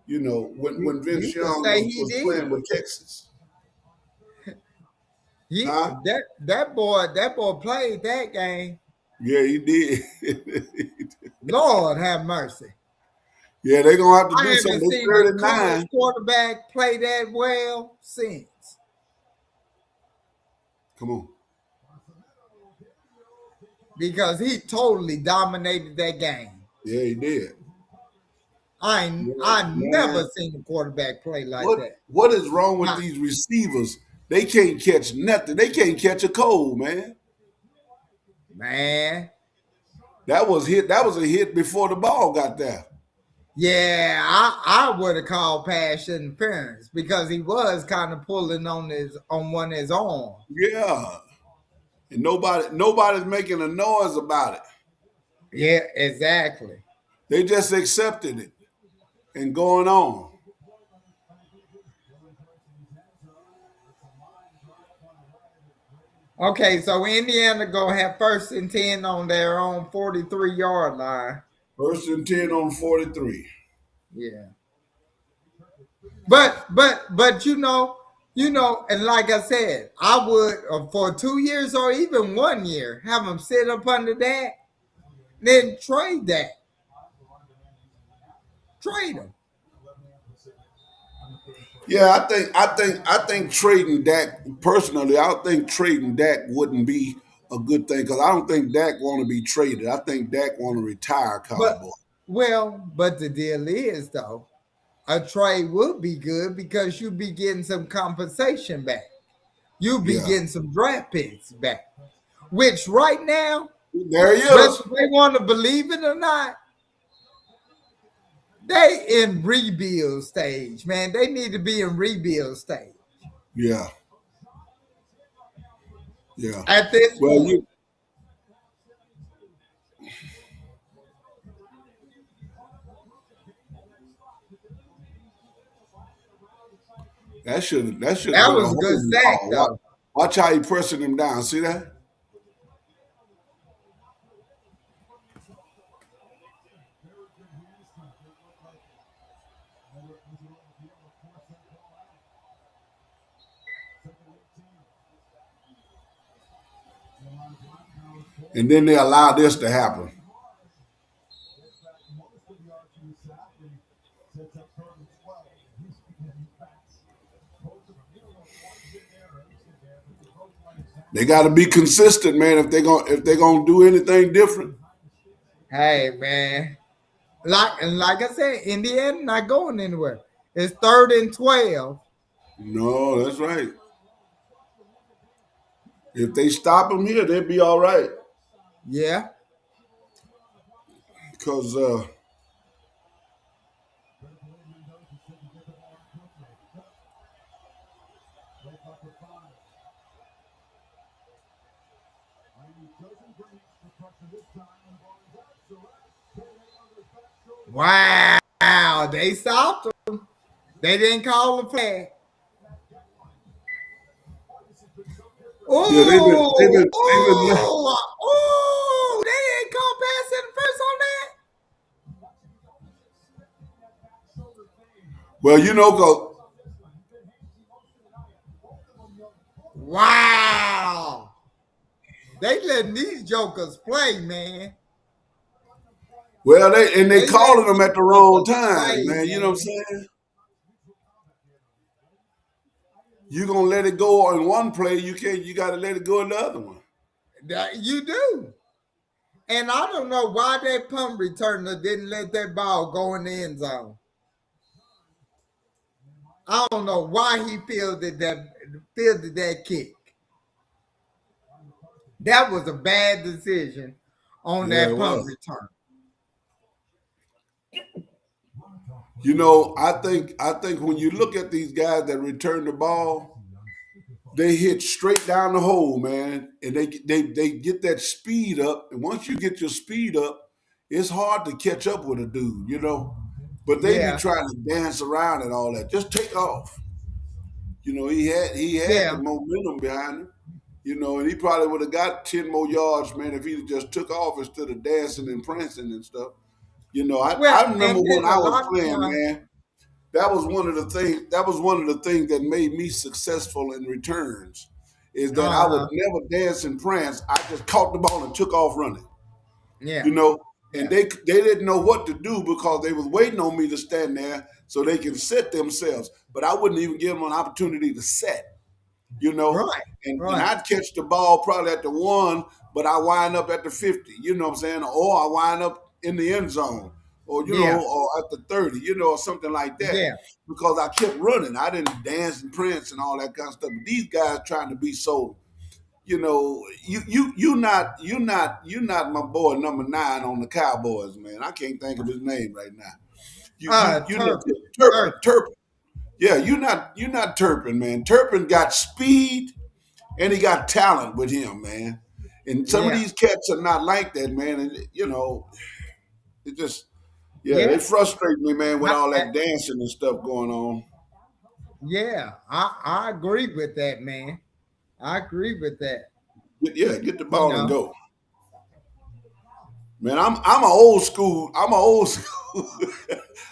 When Vince you could Young say was, he was did. playing with Texas. Huh? That boy played that game. Yeah, he did. Lord have mercy. Yeah, they're gonna have to I do haven't something. seen They're a college 39. quarterback play that well since. Come on. Because he totally dominated that game. Yeah, he did. I Man, never seen a quarterback play like that. what is wrong with Nah. these receivers? They can't catch nothing. They can't catch a cold, man. Man. That was a hit before the ball got there. Yeah, I would have called pass interference because he was kind of pulling on one of his arms. Yeah. And nobody's making a noise about it. Yeah, exactly. They just accepted it and going on. Okay, so Indiana gonna have 1st and 10 on their own 43-yard line. 1st and 10 on 43. Yeah. But and like I said, I would for 2 years or even 1 year have them sit up under that, then trade that. Trade him. Yeah, I think trading Dak personally. I don't think trading Dak wouldn't be a good thing because I don't think Dak want to be traded. I think Dak want to retire But Cowboy. but the deal is though, a trade would be good because you'd be getting some compensation back. You'll be Yeah, getting some draft picks back. Which right now, there he whether is. they want to believe it or not, they in rebuild stage, man. They need to be in rebuild stage Yeah, yeah. at this Well, point. you that should have That been a was a good holding sack, call. Watch, though. watch how he pressing him down. See that? And then they allow this to happen. They got to be consistent, man. If they're gonna do anything different. Hey, man. Like I said, Indiana not going anywhere. It's 3rd and 12. No, that's right. If they stop him here, they'll be all right. Yeah. Because Wow. They stopped them. They didn't call the flag. yeah, Oh, they've been. they didn't call pass interference on that. Well, you know, 'cause Wow. They letting these jokers play, man. well, they They letting calling them these at the wrong jokers time, play, man. You know what man. I'm saying? You gonna let it go on one play, you can't. You got to let it go in the other one. You do. And I don't know why that punt returner didn't let that ball go in the end zone. I don't know why he fielded that kick. That was a bad decision on Yeah, that it punt was. return. You know, I think when you look at these guys that return the ball, they hit straight down the hole, man, and they get that speed up. And once you get your speed up, it's hard to catch up with a dude, you know. But they be Yeah, trying to dance around and all that. Just take off. You know, he had the yeah. momentum behind him. You know, and he probably would have got 10 more yards, man, if he just took off instead of dancing and prancing and stuff. You know, Well, I remember and when then I a was lot of playing, times, man. That was one of the things. That was one of the things that made me successful in returns. Is that I would uh-huh, never dance and prance. I just caught the ball and took off running. yeah, You know, and yeah, they didn't know what to do because they was waiting on me to stand there so they can set themselves. But I wouldn't even give them an opportunity to set. You know, right, and right, I'd catch the ball probably at the 1, but I wind up at the 50. You know what I'm saying? Or I wind up in the end zone, or yeah, or at the 30. Or something like that. yeah. Because I kept running. I didn't dance and prance and all that kind of stuff. But these guys trying to be so, you not my boy number 9 on the Cowboys, man. I can't think of his name right now. You know Turpin, Turpin. Turpin. Yeah, you're not Turpin, man. Turpin got speed and he got talent with him, man. And some of Yeah, these cats are not like that, man. And it just yeah, they yeah. frustrate me, man, with I, all I, that dancing and stuff going on. yeah, I agree with that, man. I agree with that. Yeah, get the You ball and know, go. Man, I'm an old school. I'm an old school.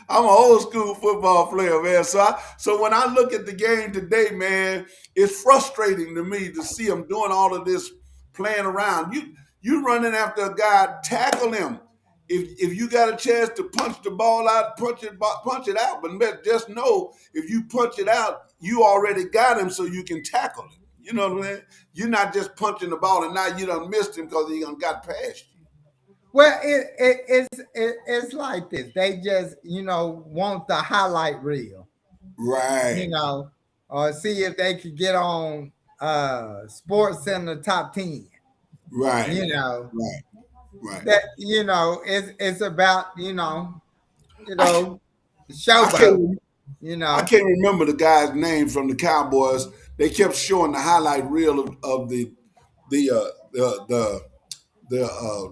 I'm an old school football player, man. So when I look at the game today, man, it's frustrating to me to see them doing all of this playing around. You running after a guy, tackle him. if you got a chance to punch the ball out, punch it out. But just know if you punch it out, you already got him, so you can tackle it. You know what I'm saying? You're not just punching the ball and now you done missed him because he done got past you. Well, it's like this. They just want the highlight reel, Right, or see if they could get on Sports Center top 10. right, You know right, right. that it's about I, I showboat. can't You I know, can't remember the guy's name from the Cowboys. They kept showing the highlight reel of the uh, the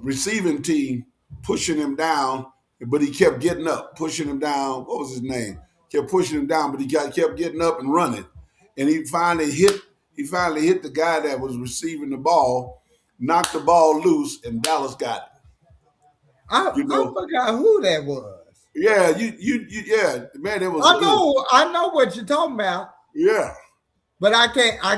receiving team pushing him down, but he kept getting up, pushing him down. What was his name? Kept pushing him down, but kept getting up and running, and he finally hit. He finally hit the guy that was receiving the ball, knocked the ball loose, and Dallas got it. You I know, forgot who that was. yeah, yeah, man, it was good. I know what you're talking about, Yeah, but I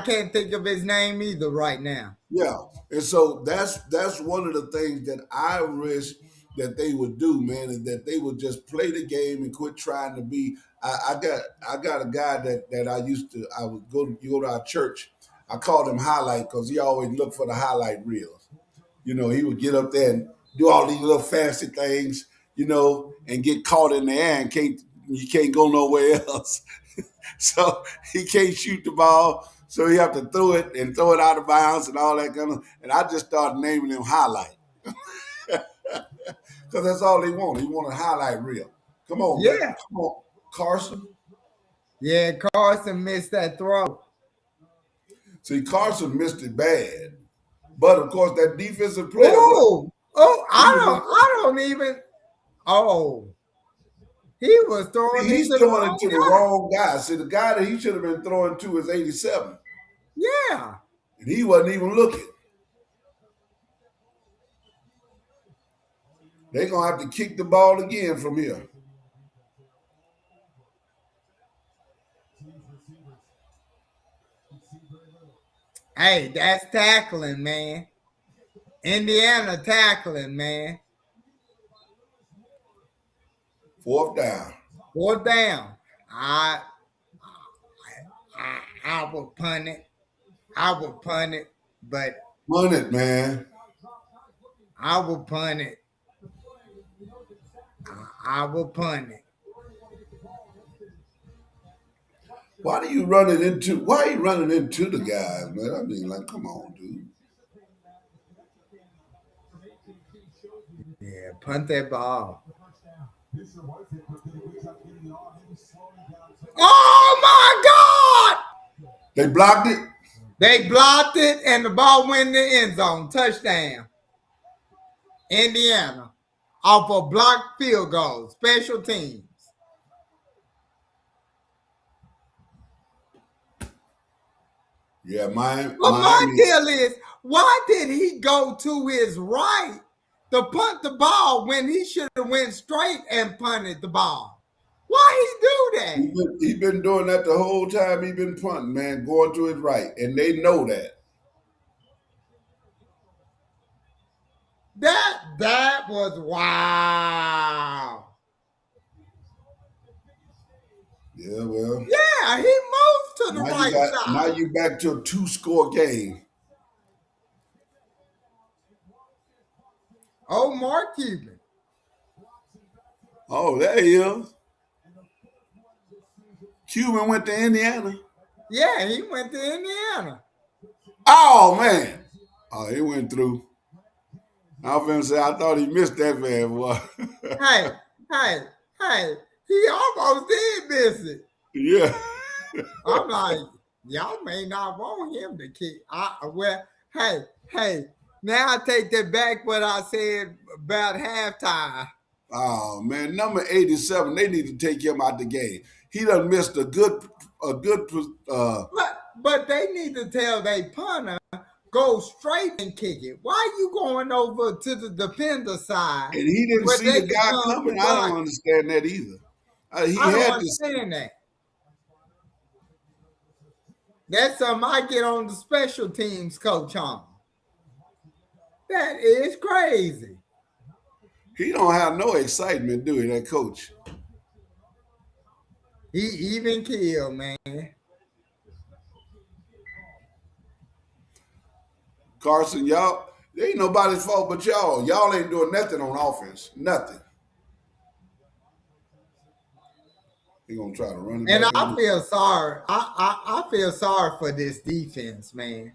can't think of his name either right now. yeah, and so that's one of the things that I wish that they would do, man, is that they would just play the game and quit trying to be. I got a guy that I would go to our church. I called him highlight because he always looked for the highlight reels. You know, he would get up there and do all these little fancy things, and get caught in the air and you can't go nowhere else. So he can't shoot the ball. So he have to throw it and throw it out of bounds and all that kind of. And I just started naming him highlight because that's all he want. He want a highlight reel. Come on, man. Yeah, Come on, Carson. yeah. Carson missed that throw. See, Carson missed it bad, but of course that defensive player. Oh, He I don't even. Oh, he was throwing it to he's the throwing it to wrong the guy. wrong guy. See, the guy that he should have been throwing to is 87, Yeah. and he wasn't even looking. They're gonna have to kick the ball again from here. Hey, that's tackling, man. Indiana tackling, man. Fourth down. Fourth down. I I would punt it. I would punt it, but Run it, man. I would punt it. I would punt it. Why are you running into the guys, man? I mean, like, come on, dude. Yeah, punt that ball. Oh my God! They blocked it. They blocked it and the ball went in the end zone. Touchdown. Indiana. Off a blocked field goal. Special teams. Yeah, But my Miami. deal is, why did he go to his right to punt the ball when he should have went straight and punted the ball? Why he do that? He been doing that the whole time. He been punting, man, going to his right, and they know that. That was wow. Yeah, well, Yeah, he moved to the right now side. you back to a 2-score game. Oh, Mark Cuban. Oh, there he is. Cuban went to Indiana. Yeah, he went to Indiana. Oh man. Oh, he went through. I was gonna say I thought he missed that bad boy. Hey, hey, hey, he almost did miss it. Yeah. I'm like, y'all may not want him to kick. Hey, now I take that back what I said about halftime. Oh man, number 87. They need to take him out the game. He done missed a good. But they need to tell they punter go straight and kick it. Why you going over to the defender side And he didn't where see they the can guy come to coming. I block don't it? understand that either. He I don't had to see. understand that. That's something I get on the special teams coach on. That is crazy. He don't have no excitement, do he, that coach? He even killed, man. Carson, y'all, there ain't nobody's fault but y'all. Y'all ain't doing nothing on offense. Nothing. He gonna try to run it And back I in. feel sorry. I feel sorry for this defense, man.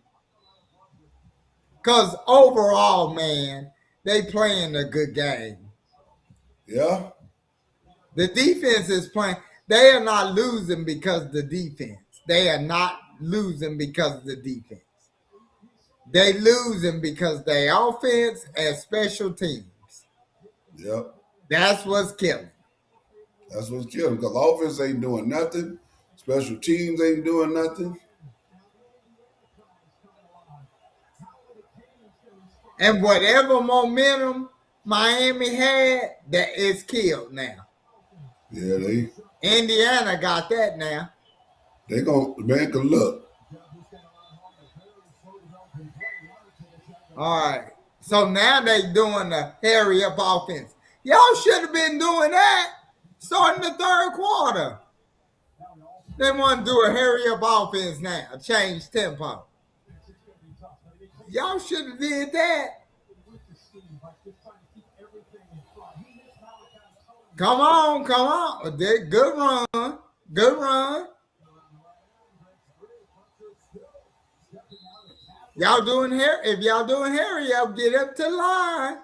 Because overall, man, they playing a good game. Yeah. The defense is playing. They are not losing because of the defense. They are not losing because of the defense. They losing because they offense and special teams. Yep. That's what's killing. That's what's killing because offense ain't doing nothing. Special teams ain't doing nothing. And whatever momentum Miami had, that is killed now. Yeah, Indiana got that now. they gonna man can look. All right. So now they doing the hurry up offense. Y'all should have been doing that starting the third quarter. They want to do a hurry up offense now, change tempo. Y'all should have did that. Come on, come on. Good run. Good run. Y'all doing here? If y'all doing hurry up, get up to the line.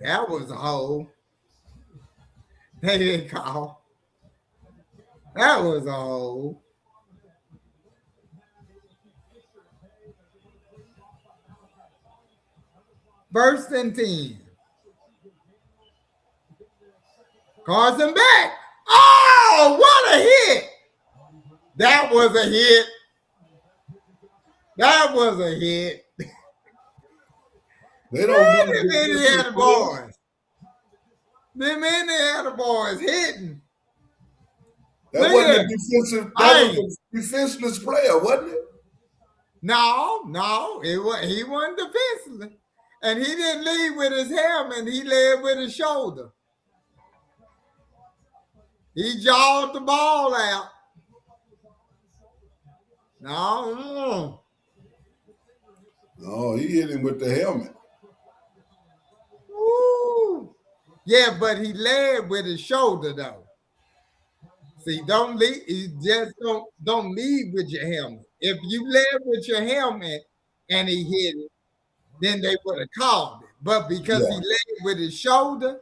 That was a hole. They didn't call. That was a hole. First and 10. Carson back. Oh, what a hit. That was a hit. That was a hit. They don't do Them Indiana boys. Them Indiana boys hitting. That wasn't a defensive. That was a defenseless player, wasn't it? No, he wasn't defensive. And he didn't lead with his helmet. He led with his shoulder. He jawed the ball out. No. No, he hit him with the helmet. Woo. Yeah, but he led with his shoulder though. See, don't lead. You just don't lead with your helmet. If you led with your helmet and he hit it, then they would have called it. But because he led with his shoulder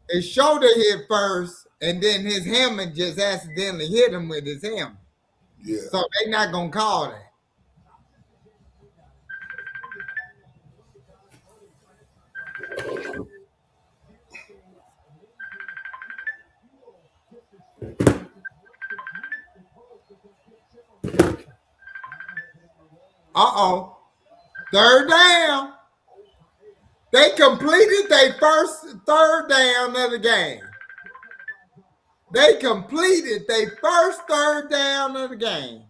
hit first, and then his helmet just accidentally hit him with his helmet. Yeah. So they're not gonna call that. Uh-oh. Third down. They completed their first third down of the game. They completed their first third down of the game.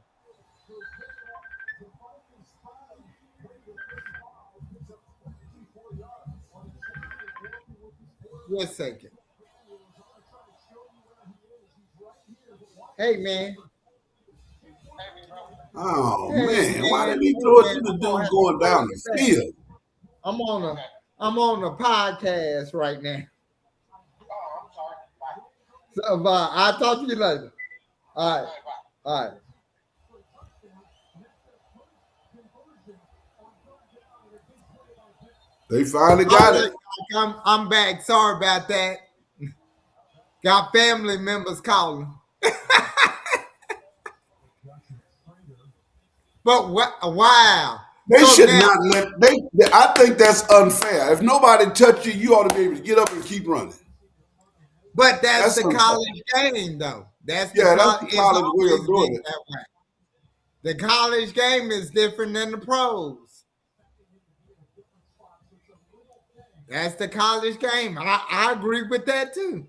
Wait a second. Hey, man. Oh, man. Why did he throw it to the dude going down the field? I'm on a podcast right now. So I'll talk to you later. All right. All right. They finally got it. I'm back. Sorry about that. Got family members calling. But wow. They should not let. I think that's unfair. If nobody touched you, you ought to be able to get up and keep running. But that's the college game, though. That's the college way of doing it. That way. The college game is different than the pros. That's the college game. I agree with that too.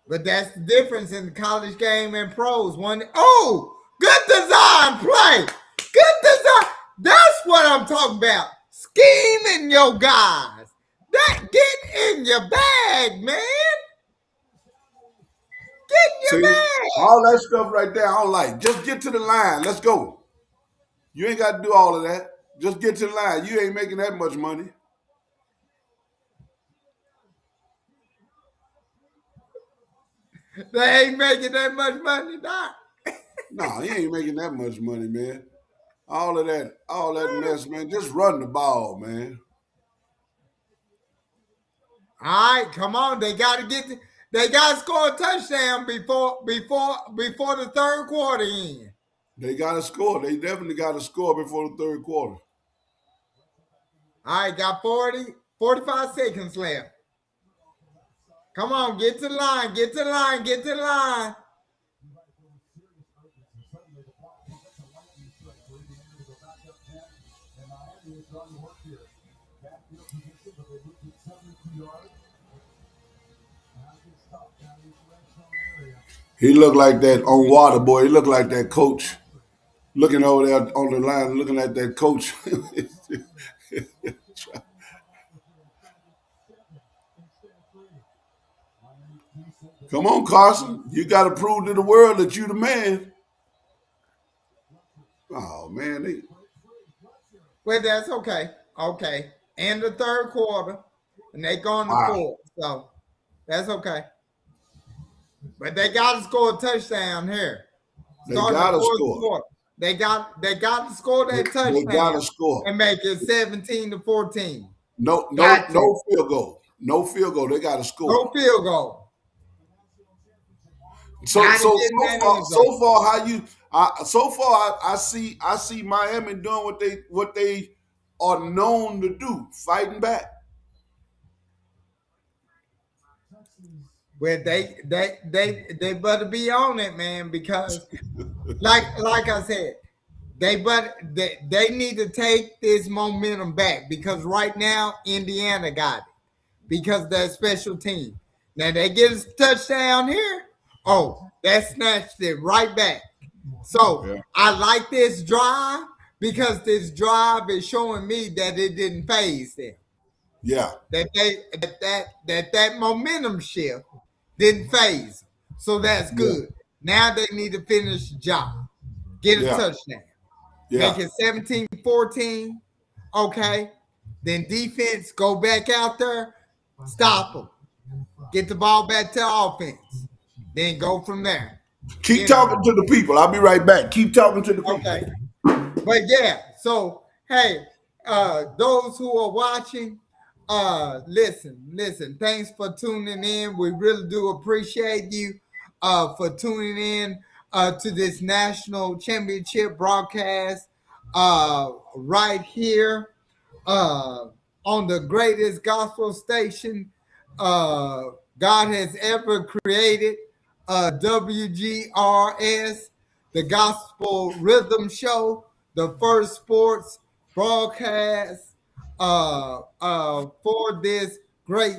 But that's the difference in the college game and pros. Good design play. Good design. what I'm talking about. Scheming your guys. That get in your bag, man. Get in your See, bag. all that stuff right there, I don't like. Just get to the line. Let's go. You ain't got to do all of that. Just get to the line. You ain't making that much money. They ain't making that much money, Doc. No, you ain't making that much money, man. All that mess, man. Just run the ball, man. All right, come on. They got to score a touchdown before the third quarter in. They got to score. They definitely got to score before the third quarter. All right, got 45 seconds left. Come on, get to the line, get to the line, get to the line. He looked like that on water, boy. He looked like that coach looking over there on the line, looking at that coach. Come on, Carson. You got to prove to the world that you the man. Oh, man. Well, that's okay. Okay. And the third quarter, and they going to Wow. fourth. So that's okay. But they got to score a touchdown here. They Starting got the to fourth score. quarter. They got to score that They touchdown got to score. and make it 17-14. No field goal. No field goal. They got to score. No field goal. So Gotta so get in that so end far, zone. so far how you I see Miami doing what they are known to do, fighting back. Well, they better be on it, man, because like I said, they need to take this momentum back because right now Indiana got it because they're special team. Now they get a touchdown here. Oh, that snatched it right back. So Yeah. I like this drive because this drive is showing me that it didn't phase them. Yeah. That momentum shift didn't phase them. So that's Yeah. good. Now they need to finish the job. Get a Yeah. touchdown. Make Yeah. it 17-14. Okay. Then defense, go back out there, stop them. Get the ball back to offense. Then go from there. Keep You know. talking to the people. I'll be right back. Keep talking to the people. Okay. But yeah, so hey, those who are watching, listen, thanks for tuning in. We really do appreciate you for tuning in to this national championship broadcast right here uh, on the greatest gospel station uh, God has ever created, WGRS, the Gospel Rhythm Show, the first sports broadcast for this great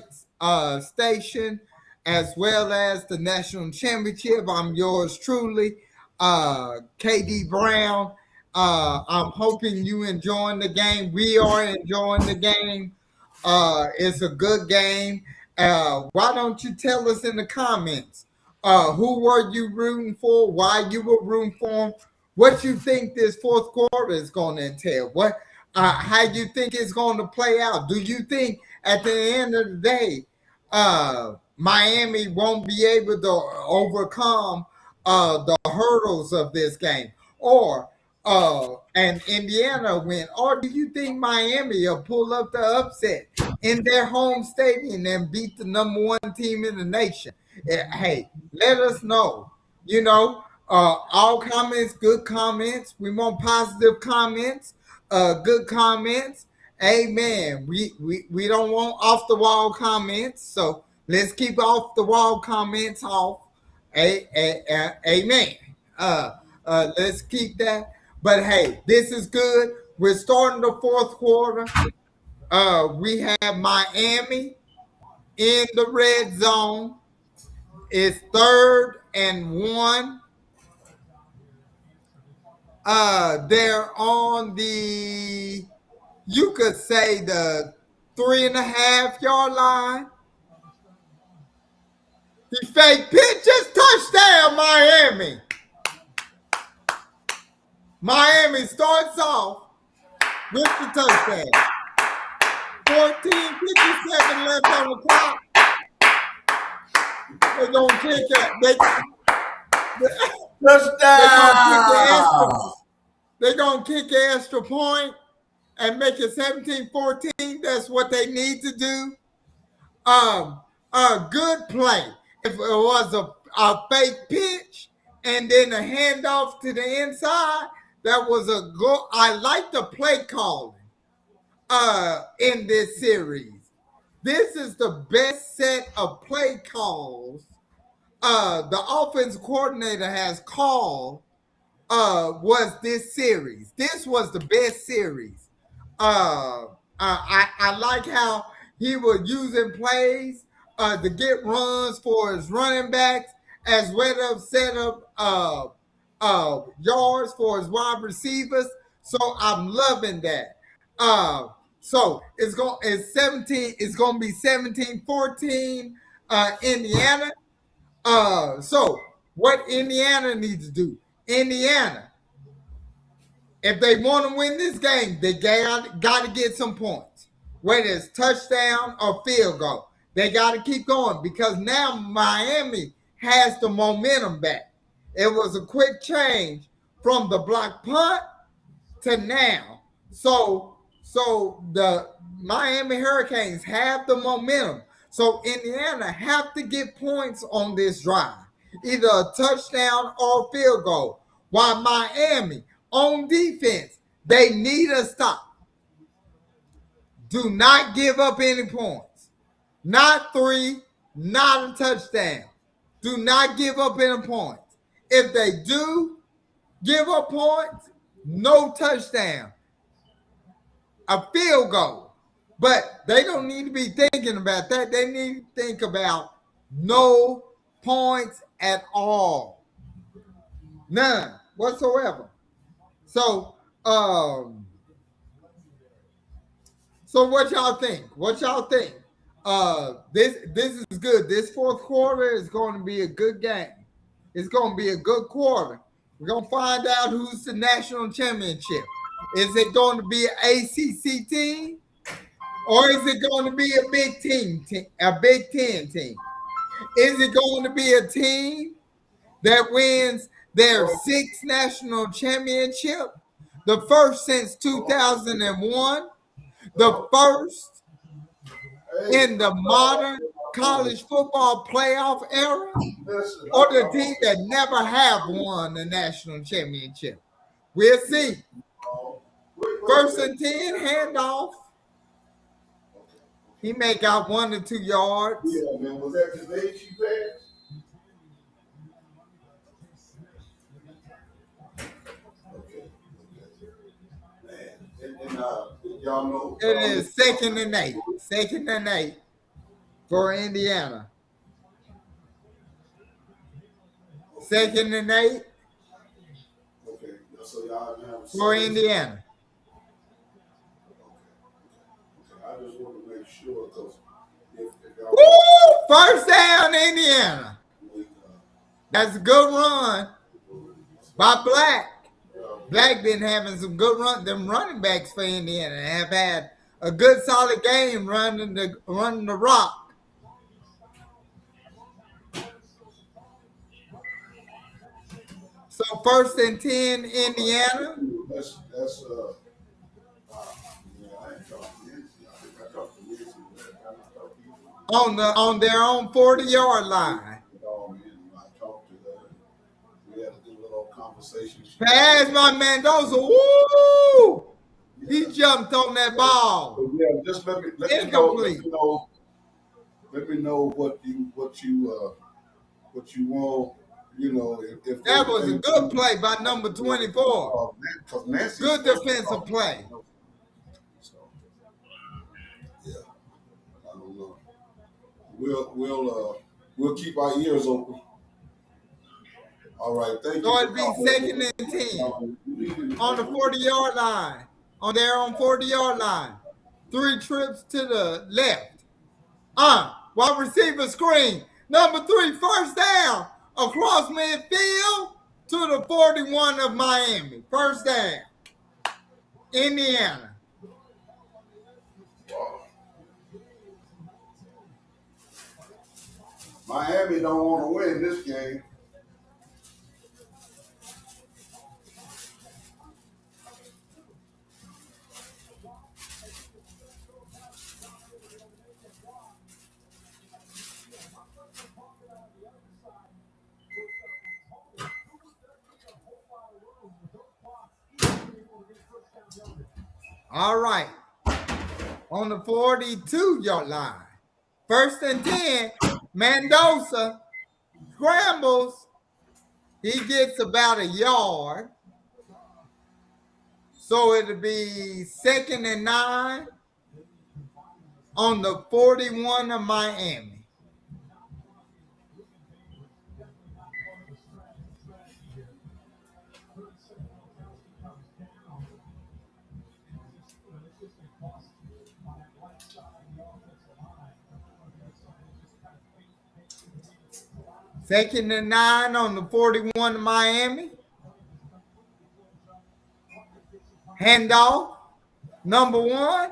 station, as well as the national championship. I'm yours truly, KD Brown. I'm hoping you enjoying the game. We are enjoying the game. It's a good game. Why don't you tell us in the comments who were you rooting for? Why you were rooting for them? What you think this fourth quarter is going to entail? How you think it's going to play out? Do you think at the end of the day, Miami won't be able to overcome the hurdles of this game, or and Indiana win, or do you think Miami will pull up the upset in their home stadium and beat the number one team in the nation? Hey, let us know. You know, all comments, good comments. We want positive comments, good comments. Amen. We don't want off the wall comments, so let's keep off the wall comments off. Amen. Let's keep that. But hey, this is good. We're starting the fourth quarter. We have Miami in the red zone. It's 3rd and 1. They're on the, you could say, the 3.5 yard line. He fake pitches, touchdown, Miami. Miami starts off with the touchdown. 14:57 left on the clock. They're gonna kick it. They're gonna kick the extra. Touchdown! They're gonna kick the extra point and make it 17-14. That's what they need to do. A good play. If it was a fake pitch and then a handoff to the inside, that was a good. I like the play calling in this series. This is the best set of play calls the offense coordinator has called was this series. This was the best series. I like how he was using plays to get runs for his running backs, as well as set up yards for his wide receivers. So I'm loving that. So it's 17. It's gonna be 17-14 Indiana. So what Indiana needs to do? Indiana, if they want to win this game, they got to get some points, whether it's touchdown or field goal. They got to keep going because now Miami has the momentum back. It was a quick change from the block punt to now. So the Miami Hurricanes have the momentum. So Indiana have to get points on this drive, either a touchdown or a field goal. While Miami on defense, they need a stop. Do not give up any points. Not 3, not a touchdown. Do not give up any points. If they do give up points, no touchdown, a field goal. But they don't need to be thinking about that. They need to think about no points at all. None whatsoever. So, so what y'all think? What y'all think? This is good. This fourth quarter is going to be a good game. It's going to be a good quarter. We're going to find out who's the national championship. Is it going to be an ACC team, or is it going to be a Big a Big Ten team? Is it going to be a team that wins their sixth national championship, the first since 2001, the first in the modern college football playoff era, or the team that never have won the national championship? We'll see. First and 10, handoff. He make out 1 to 2 yards. Yeah, man. Was that today she passed? Okay. Man. And y'all know. It is 2nd and 8. 2nd and 8 for Indiana. 2nd and 8 Okay. So y'all have for Indiana. Okay. I just want to make sure because if y'all Woo! First down, Indiana. That's a good run by Black. Black been having some good run. Them running backs for Indiana have had a good solid game running the rock. So 1st and 10, Indiana. That's yeah, I ain't talking to Nancy. I think I talked to Nancy. On their own 40-yard line. I talked to her. We had a good little conversation. Pass by Mendoza. Woo! He jumped on that ball. So yeah, just let me know. Let me know what you want. You know, if That was a good play by number 24. Good defensive play. So, yeah, I don't know. We'll keep our ears open. All right, thank you So for it'd be calling. 2nd and 10 on the 40-yard line. On 40-yard line. 3 trips to the left. Wide receiver screen. Number 3, first down across midfield to the 41 of Miami. First down. Indiana. Miami don't want to win this game. All right. On the 42-yard line. 1st and 10. Mendoza scrambles. He gets about a yard. So it'll be 2nd and 9 on the 41 of Miami. Second and 9 on the 41 of Miami. Handoff. Number 1.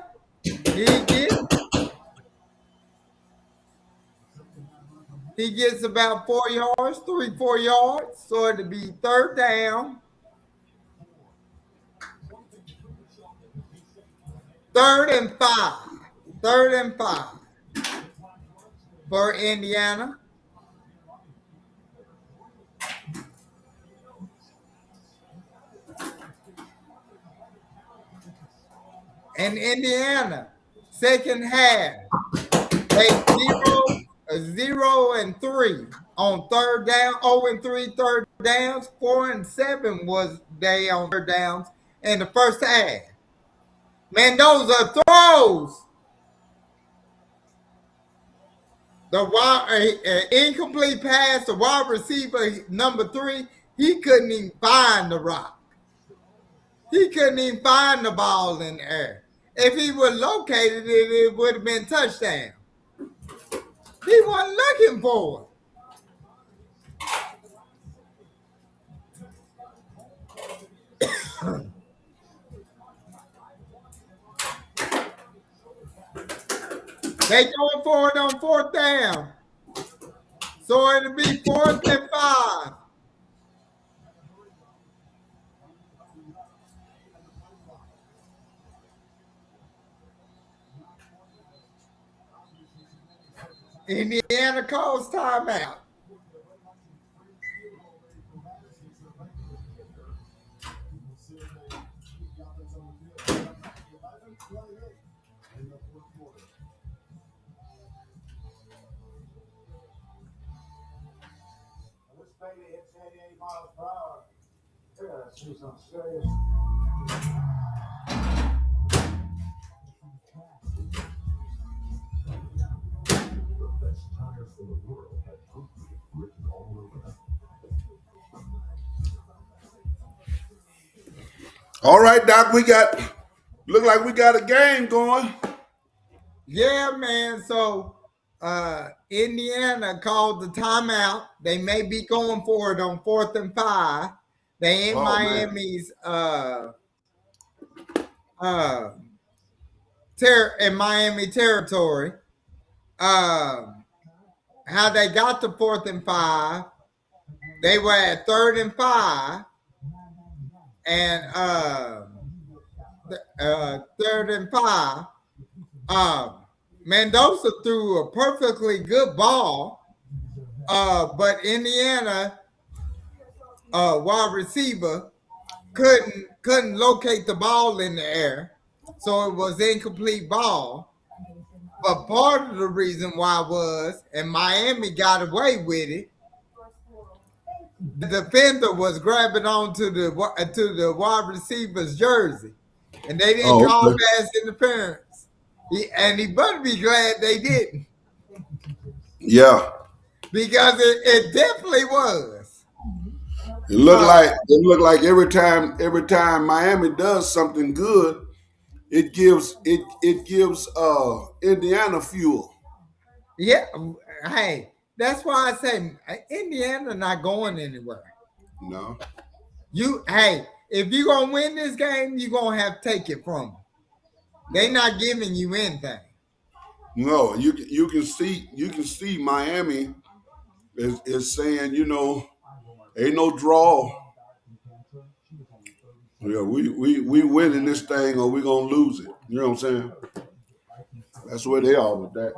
He gets about 4 yards, 4 yards. So it'll be 3rd down. 3rd and 5. 3rd and 5 for Indiana. And Indiana, second half, they 0 and 3 on 3rd down, 0 and 3 third downs, 4 and 7 was they on 3rd downs in the first half. Mendoza throws the incomplete pass to wide receiver number 3. He couldn't even find the rock. He couldn't even find the ball in the air. If he would located it, it would have been touchdown. He wasn't looking for it. They going for it on 4th down. So it'll be 4th and 5. Indiana calls timeout. All right, Doc, look like we got a game going. Yeah, man. So Indiana called the timeout. They may be going for it on 4th and 5. They in Miami's in Miami territory. How they got to 4th and 5. They were at 3rd and 5. And 3rd and 5. Mendoza threw a perfectly good ball. But Indiana wide receiver couldn't locate the ball in the air. So it was incomplete ball. But part of the reason why was, and Miami got away with it, the defender was grabbing onto the wide receiver's jersey, and they didn't call pass interference. He better be glad they didn't. Yeah, because it definitely was. It look like every time Miami does something good, it gives Indiana fuel. Yeah, hey, that's why I say Indiana not going anywhere. No, Hey, if you gonna win this game, you gonna have to take it from them. They no, not giving you anything. no. You can see Miami is saying, ain't no draw. Yeah, we winning this thing or we gonna lose it. You know what I'm saying? That's where they are with that.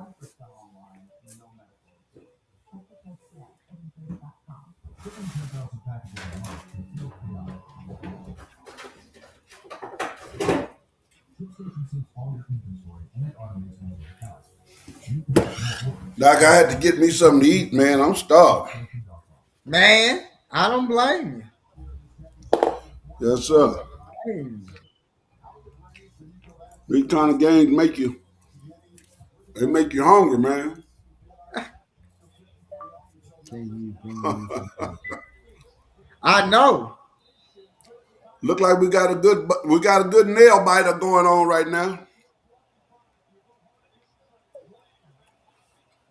Like I had to get me something to eat, man. I'm starved. Man, I don't blame Yes, sir. you. These kind of games make you hungry, man. I know. Look like we got a good nail biter going on right now.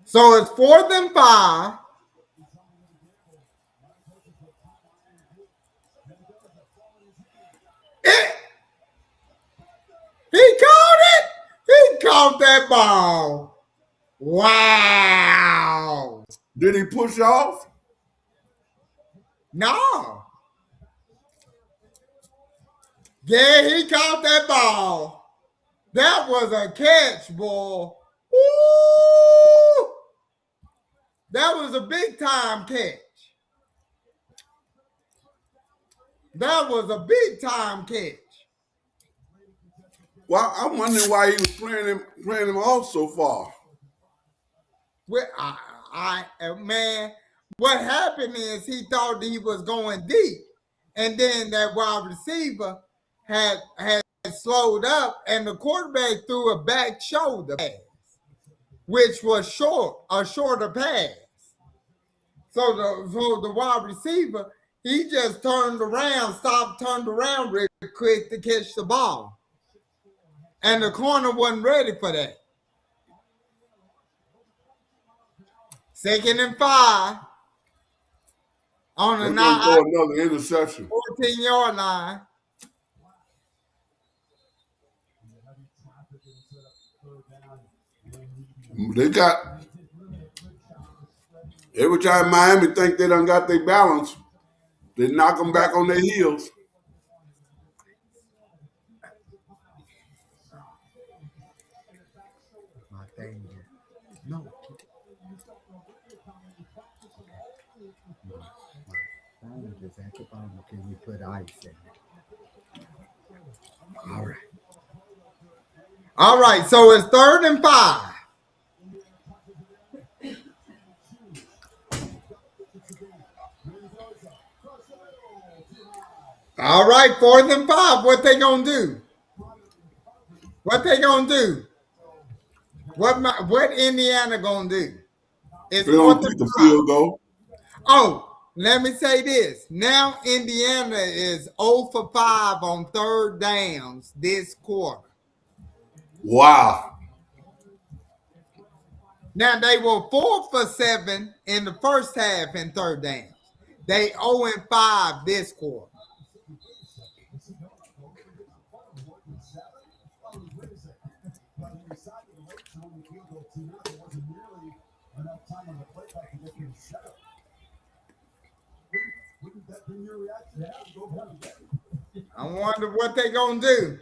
So it's 4th and 5. It, he caught it. He caught that ball. Wow. Did he push off? No. Yeah, he caught that ball. That was a catch, boy. Woo! That was a big time catch. That was a big time catch. Well, I'm wondering why he was playing him off so far. Well, man, what happened is he thought he was going deep, and then that wide receiver had slowed up, and the quarterback threw a back shoulder pass, which was a shorter pass. So the wide receiver, he just turned around real quick to catch the ball, and the corner wasn't ready for that. 2nd and 5 on They're the gonna throw another interception. 14-yard line. They got every time Miami think they done got their balance, they knock them back on their heels. My thing is, no. My phone is at the bottom. Can you put ice in it? All right. All right. So it's 3rd and 5. All right. 4th and 5. What they gonna do? What they gonna do? What Indiana gonna do? It's They don't fourth kick and a five. field goal. Oh, let me say this. Now Indiana is 0 for 5 on 3rd downs this quarter. Wow. Now they were 4 for 7 in the first half in 3rd downs. They 0-5 this quarter. I wonder what they gonna do.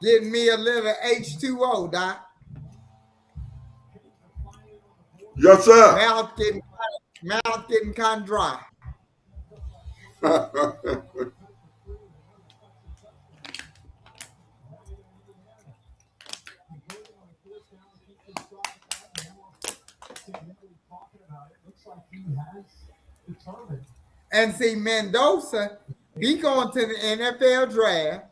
Getting me a little H2O, Doc. Yes, sir. Mouth getting kind of dry. And see, Mendoza, he going to the NFL draft,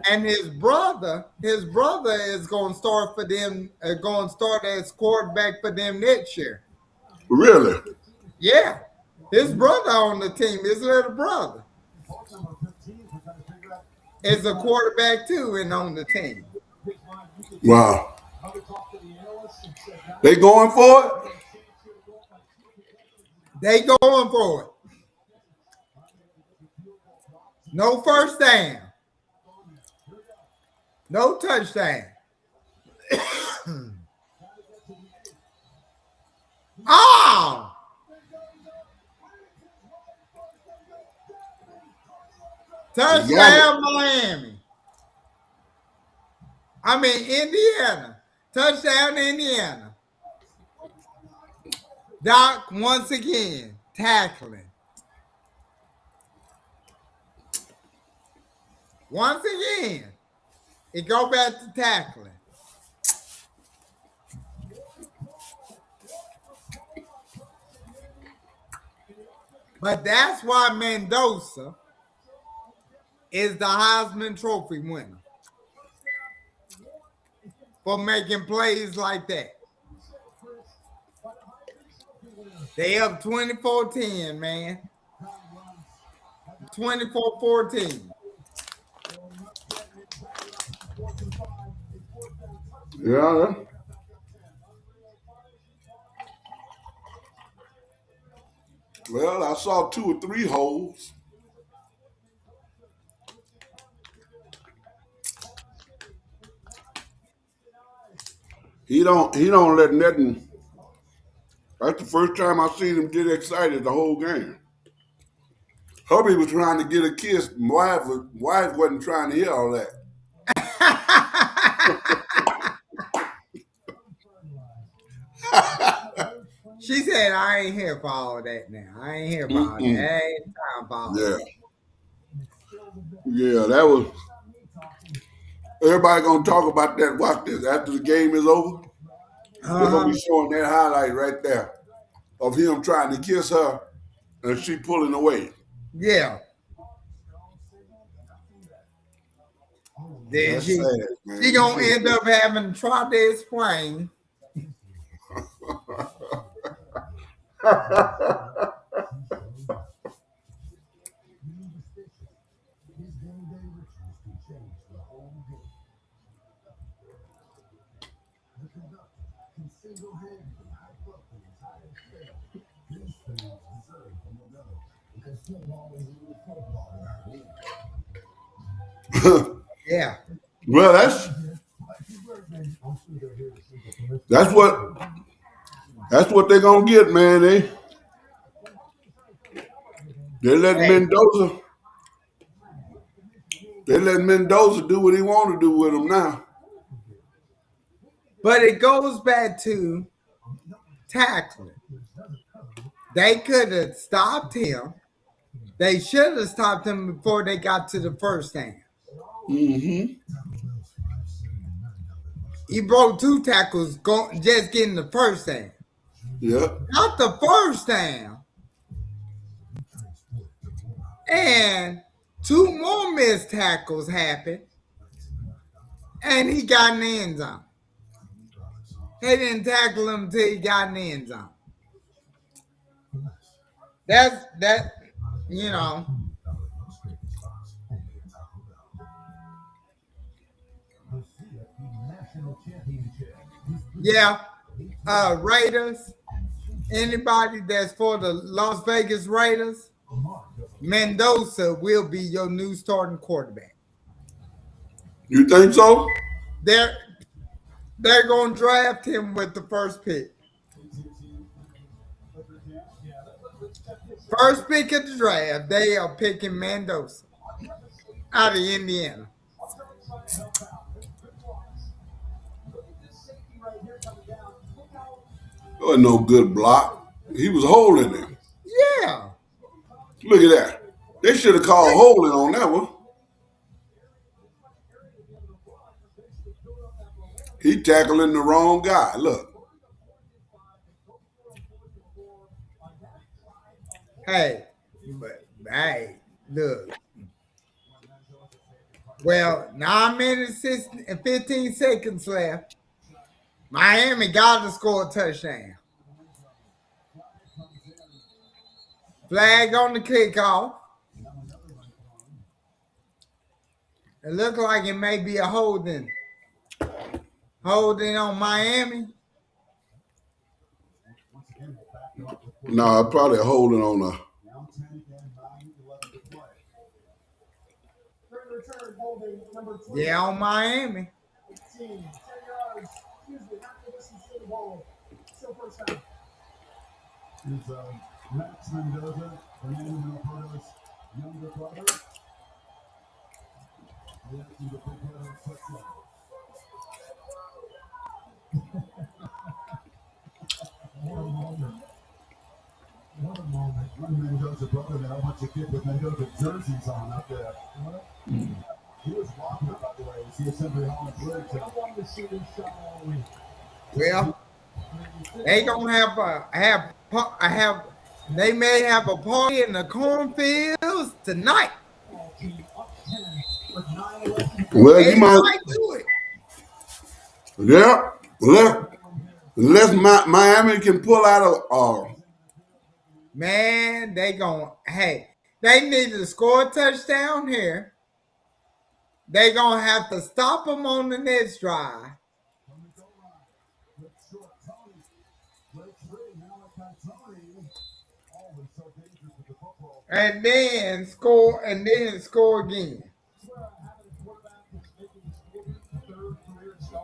And his brother is going to start for them. Going to start as quarterback for them next year. Really? Yeah, his brother on the team. His little brother is a quarterback too, and on the team. Wow. They going for it? They going for it. No first down. No touchdown. Oh! He got it. Touchdown, Miami. I mean, Indiana. Touchdown, Indiana. Doc, once again, tackling. Once again, it go back to tackling. But that's why Mendoza is the Heisman Trophy winner for making plays like that. They up 24-10, man. 24-14. Yeah. Well, I saw 2 or 3 holes. He don't let nothing. That's the first time I seen him get excited the whole game. Hubby was trying to get a kiss. Wife wasn't trying to hear all that. She said, I ain't here for all that now. I ain't here for all that. I ain't time for all Yeah. that. Yeah, that was. Everybody gonna talk about that. Watch this after the game is over. They're gonna be showing that highlight right there of him trying to kiss her and she pulling away. Yeah. Then That's sad, man. she gonna end up having to try to explain. Yeah. Well, that's what they're gonna get, man. They let Hey, Mendoza do what he want to do with them now. but it goes back to tackling. They could have stopped him. They should have stopped him before they got to the first down. Mm-hmm. He broke 2 tackles just getting the first down. Yep. Not the first down. And 2 more missed tackles happened. And he got in the end zone. They didn't tackle him until he got in the end zone. That, you know. Yeah. Raiders. Anybody that's for the Las Vegas Raiders, Mendoza will be your new starting quarterback. You think so? They're gonna draft him with the first pick. First pick of the draft, they are picking Mendoza out of Indiana. That wasn't no good block. He was holding him. Yeah. Look at that. They should have called holding on that one. He tackling the wrong guy. Look. Hey, but hey, look. Well, 9 minutes and 15 seconds left. Miami got to score a touchdown. Flag on the kickoff. It looks like it may be a holding. Holding on Miami. No, probably holding on a. Yeah, on Miami. Max Mendoza, Fernando Minopoto's younger brother. What a moment. What a moment. One Mendoza brother there, a bunch of kids with Mendoza jerseys on up there. He was walking up, by the way. You see Assembly Hall and Bridge. I wanted to see this shot all week. Well, they gonna have they may have a party in the cornfields tonight. Well, They you might do it. Yeah, unless Miami can pull out a. Man, they need to score a touchdown here. They gonna have to stop them on the next drive. And then score again.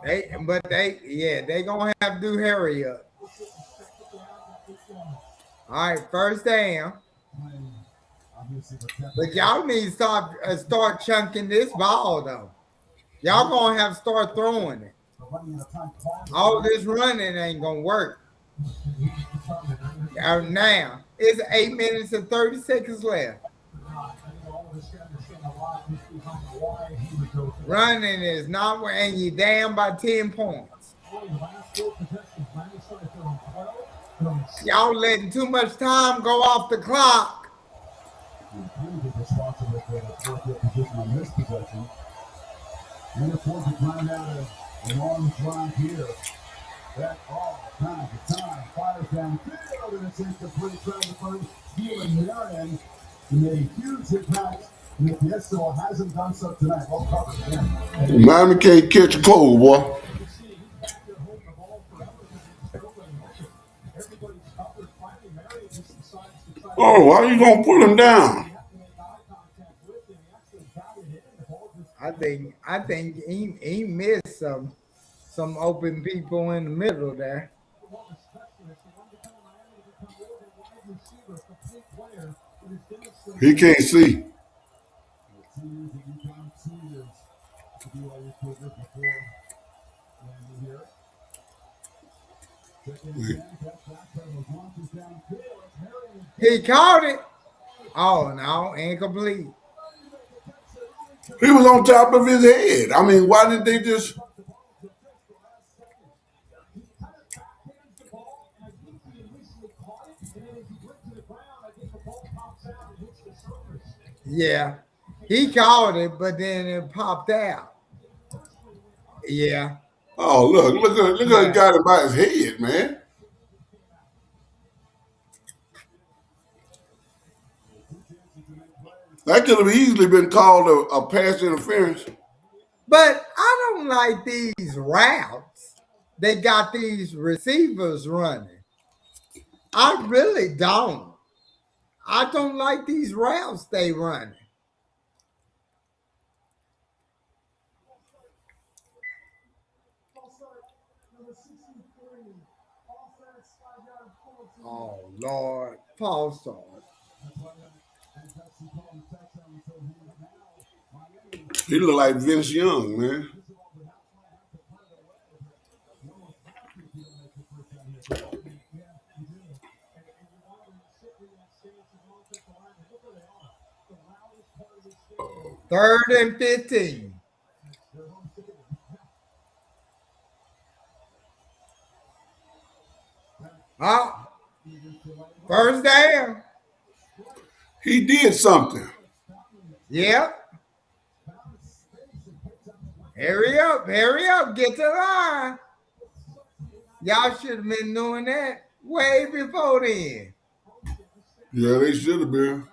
They gonna have to do hurry up. All right, first down. But y'all need to start chunking this ball though. Y'all gonna have to start throwing it. All this running ain't gonna work. Now it's 8 minutes and 30 seconds left. Running is not, and you down by 10 points. Y'all letting too much time go off the clock. And if Ford could grind out a long drive here, that all kinds of time fires downfield, and it's incomplete. Travis first, stealing Marion, and made a huge impact. And if Yeso hasn't done so tonight, well covered again. Miami can't catch a cold, boy. Oh, why are you gonna pull him down? I think he missed some open people in the middle there. He can't see. He caught it. Oh no, incomplete. He was on top of his head. I mean, why didn't they just? Yeah, he caught it, but then it popped out. Yeah. Oh, look, he got him by his head, man. That could have easily been called a pass interference. But I don't like these routes they got these receivers running. I really don't. I don't like these routes they running. Oh Lord, false start. He looked like Vince Young, man. Third and 15. Oh, first down. He did something. Yep. hurry up, get to the line. Y'all should have been doing that way before then. Yeah, they should have been.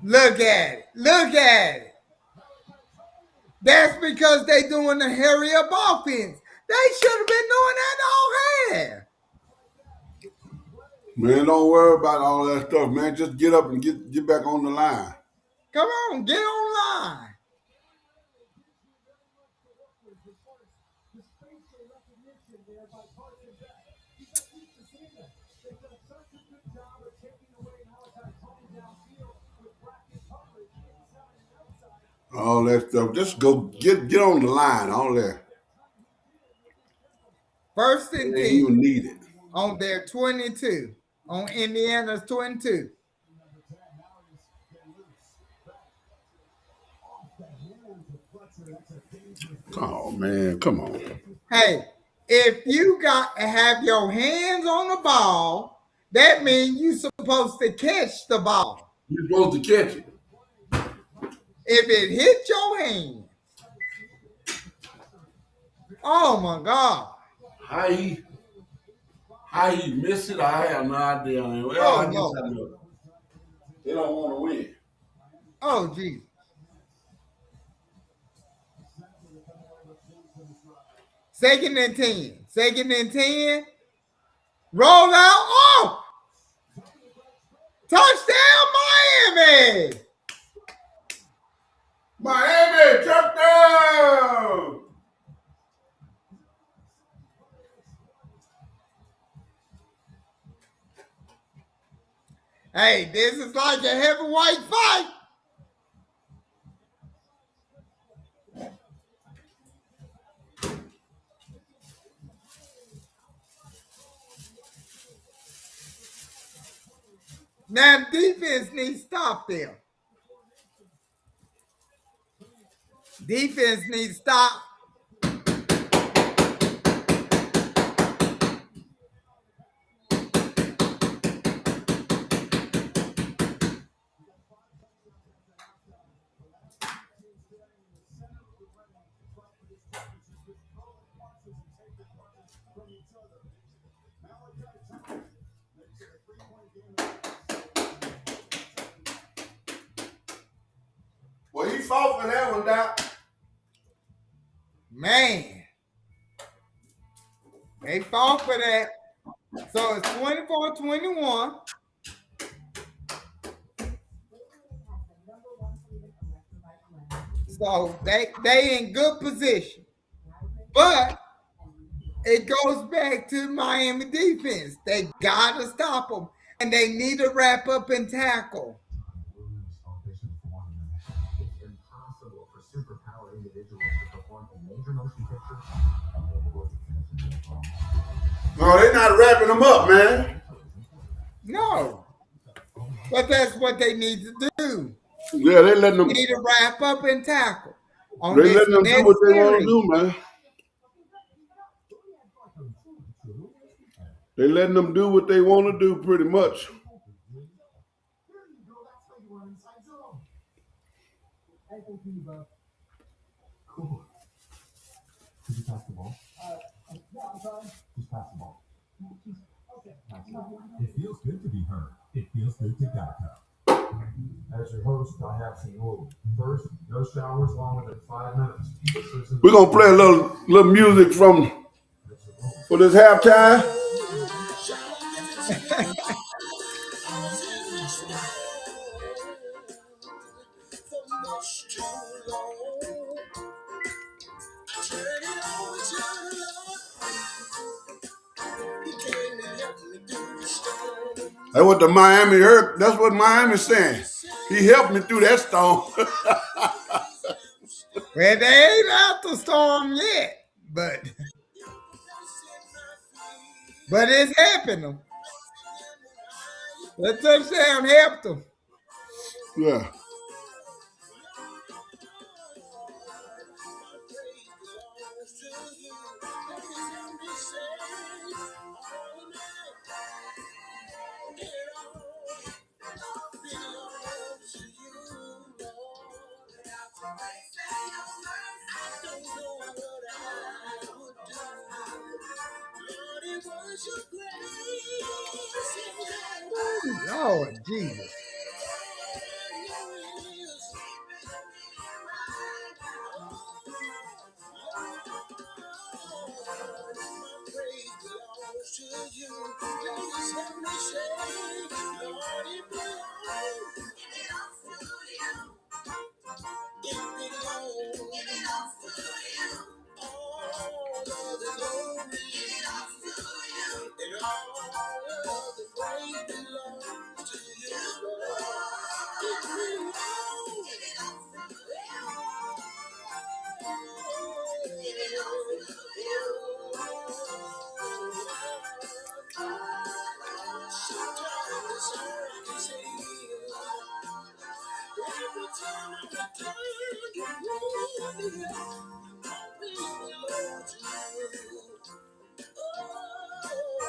Look at it. Look at it. That's because they doing the hurry up offense. They should have been doing that all half. Man, don't worry about all that stuff, man. Just get up and get back on the line. Come on, get online. All that stuff. Just go get on the line. All that. First and They 10 ain't even need it. on their 22. On Indiana's 22. Oh man, come on. Hey, if you got to have your hands on the ball, that means you're supposed to catch the ball. You're supposed to catch it. If it hit your hand, oh my God. How he missed it, I have no idea. Well, Oh, I guess no. I know. They don't want to win. Oh, geez. Second and 10. Second and 10. Roll out. Oh! Touchdown, Miami! Miami, touchdown! Hey, this is like a heavyweight fight. Now, defense needs to stop them. Defense needs to stop. Well, he fought for that one, Doc. Man, they fought for that. So it's 24-21. So they in good position. But it goes back to Miami defense. They got to stop them. And they need to wrap up and tackle. No, they're not wrapping them up, man. No. But that's what they need to do. Yeah, they letting them. They need to wrap up and tackle. On They this letting them do next what they want to series. do, man. They letting them do what they want to do, pretty much. Cool. Did you pass the ball? Yeah, I'm sorry. Just pass the ball. It feels good to be heard. It feels good to Geico. As your host, I have some rules. First, no showers longer than 5 minutes. We're gonna play a little music for this halftime. That's what the Miami heard. That's what Miami's saying. He helped me through that storm. Well, they ain't out the storm yet, but it's helping them. The touchdown helped them. Yeah. don't know what I would do. Lord, it was your grace and Ooh, Lord Jesus. praise belongs to you. Please help me say, Lord, it belongs to you. It belongs to you. All of the glory belongs to you. And all of the praise belongs to you, Lord. It belongs to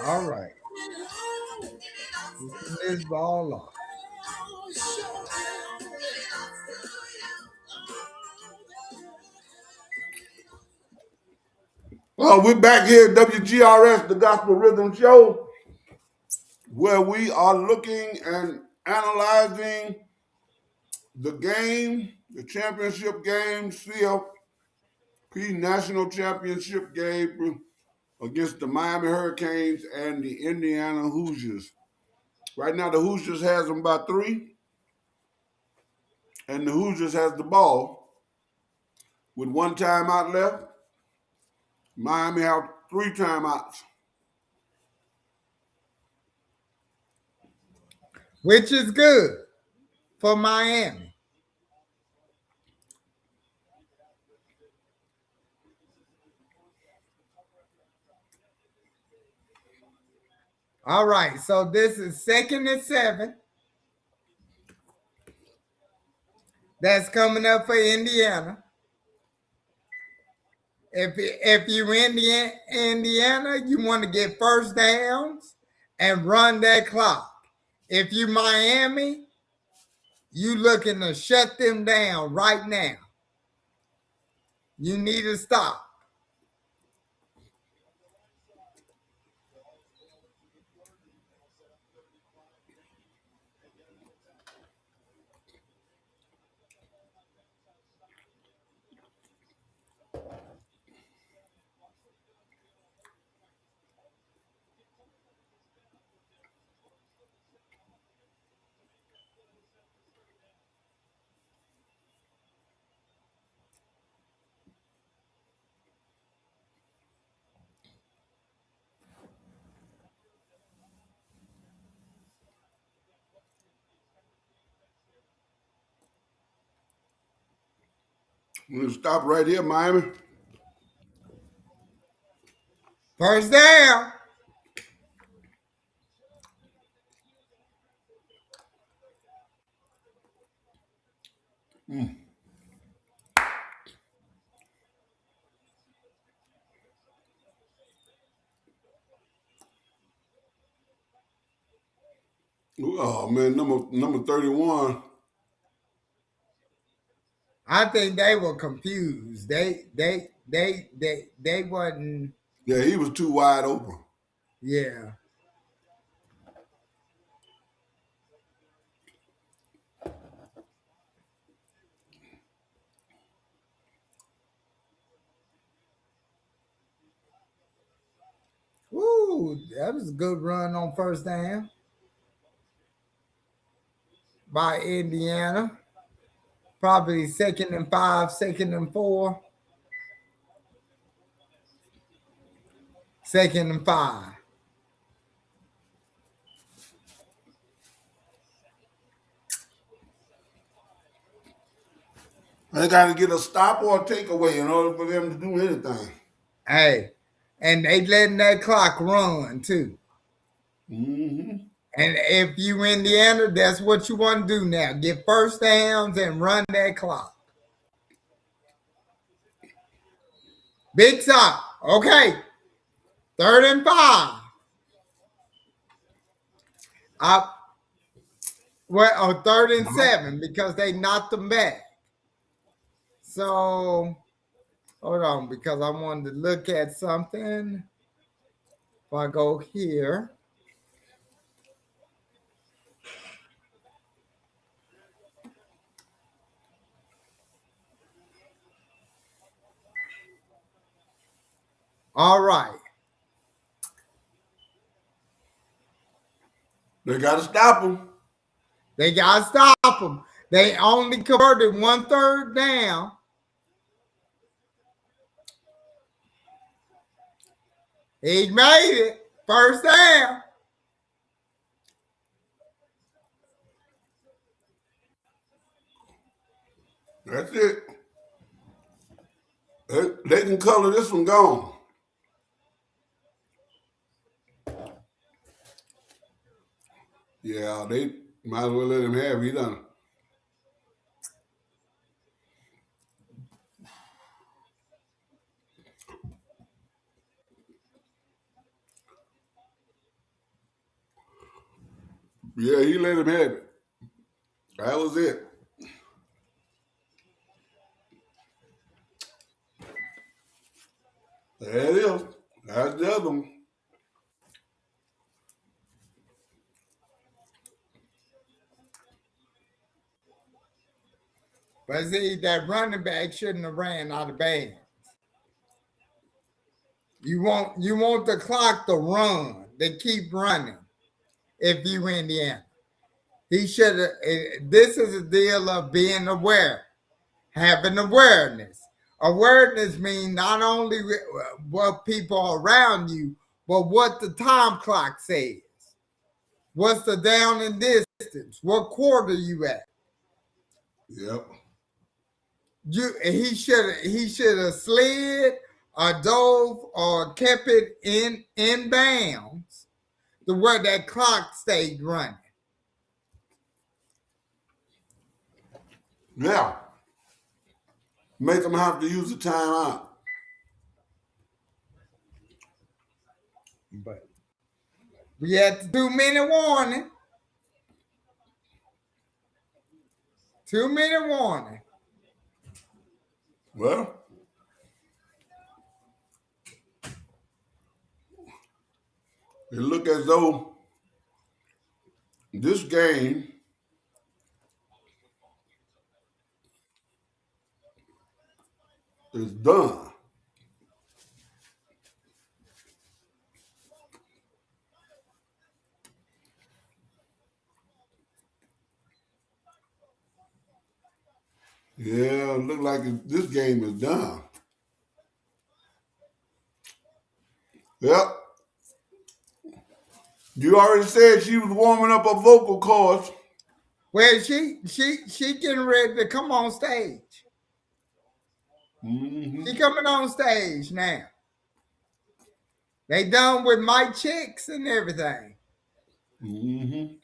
All right. Keeping this ball off. Well, we're back here at WGRS, the Gospel Rhythm Show, where we are looking and analyzing the game, the championship game, CFP National Championship game against the Miami Hurricanes and the Indiana Hoosiers. Right now, the Hoosiers has them by 3, and the Hoosiers has the ball with 1 timeout left. Miami have 3 timeouts. Which is good for Miami. All right, so this is 2nd and 7. That's coming up for Indiana. If you're Indiana, you want to get first downs and run that clock. If you Miami, you looking to shut them down right now. You need to stop. We're going to stop right here, Miami. First down. Oh man, number 31. I think they were confused. They wasn't. Yeah, he was too wide open. Yeah. Ooh, that was a good run on first down by Indiana. Probably 2nd and 5, 2nd and 4, 2nd and 5. They got to get a stop or a takeaway in order for them to do anything. Hey, and they letting that clock run too. Mm-hmm. And if you Indiana, that's what you want to do now. Get first downs and run that clock. Big stop. Okay. 3rd and 5. Up. Well, 3rd and 7 because they knocked them back. So hold on, because I wanted to look at something. If I go here. All right. They got to stop them. They got to stop them. They only converted 1/3 down. He made it. First down. That's it. They can color this one gone. Yeah, they might as well let him have it. He done. Yeah, he let him have it. That was it. There it is. That's the other one. But see, that running back shouldn't have ran out of bounds. You want the clock to run. They keep running. If you Indiana, he should have. This is a deal of being aware, having awareness. Awareness means not only what people around you, but what the time clock says. What's the down and distance? What quarter you at? Yep. He should have slid or dove or kept it in bounds to where that clock stayed running. Yeah. Make them have to use the timeout. But we had the 2-minute warning. 2-minute warning. Well, it look as though this game is done. Yeah, it look like this game is done. Yep. You already said she was warming up her vocal cords. Well, she getting ready to come on stage. Mm-hmm. She coming on stage now. They done with my chicks and everything. Mm-hmm.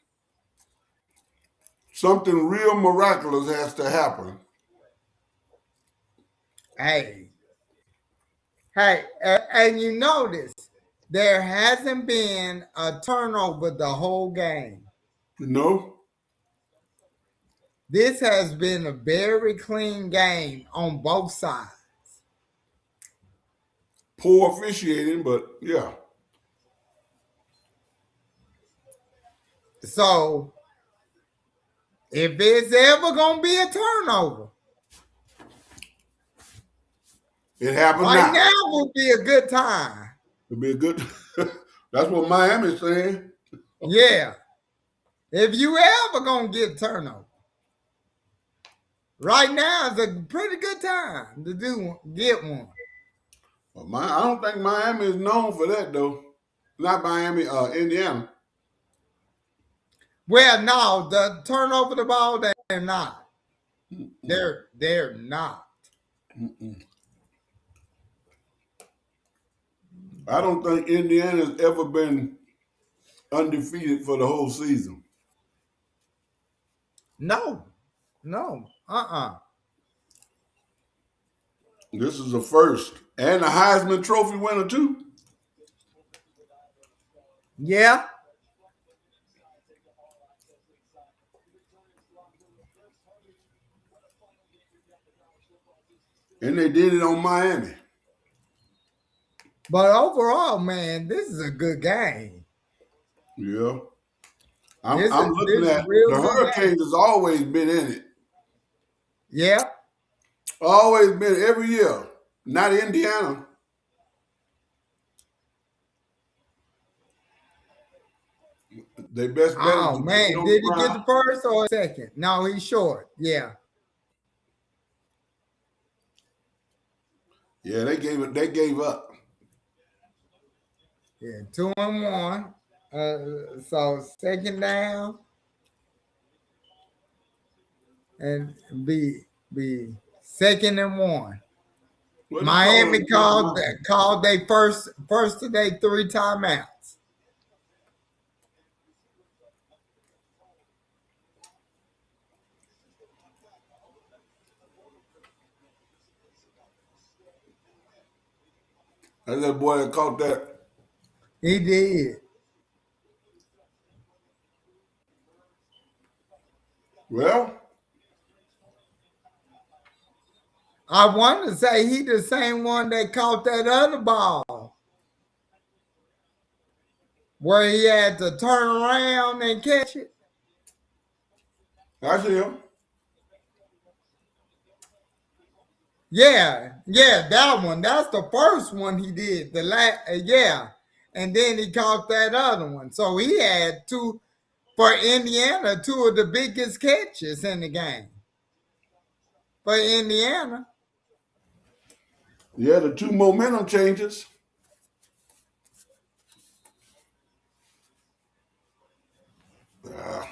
Something real miraculous has to happen. Hey, and you notice there hasn't been a turnover the whole game. You know? This has been a very clean game on both sides. Poor officiating, but yeah. So if it's ever gonna be a turnover, It happened right now. now would be a good time. It'll be a good. That's what Miami's saying. Yeah. If you ever gonna get a turnover, right now is a pretty good time to get one. Well, I don't think Miami is known for that though. Not Miami, Indiana. Well, no, the turnover the ball, they're not. They're not. Mm-mm. I don't think Indiana's ever been undefeated for the whole season. No. This is the first. And the Heisman Trophy winner too. Yeah. And they did it on Miami. But overall, man, this is a good game. Yeah. This I'm is looking this is a at real the good game. Hurricanes has always been in it. Yeah. Always been every year. Not Indiana. Their best bet is Oh to keep it man, on the did he get ground. the first or second? No, he's short. Yeah. Yeah, they gave it. They gave up. Yeah. 2-1. So second down and be second and one. What do you call Miami it? called they first today 3 timeouts. That little boy that caught that. He did. Well, I want to say he the same one that caught that other ball where he had to turn around and catch it. I see him. Yeah, that one. That's the first one he did. Yeah, and then he caught that other one. So he had two for Indiana, two of the biggest catches in the game for Indiana. Yeah, the two momentum changes. Ah,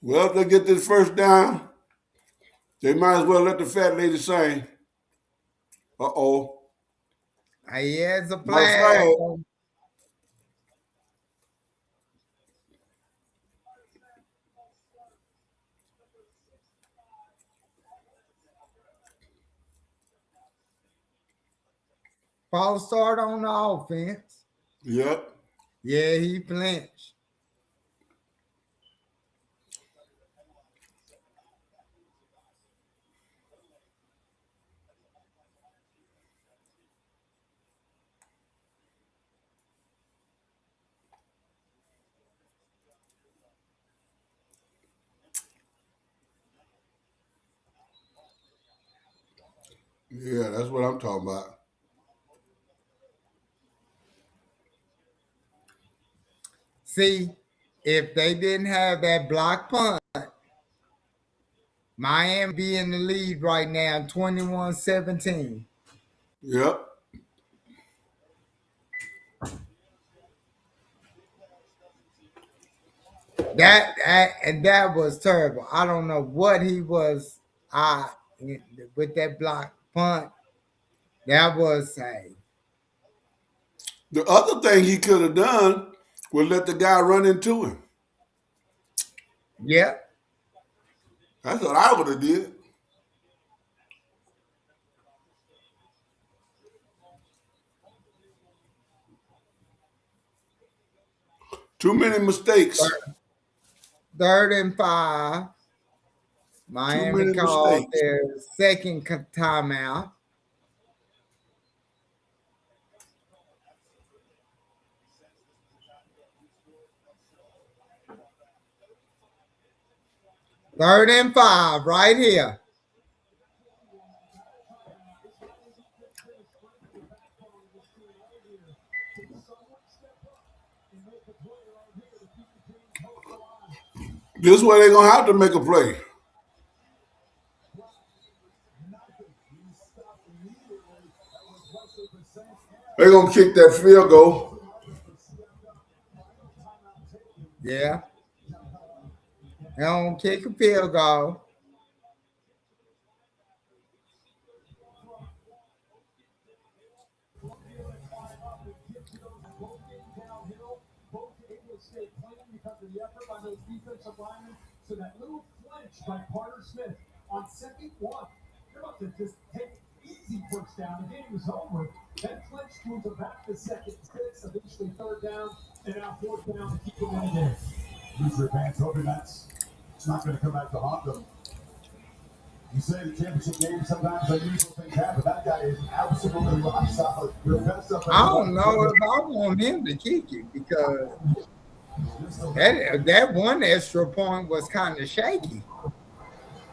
well, if they get this first down, they might as well let the fat lady sing. Uh-oh. He has a Not a flag. flag. False start on the offense. Yep. Yeah, he flinched. Yeah, that's what I'm talking about. See, if they didn't have that block punt, Miami be in the lead right now, 21-17. Yep. That was terrible. I don't know what he was with that block punt. That was The other thing he could have done was let the guy run into him. yeah. That's what I would have did. Too many mistakes. Third and 5. Too Miami many called mistakes. their second timeout. Third and 5 right here. This way they're gonna have to make a play. They're gonna kick that field goal. Yeah. They don't kick a field goal. easy first down. The game was over. Then Clinch moved it back to second and 6, eventually third down, and now fourth down to keep them in the game. User fans hoping that's not going to come back to haunt them. You say the championship game, sometimes unusual things happen. That guy is absolutely rock solid. The best of I don't know if I want him to kick it because that one extra point was kind of shaky.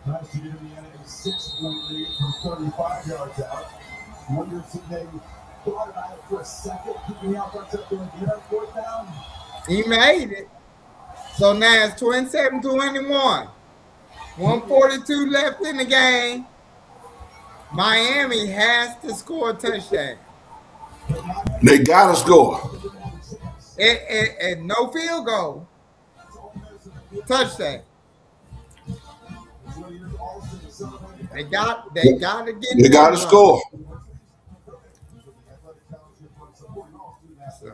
Last year, Indiana a 6-point lead from 35 yards out. Wonder if they thought about it for a second, keeping the offense up there and get up fourth down. He made it. So now it's 27-21. 142 left in the game. Miami has to score a touchdown. They gotta score. And no field goal. Touchdown. They got to get. They gotta score. So.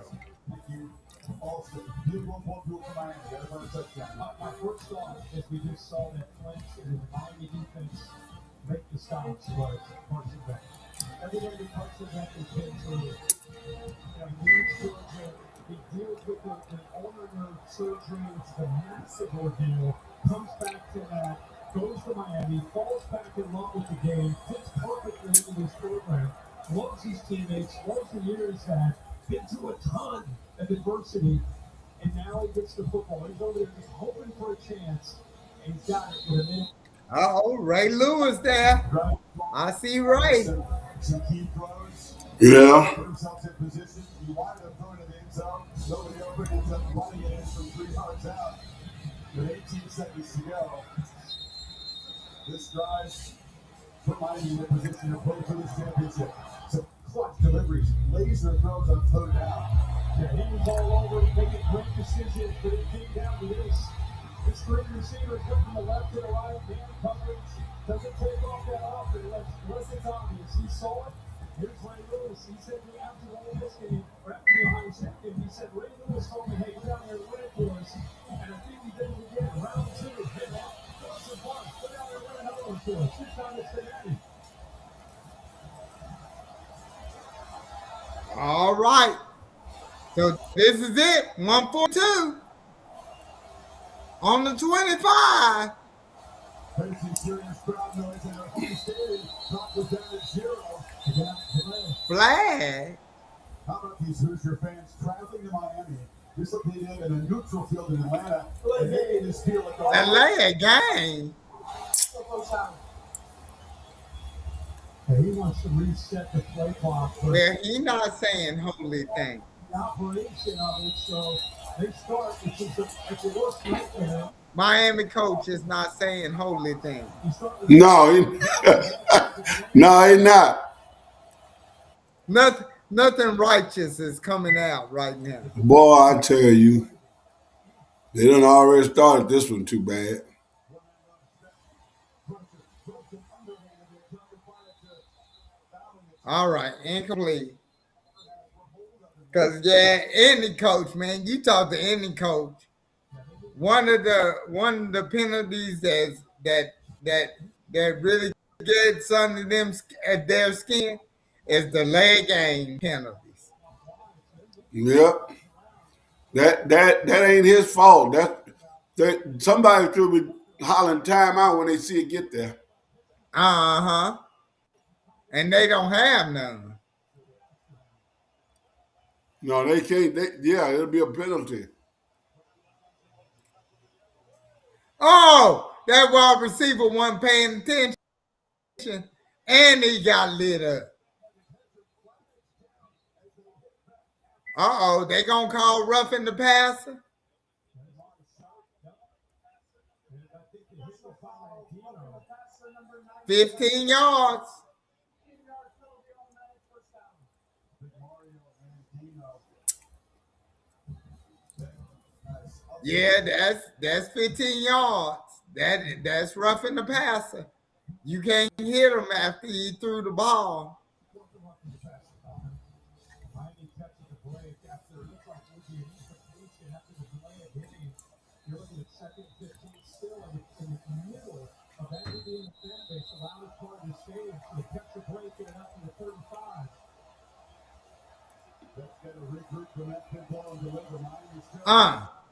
My first thought, as we just saw that Clinch and the Miami defense make the stops, was Carson Beck. Everybody Carson Beck has been through. He leaves Georgia. He deals with an ulnar nerve surgery. It's a massive ordeal. Comes back to that. Goes to Miami. Falls back in love with the game. Fits perfectly into this program. Loves his teammates. Loves the years that. Been through a ton of adversity. And now he gets the football. He's over there just hoping for a chance. And he's got it with a minute. Oh, Ray Lewis there. I see Ray. Some key throws. Yeah. Put himself in position. He wanted to throw it in the end zone. Nobody open. Ends up running it in from 3 yards out. With 18 seconds to go. This drive put Miami in a position to play for this championship. Some clutch deliveries. Laser throws on third down. Yeah, he was all over it, making great decisions, but it came down to this. The screen receiver come from the left to the right, man coverage. Doesn't take off that often unless it's obvious. He saw it. Here's Ray Lewis. He said to after the whole game, or after the Ohio State game, he said, Ray Lewis told me, hey, go down there and win it for us. And I think he did it again. Round 2, hit that. Awesome fun. Go down there and win another one for us. This time it's Cincinnati. All right. So this is it. 142 on the 25. Facing serious crowd noise in our home stadium. Clock was down at 0. Flag. How about these Hoosier fans traveling to Miami? This will be in a neutral field in Atlanta. And they made this feel like LA game. Yeah, he wants to reset the play clock. Well, he's not saying holy thing. The operation of it, so they start. It's a worst nightmare. Miami coach is not saying holy thing. No, no, he's not. Nothing righteous is coming out right now. Boy, I tell you, they done already started this one too bad. All right, incomplete. Because any coach, man, you talk to any coach. One of the penalties that really gets under them at their skin is the leg game penalties. Yep. That ain't his fault. That somebody should be hollering timeout when they see it get there. Uh-huh. And they don't have none. No, they can't. It'll be a penalty. Oh, that wide receiver wasn't paying attention, and he got lit up. Uh-oh, they gonna call roughing the passer? $15 yards. Yeah, that's 15 yards. That's roughing the passer. You can't hit him after he threw the ball.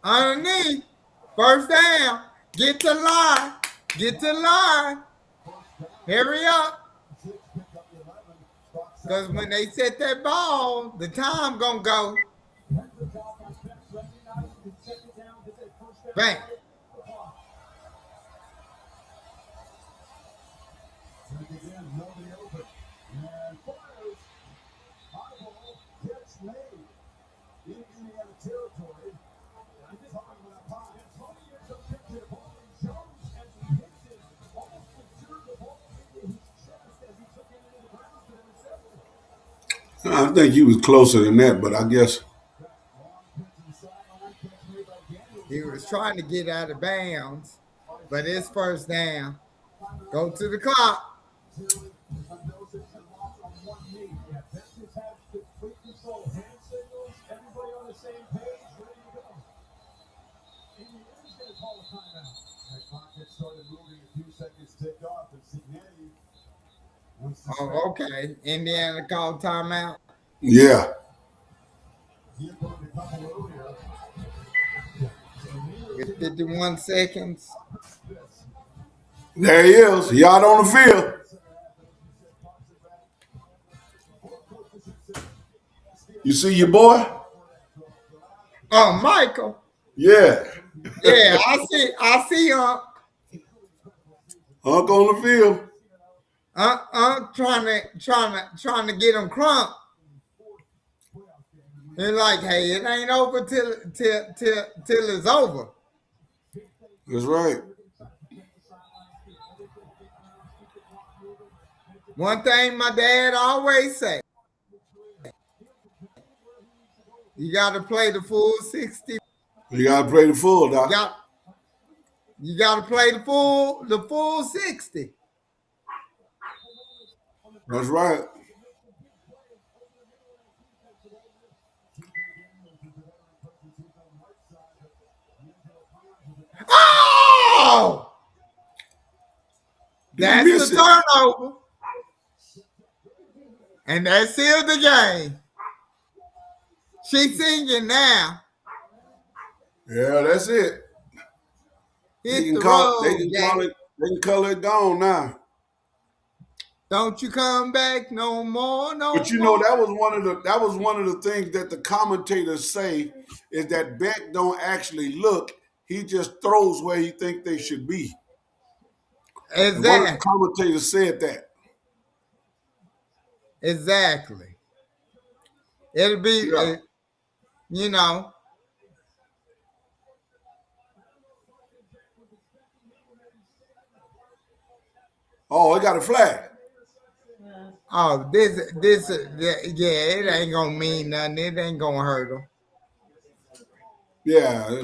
Underneath. First down. Get to line. Get to line. Hurry up. Because when they set that ball, the time gonna go. Bang. I think he was closer than that, but I guess He was trying to get out of bounds, but it's first down. Go to the clock. Oh, okay. Indiana called timeout. yeah. With 51 seconds. There he is. He out on the field. You see your boy? Oh, Michael. Yeah. Yeah, I see Unc on the field. Trying to get him crump. They're like, hey, it ain't over till it's over. That's right. One thing my dad always say, you got to play the full 60. You gotta play the full, Doc. You got to play the full 60. That's right. Oh! That's the turnover. And that sealed the game. She's singing now. Yeah, that's it. Hit the road, they can call it gone now. Don't you come back no more, But you know that was one of the things that the commentators say is that Beck don't actually look. He just throws where he think they should be. And one of the commentators said that. Exactly. It'll be, you know. Oh, it got a flag. Oh, this, yeah, it ain't gonna mean nothing. It ain't gonna hurt them. Yeah,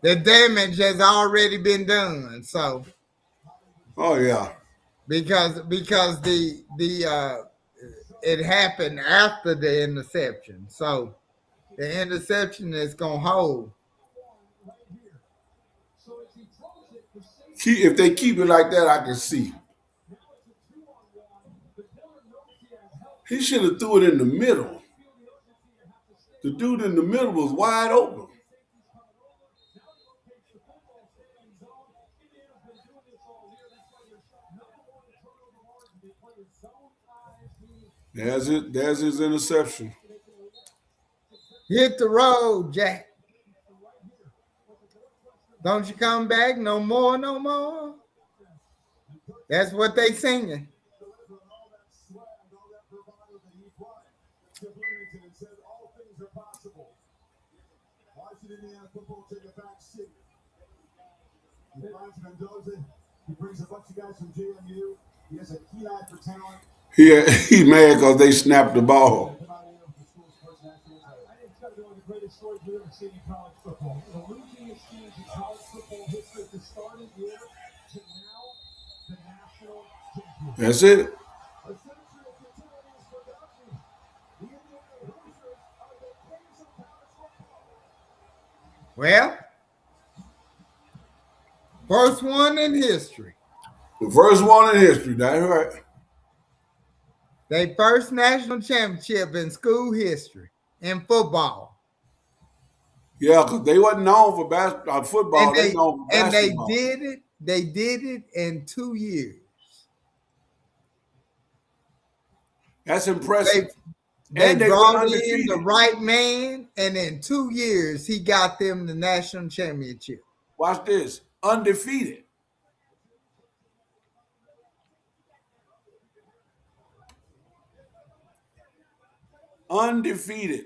the damage has already been done. So. Oh yeah. Because the it happened after the interception, so the interception is gonna hold. If they keep it like that, I can see. He should have threw it in the middle. The dude in the middle was wide open. There's his interception. Hit the road, Jack. Don't you come back no more, no more. That's what they singing. He brings a bunch of guys from JMU. He has a keen eye for talent. He mad because they snapped the ball. I think it's got to be one of the greatest stories we've ever seen in college football. The losingest teams in college football history at the start of the year to now the national championship. That's it. Well, first one in history. The first one in history, that's right. They first national championship in school history in football. Yeah, because they wasn't known for And football. They they known for and they basketball. did it. They did it in 2 years. That's They impressive. they And they went brought in the undefeated. right man, and in 2 years he got them the national championship. Watch this. Undefeated. Undefeated.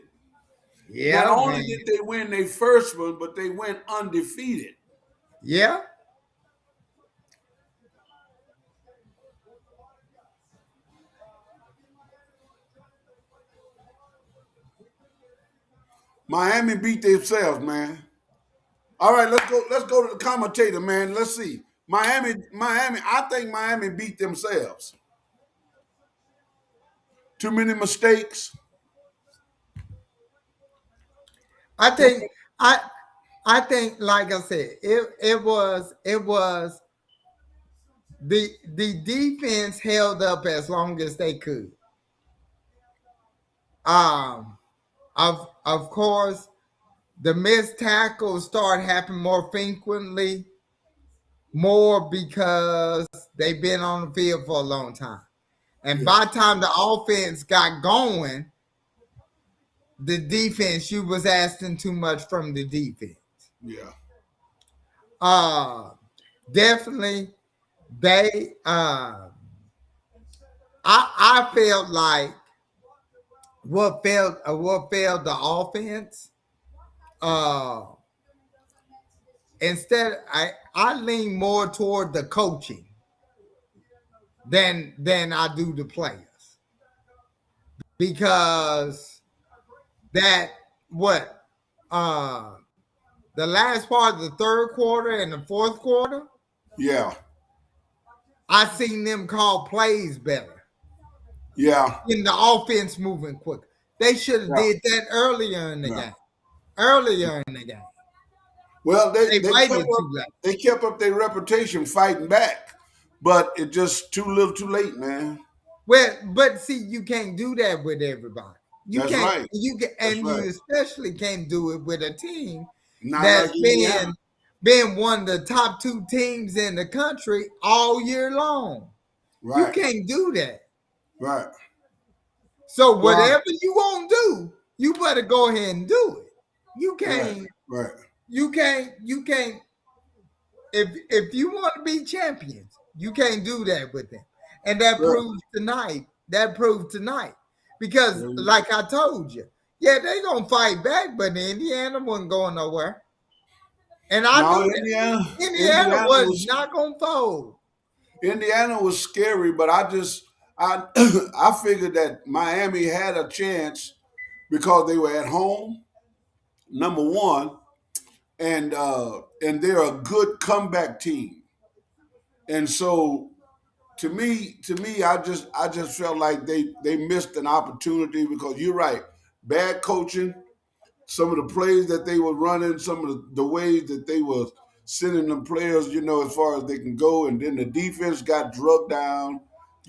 Not Yeah, only man. did they win their first one, but they went undefeated. Yeah. Miami beat themselves, man. All right, let's go. Let's go to the commentator, man. Let's see. Miami. I think Miami beat themselves. Too many mistakes. I think I I think, like I said, it was the defense held up as long as they could. Um, of course, the missed tackles start happening more frequently, more because they've been on the field for a long time. And Yeah, by the time the offense got going, the defense, you was asking too much from the defense. yeah, Uh definitely they I felt like what failed the offense, uh instead I lean more toward the coaching than I do the players, because that what uh the last part of the third quarter and the fourth quarter, yeah, I seen them call plays better yeah, in the offense moving quicker. They should have yeah, did that earlier in the yeah. game. Earlier in the game. Well, They waited too late. they kept up their reputation fighting back, but it just too little, too late, man. Well, but see, you can't do that with everybody. You That's can't. right. You can, That's and right. you especially can't do it with a team Not that's like Indiana, been one of the top two teams in the country all year long. You right? can't do that. Right. So Well, whatever you want to do, you better go ahead and do it. You right, can't. right. You can't. You can't. If you want to be champions, you can't do that with them. And that Well, proves tonight. That proved tonight. Because yeah. like I told you, yeah, they gonna fight back, but Indiana wasn't going nowhere. And I No, knew that. Indiana Indiana was was not gonna fold. Indiana was scary, but I I figured that Miami had a chance because they were at home, number one, and they're a good comeback team. And so to me, I just felt like they missed an opportunity because you're right, bad coaching, some of the plays that they were running, some of the ways that they were sending them players, as far as they can go, and then the defense got drugged down.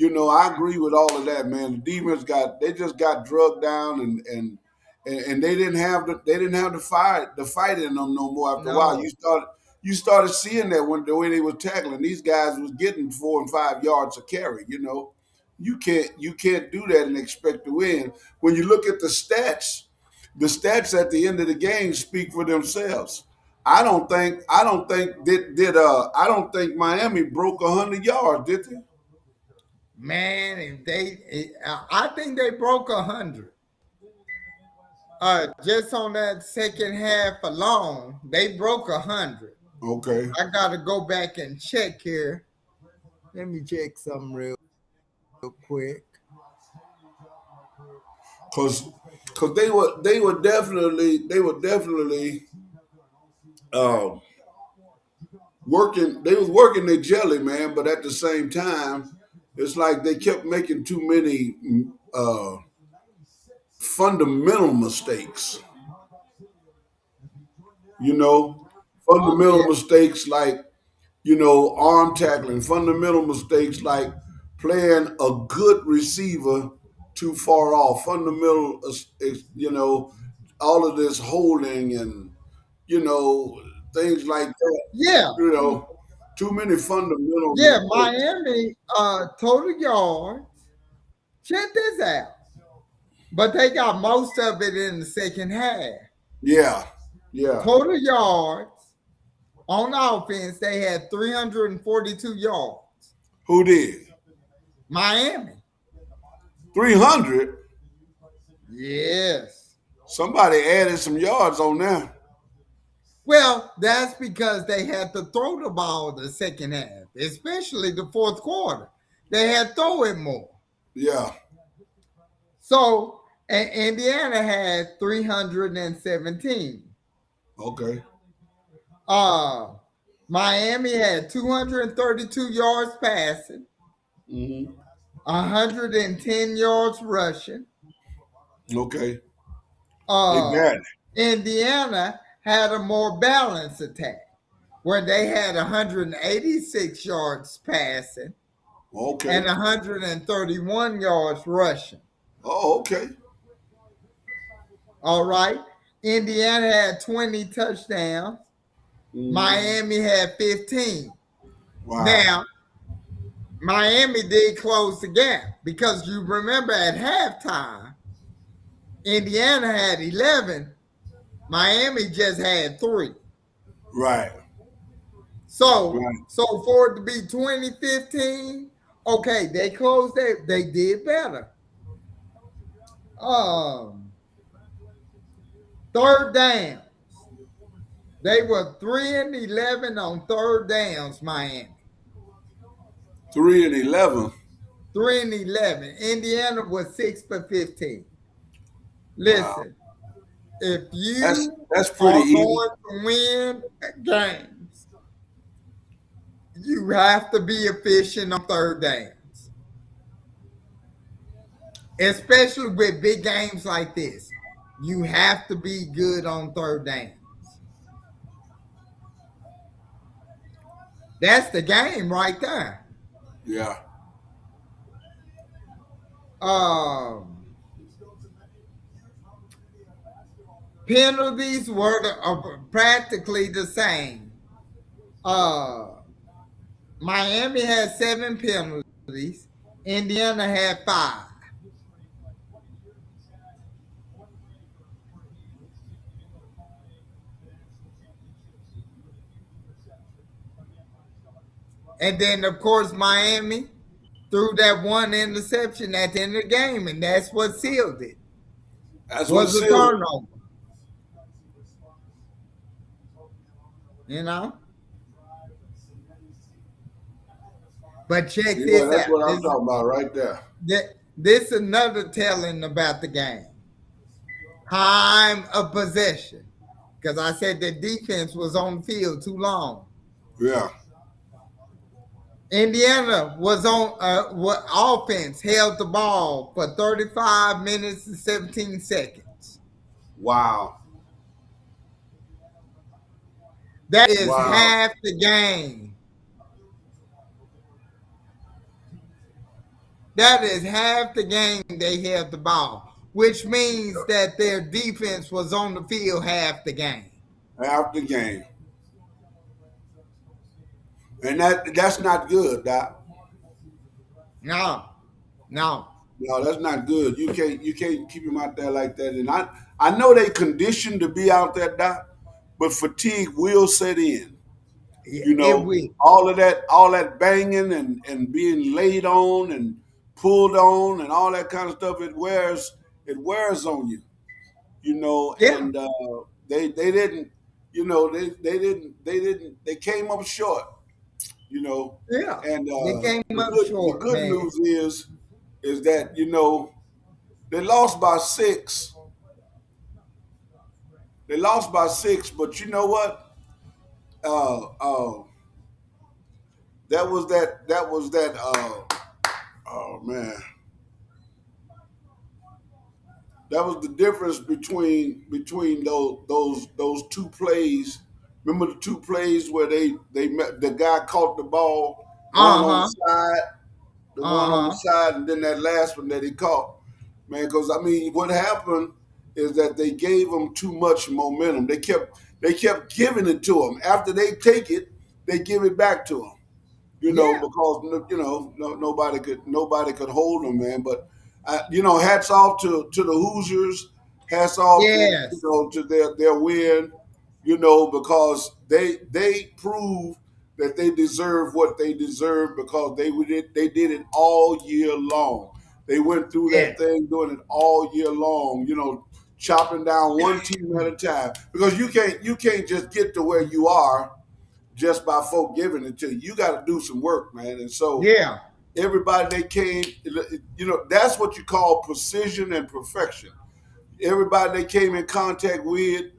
I agree with all of that, man. The defense they just got drugged down, and they didn't have the fight in them no more. After a while, No, you started seeing that when the way they were tackling these guys was getting 4 and 5 yards a carry. You can't do that and expect to win. When you look at the stats at the end of the game speak for themselves. I don't think Miami broke 100 yards, did they? man, I think they broke 100. Just on that second half alone, they broke 100. Okay, I gotta go back and check here. Let me check something real quick. because they were definitely um, working. They was working their jelly, man. But at the same time, it's like they kept making too many uh, fundamental mistakes. You know, Oh fundamental yeah, mistakes like arm tackling, fundamental mistakes like playing a good receiver too far off. Fundamental, you know, all of this holding and you know things like that. Yeah, You know, too many fundamental yeah. mistakes. Miami total yards. Check this out. But they got most of it in the second half. Yeah, yeah. Total yards on offense, they had 342 yards. Who did Miami. 300? Yes. Somebody added some yards on there. Well, that's because they had to throw the ball the second half, especially the fourth quarter. They had to throw it more. Yeah. So, and Indiana had 317. Okay. Uh, Miami had 232 yards passing, Hmm. 110 yards rushing. Okay. Uh, Exactly. Indiana had a more balanced attack where they had 186 yards passing and Okay. 131 yards rushing. Oh, okay. All right. Indiana had 20 touchdowns. Hmm. Miami had 15. Wow. Now, Miami did close the gap because you remember at halftime, Indiana had 11. Miami just had 3. Right. So, Right. so for it to be 2015, okay, they closed it. They did better. Um, third downs. They were 3-11 on third downs, Miami. 3-11. 3-11. Indiana was 6 for 15. Wow. Listen, if That's you that's pretty are even. going to win games, you have to be efficient on third downs, especially with big games like this. You have to be good on third downs. That's the game right there. Yeah. Um, Penalties were practically the same. Uh, Miami had 7 penalties. Indiana had 5. And then, of course, Miami threw that one interception at the end of the game, and that's what sealed it. That's what Was a sealed it. turnover, you know. But check Yeah, this that's out. what I'm talking about right there. This another telling about the game. Time of possession. Because I said the defense was on the field too long. Yeah. Indiana was on what offense held the ball for 35 minutes and 17 seconds. Wow. That is Wow. half the game. That is half the game they held the ball, which means that their defense was on the field half the game. Half the game. And that's not good, Doc. No, no. No, that's not good. You can't keep him out there like that. And I know they conditioned to be out there, Doc, but fatigue will set in. You It know, will. all that banging and being laid on and pulled on and all that kind of stuff, it wears on you. You know, Yeah, and they didn't, they came up short, you know. yeah. And They came the up good the short, good man. news is that they lost by 6. They lost by 6, but you know what? Uh, uh, that was that. Oh man, that was the difference between those 2 plays. Remember the 2 plays where they met, the guy caught the ball, one Uh on the huh. side, the one Uh on the huh. side, and then that last one that he caught. man. Because I mean, what happened is that they gave them too much momentum. They kept giving it to them. After they take it, they give it back to them. Yeah. Because nobody could hold them, man. But hats off to the Hoosiers. Hats off to Yes. to their win. Because they proved that they deserve what they deserve because they did it all year long. They went through that Yes. thing doing it all year long. Chopping down one team at a time because you can't just get to where you are just by folk giving it to you. You got to do some work, man. And so Yeah. everybody they came, that's what you call precision and perfection. Everybody they came in contact with,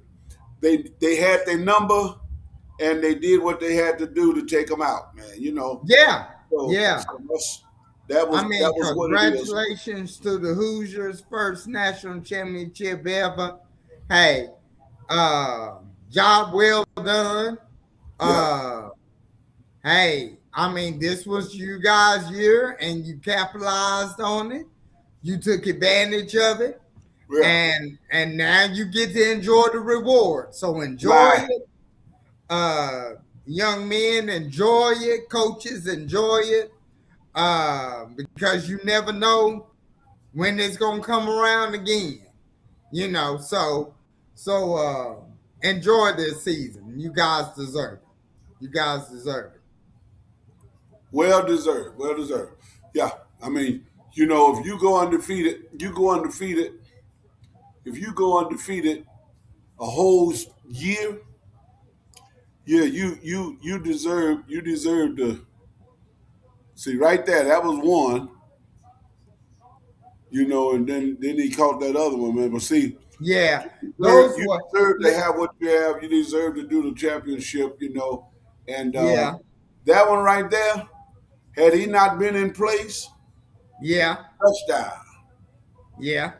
they had their number and they did what they had to do to take them out, man. Yeah. So, Yeah. so that I was that mean, was what it is. congratulations to the Hoosiers, first national championship ever. Hey, job well done. Yeah, Uh, hey, I mean, this was you guys' year, and you capitalized on it. You took advantage of it, yeah, and now you get to enjoy the reward. So enjoy right. it, uh, young men. Enjoy it, coaches. Enjoy it, because you never know when it's gonna come around again. So enjoy this season. You guys deserve it. You guys deserve it. Well deserved. Well deserved. Yeah. I mean, if you go undefeated, If you go undefeated a whole year, yeah, you deserve to see right there. That was one, and then he caught that other one, man. But see, Yeah, you deserve, those you were. deserve to have what you have. You deserve to do the championship, and Yeah, that one right there. Had he not been in place, yeah, touchdown. yeah,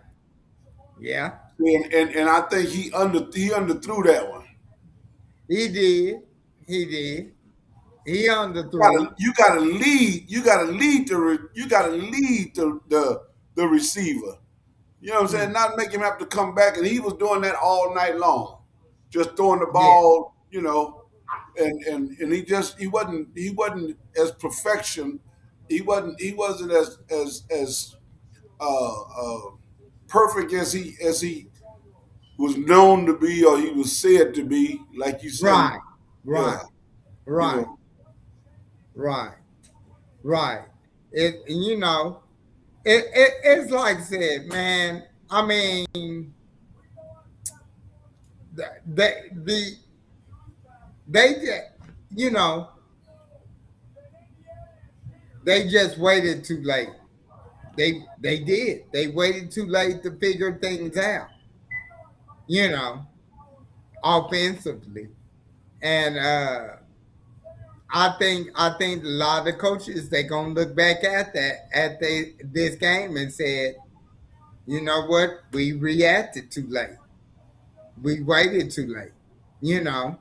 yeah. And I think he underthrew that one. He did. He did. He Gotta, underthrew. you gotta lead. You gotta lead the receiver. You know what I'm saying? Mm, Not make him have to come back, and he was doing that all night long, just throwing the yeah, ball. And he wasn't as perfection. He wasn't as perfect as he was known to be, or he was said to be. Like you say, right, yeah, right, you right, know, right, right. It's like I said, man. I mean, the they just, you know, they just waited too late. They did. They waited too late to figure things out. You know, offensively, and I think a lot of the coaches they gonna look back at this game and said, you know what, we reacted too late. We waited too late. You know,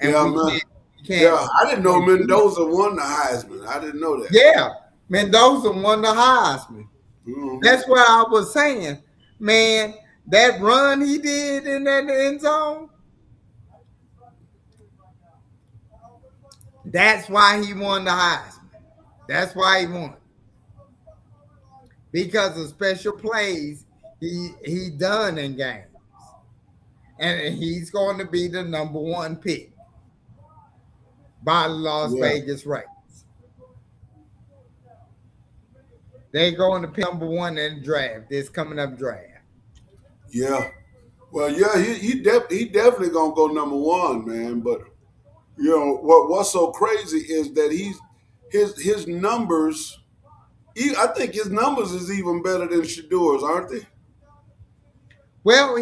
and yeah, we man. can't Yeah, I didn't know can't do that. Mendoza won the Heisman. I didn't know that. Yeah, Mendoza won the Heisman. Hmm. That's what I was saying, man. That run he did in that end zone, that's why he won the Heisman. That's why he won. Because of special plays he done in games. And he's going to be the number one pick by the Las Yeah, Vegas Raiders. They're going to pick number one in the draft, this coming up draft. yeah. Well, yeah, he definitely gonna go number one, man. But what's so crazy is that his numbers. I think his numbers is even better than Shadur's, aren't they? Well,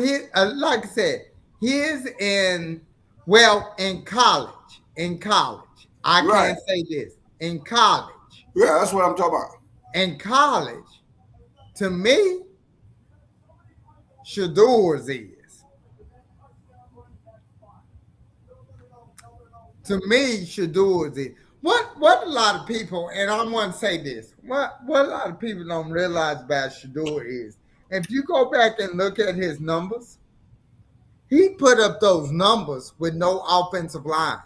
like I said, he's in college. In college. I Right. can't say this. In college. Yeah, that's what I'm talking about. In college, to me, Shador's is. To me, Shador's is. What a lot of people, and I want to say this, what a lot of people don't realize about Shador is If you go back and look at his numbers, he put up those numbers with no offensive line.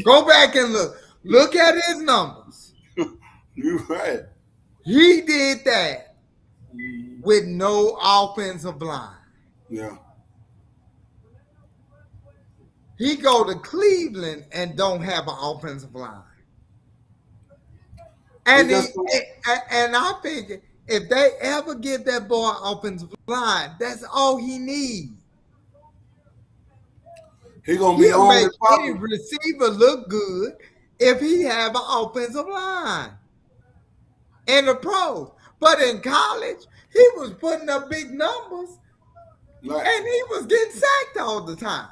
Go back and look. Look at his numbers. You're right. He did that with no offensive line. Yeah. He go to Cleveland and don't have an offensive line. He And just and I figure if they ever give that boy offensive line, that's all he needs. he gonna be He'll on make the any problem. receiver look good if he have an offensive line in the pros. But in college, he was putting up big numbers Right. and he was getting sacked all the time.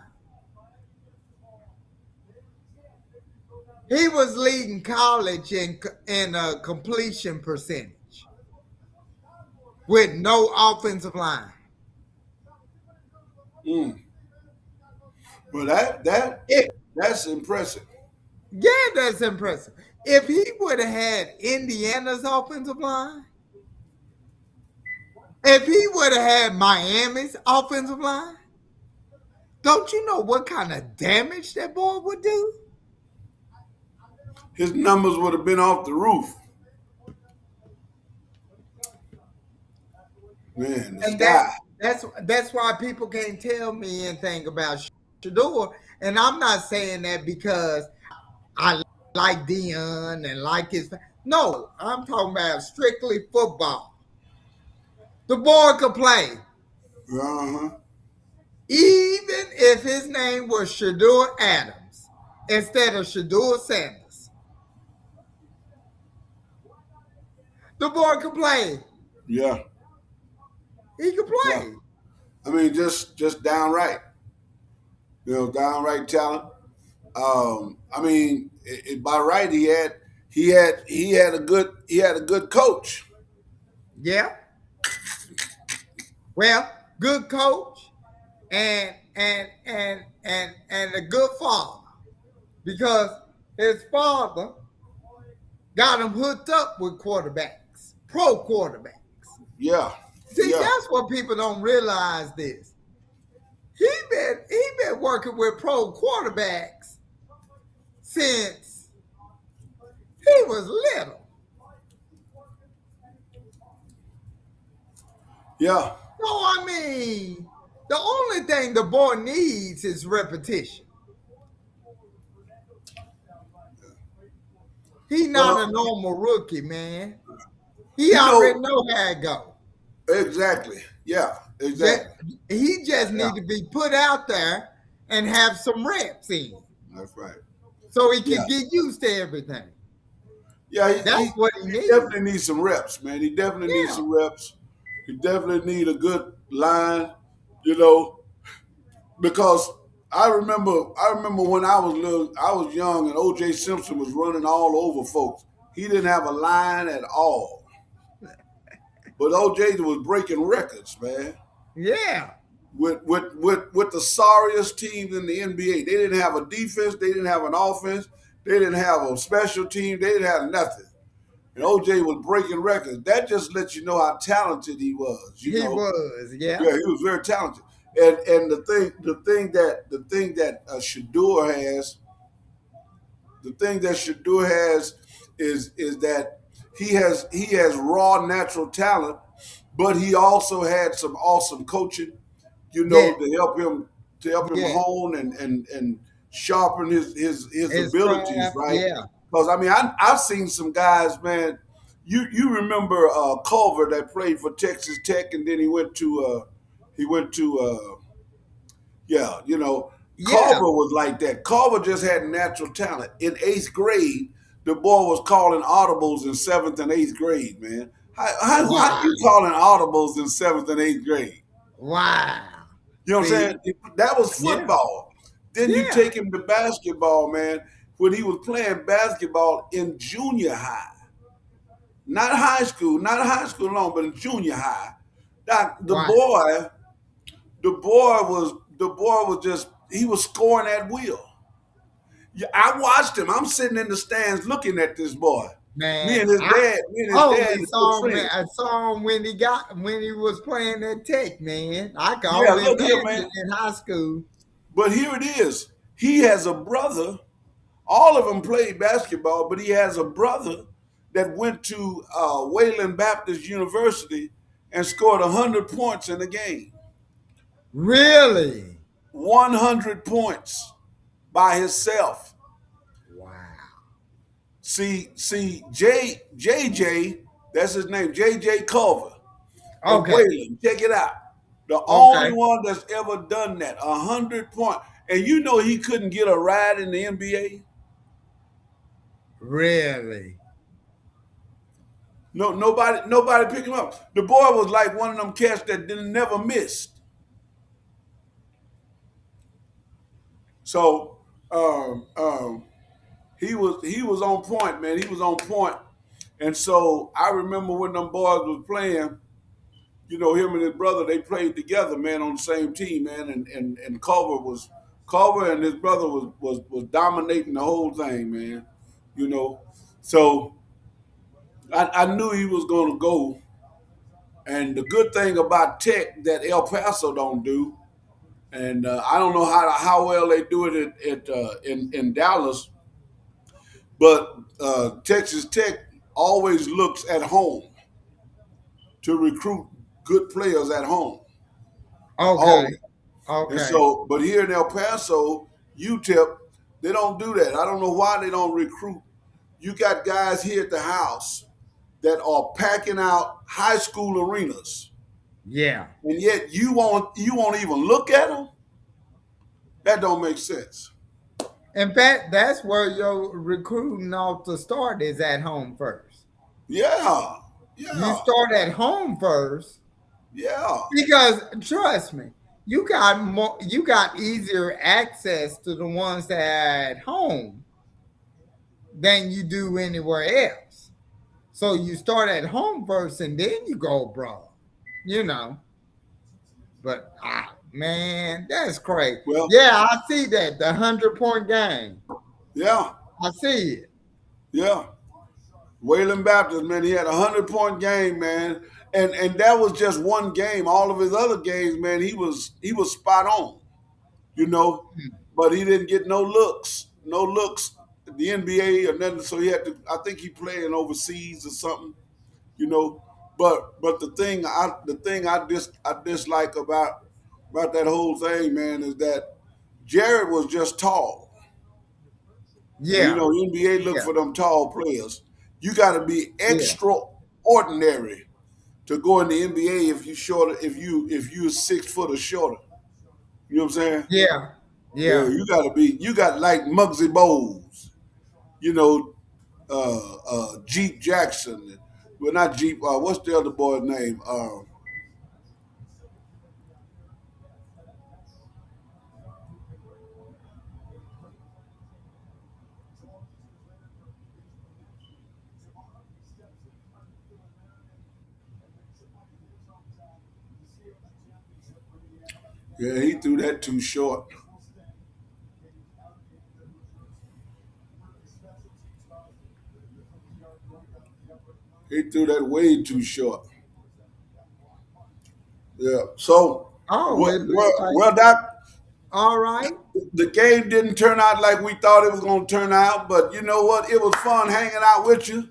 He was leading college in a completion percentage with no offensive line. Mm. Well, that's impressive. Yeah, that's impressive. If he would have had Indiana's offensive line, if he would have had Miami's offensive line, don't you know what kind of damage that boy would do? His numbers would have been off the roof. Man, the And sky. that's why people can't tell me anything about Shador. And I'm not saying that because I like Dion and like his. No, I'm talking about strictly football. The boy could play. Uh-huh. Even if his name was Shador Adams instead of Shador Sanders, the boy could play. Yeah. He could Yeah. play. I mean, just downright. Downright talent. I mean, by right, he had a good coach. Yeah. Well, good coach and a good father because his father got him hooked up with quarterbacks, pro quarterbacks. Yeah. See, Yeah. that's what people don't realize. This he been working with pro quarterbacks since he was little. Yeah. So I mean, the only thing the boy needs is repetition. He not a Well, normal rookie, man. He you know already know how it go. exactly. Yeah. Just, Exactly. he just Yeah. need to be put out there and have some reps in That's right. so he Yeah. can get used to everything. Yeah. That's what he He needs. definitely needs some reps, man. He definitely needs Yeah. some reps. He definitely need a good line. You know, because I remember when I was young and OJ Simpson was running all over folks. He didn't have a line at all. But OJ was breaking records, man. Yeah. With the sorriest teams in the NBA. They didn't have a defense, they didn't have an offense, they didn't have a special team, they didn't have nothing. And OJ was breaking records. That just lets you know how talented he was, you He know. was. Yeah. Yeah, he was very talented. And the thing that Shador has, the thing that Shador has is that he has raw natural talent, but he also had some awesome coaching, Yeah. to help him Yeah. hone and sharpen his His abilities, craft. right? Yeah. Because I mean, I've seen some guys, man. You remember Culver that played for Texas Tech, and then he went to yeah, Yeah. Culver was like that. Culver just had natural talent. In eighth grade, the boy was calling audibles in seventh and eighth grade, man. How Wow. you calling audibles in seventh and eighth grade? Wow. You know what I'm See? saying? That was Yeah. football. Then you Yeah. take him to basketball, man, when he was playing basketball in junior high. Not high school alone, but in junior high. That Wow. the boy was just he was scoring at will. Yeah, I watched him. I'm sitting in the stands looking at this boy. Man, Me and I his dad only is good saw him. friends. I saw him when he was playing at Tech. Man, I could Yeah, only look here, man. imagine in high school. But here it is. He has a brother. All of them played basketball, but he has a brother that went to Wayland Baptist University and scored 100 points in a game. Really? 100 points by himself. Wow. JJ, that's his name, JJ Culver of Okay. Wayland. Check it out. The only Okay. one that's ever done that, 100 points. And you know he couldn't get a ride in the NBA. Really? No, nobody picked him up. The boy was like one of them cats that didn't never missed. So he was on point, man. He was on point. And so I remember when them boys was playing, you know, him and his brother, they played together, man, on the same team, man. And Culver and his brother was dominating the whole thing, man. You know. So I knew he was gonna go. And the good thing about Tech that El Paso don't do, and I don't know how well they do it in Dallas, but Texas Tech always looks at home to recruit good players at home. Okay. Always. And Okay. so, but here in El Paso, UTEP, they don't do that. I don't know why they don't recruit. You got guys here at the house that are packing out high school arenas, Yeah. and yet you won't even look at them. That don't make sense. In fact, that's where your recruiting ought to start is at home first. Yeah, You yeah, start at home first yeah, because trust me, you got easier access to the ones that are at home than you do anywhere else. So you start at home first and then you go abroad. You know. But man, that's crazy. well, Yeah, I see that. The 100-point game. yeah, I see it. yeah. Wayland Baptist, man, he had 100-point game, man, and that was just one game. All of his other games, man, he was spot on, you know, but he didn't get no looks at the NBA or nothing. So he had to. I think he playing overseas or something, you know. But the thing I dislike about that whole thing, man, is that Jared was just tall. And you Yeah. know, NBA look Yeah. for them tall players. You got to be Yeah. extraordinary to go in the NBA if you shorter, if you 6 foot or shorter. You know what I'm saying? Yeah. Yeah, Yeah. you got like Muggsy Bowles, you know, Jeep Jackson. Well, not Jeep. What's the other boy's name? Yeah, he threw that too short. He threw that way too short. Yeah. So, Oh, well, it looks well, like well Doc, all right. the game didn't turn out like we thought it was going to turn out, but you know what? It was fun hanging out with you.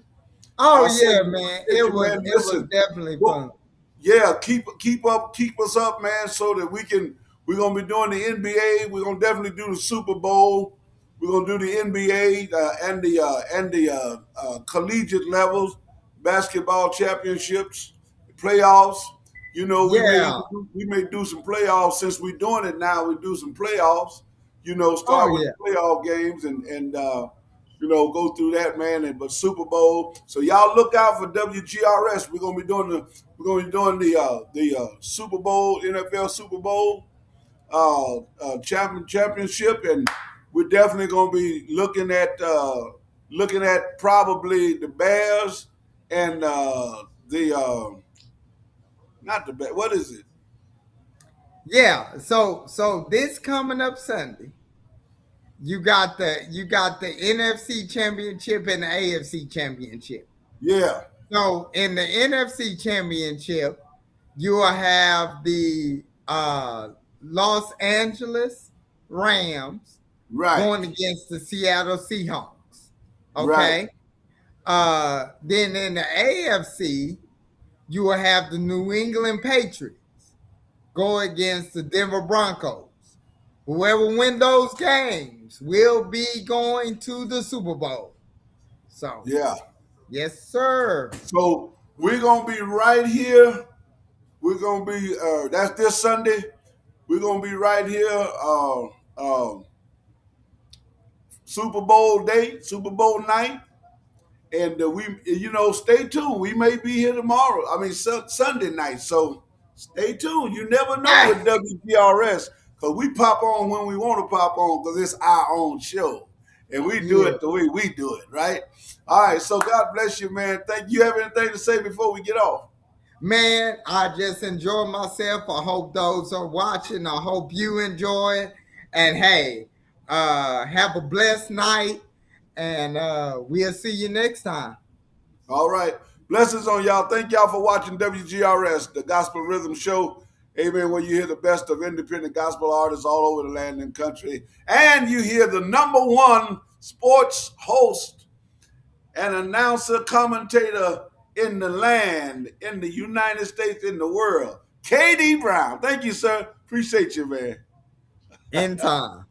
Oh I yeah, said, man. you, man, It was listen, definitely fun. well, yeah, keep us up, man, so that we're gonna be doing the NBA. We're gonna definitely do the Super Bowl. We're gonna do the NBA and the collegiate levels, basketball championships, playoffs. You know, Yeah. we may do some playoffs since we're doing it now. We do some playoffs. You know, Oh start with yeah. the playoff games and you know, go through that, man. And but Super Bowl. So y'all look out for WGRS. We're gonna be doing the Super Bowl, NFL Super Bowl championship, and we're definitely gonna be looking at probably the Bears and the not the Bears. What is it? Yeah. So this coming up Sunday, you got the NFC championship and the AFC championship. Yeah. So in the NFC championship, you will have the Los Angeles Rams Right. going against the Seattle Seahawks. Right. Okay. Then in the AFC, you will have the New England Patriots go against the Denver Broncos. Whoever win those games will be going to the Super Bowl. So, Yeah. yes, sir. So we're gonna be right here. We're gonna be that's this Sunday. We're gonna be right here. Super Bowl day, Super Bowl night, and stay tuned. We may be here tomorrow. I mean, Sunday night. So stay tuned. You never know Hey, with WGRS because we pop on when we want to pop on because it's our own show, and we do yeah. it the way we do it, right? All right. So God bless you, man. Thank you. Have anything to say before we get off? Man, I just enjoy myself. I hope those are watching. I hope you enjoy it. And hey, have a blessed night. And we'll see you next time. All right. Blessings on y'all. Thank y'all for watching WGRS, the Gospel Rhythm Show. Amen. Where you hear the best of independent gospel artists all over the land and country. And you hear the number one sports host and announcer commentator in the land, in the United States, in the world, KD Brown. Thank you, sir. Appreciate you, man. In time.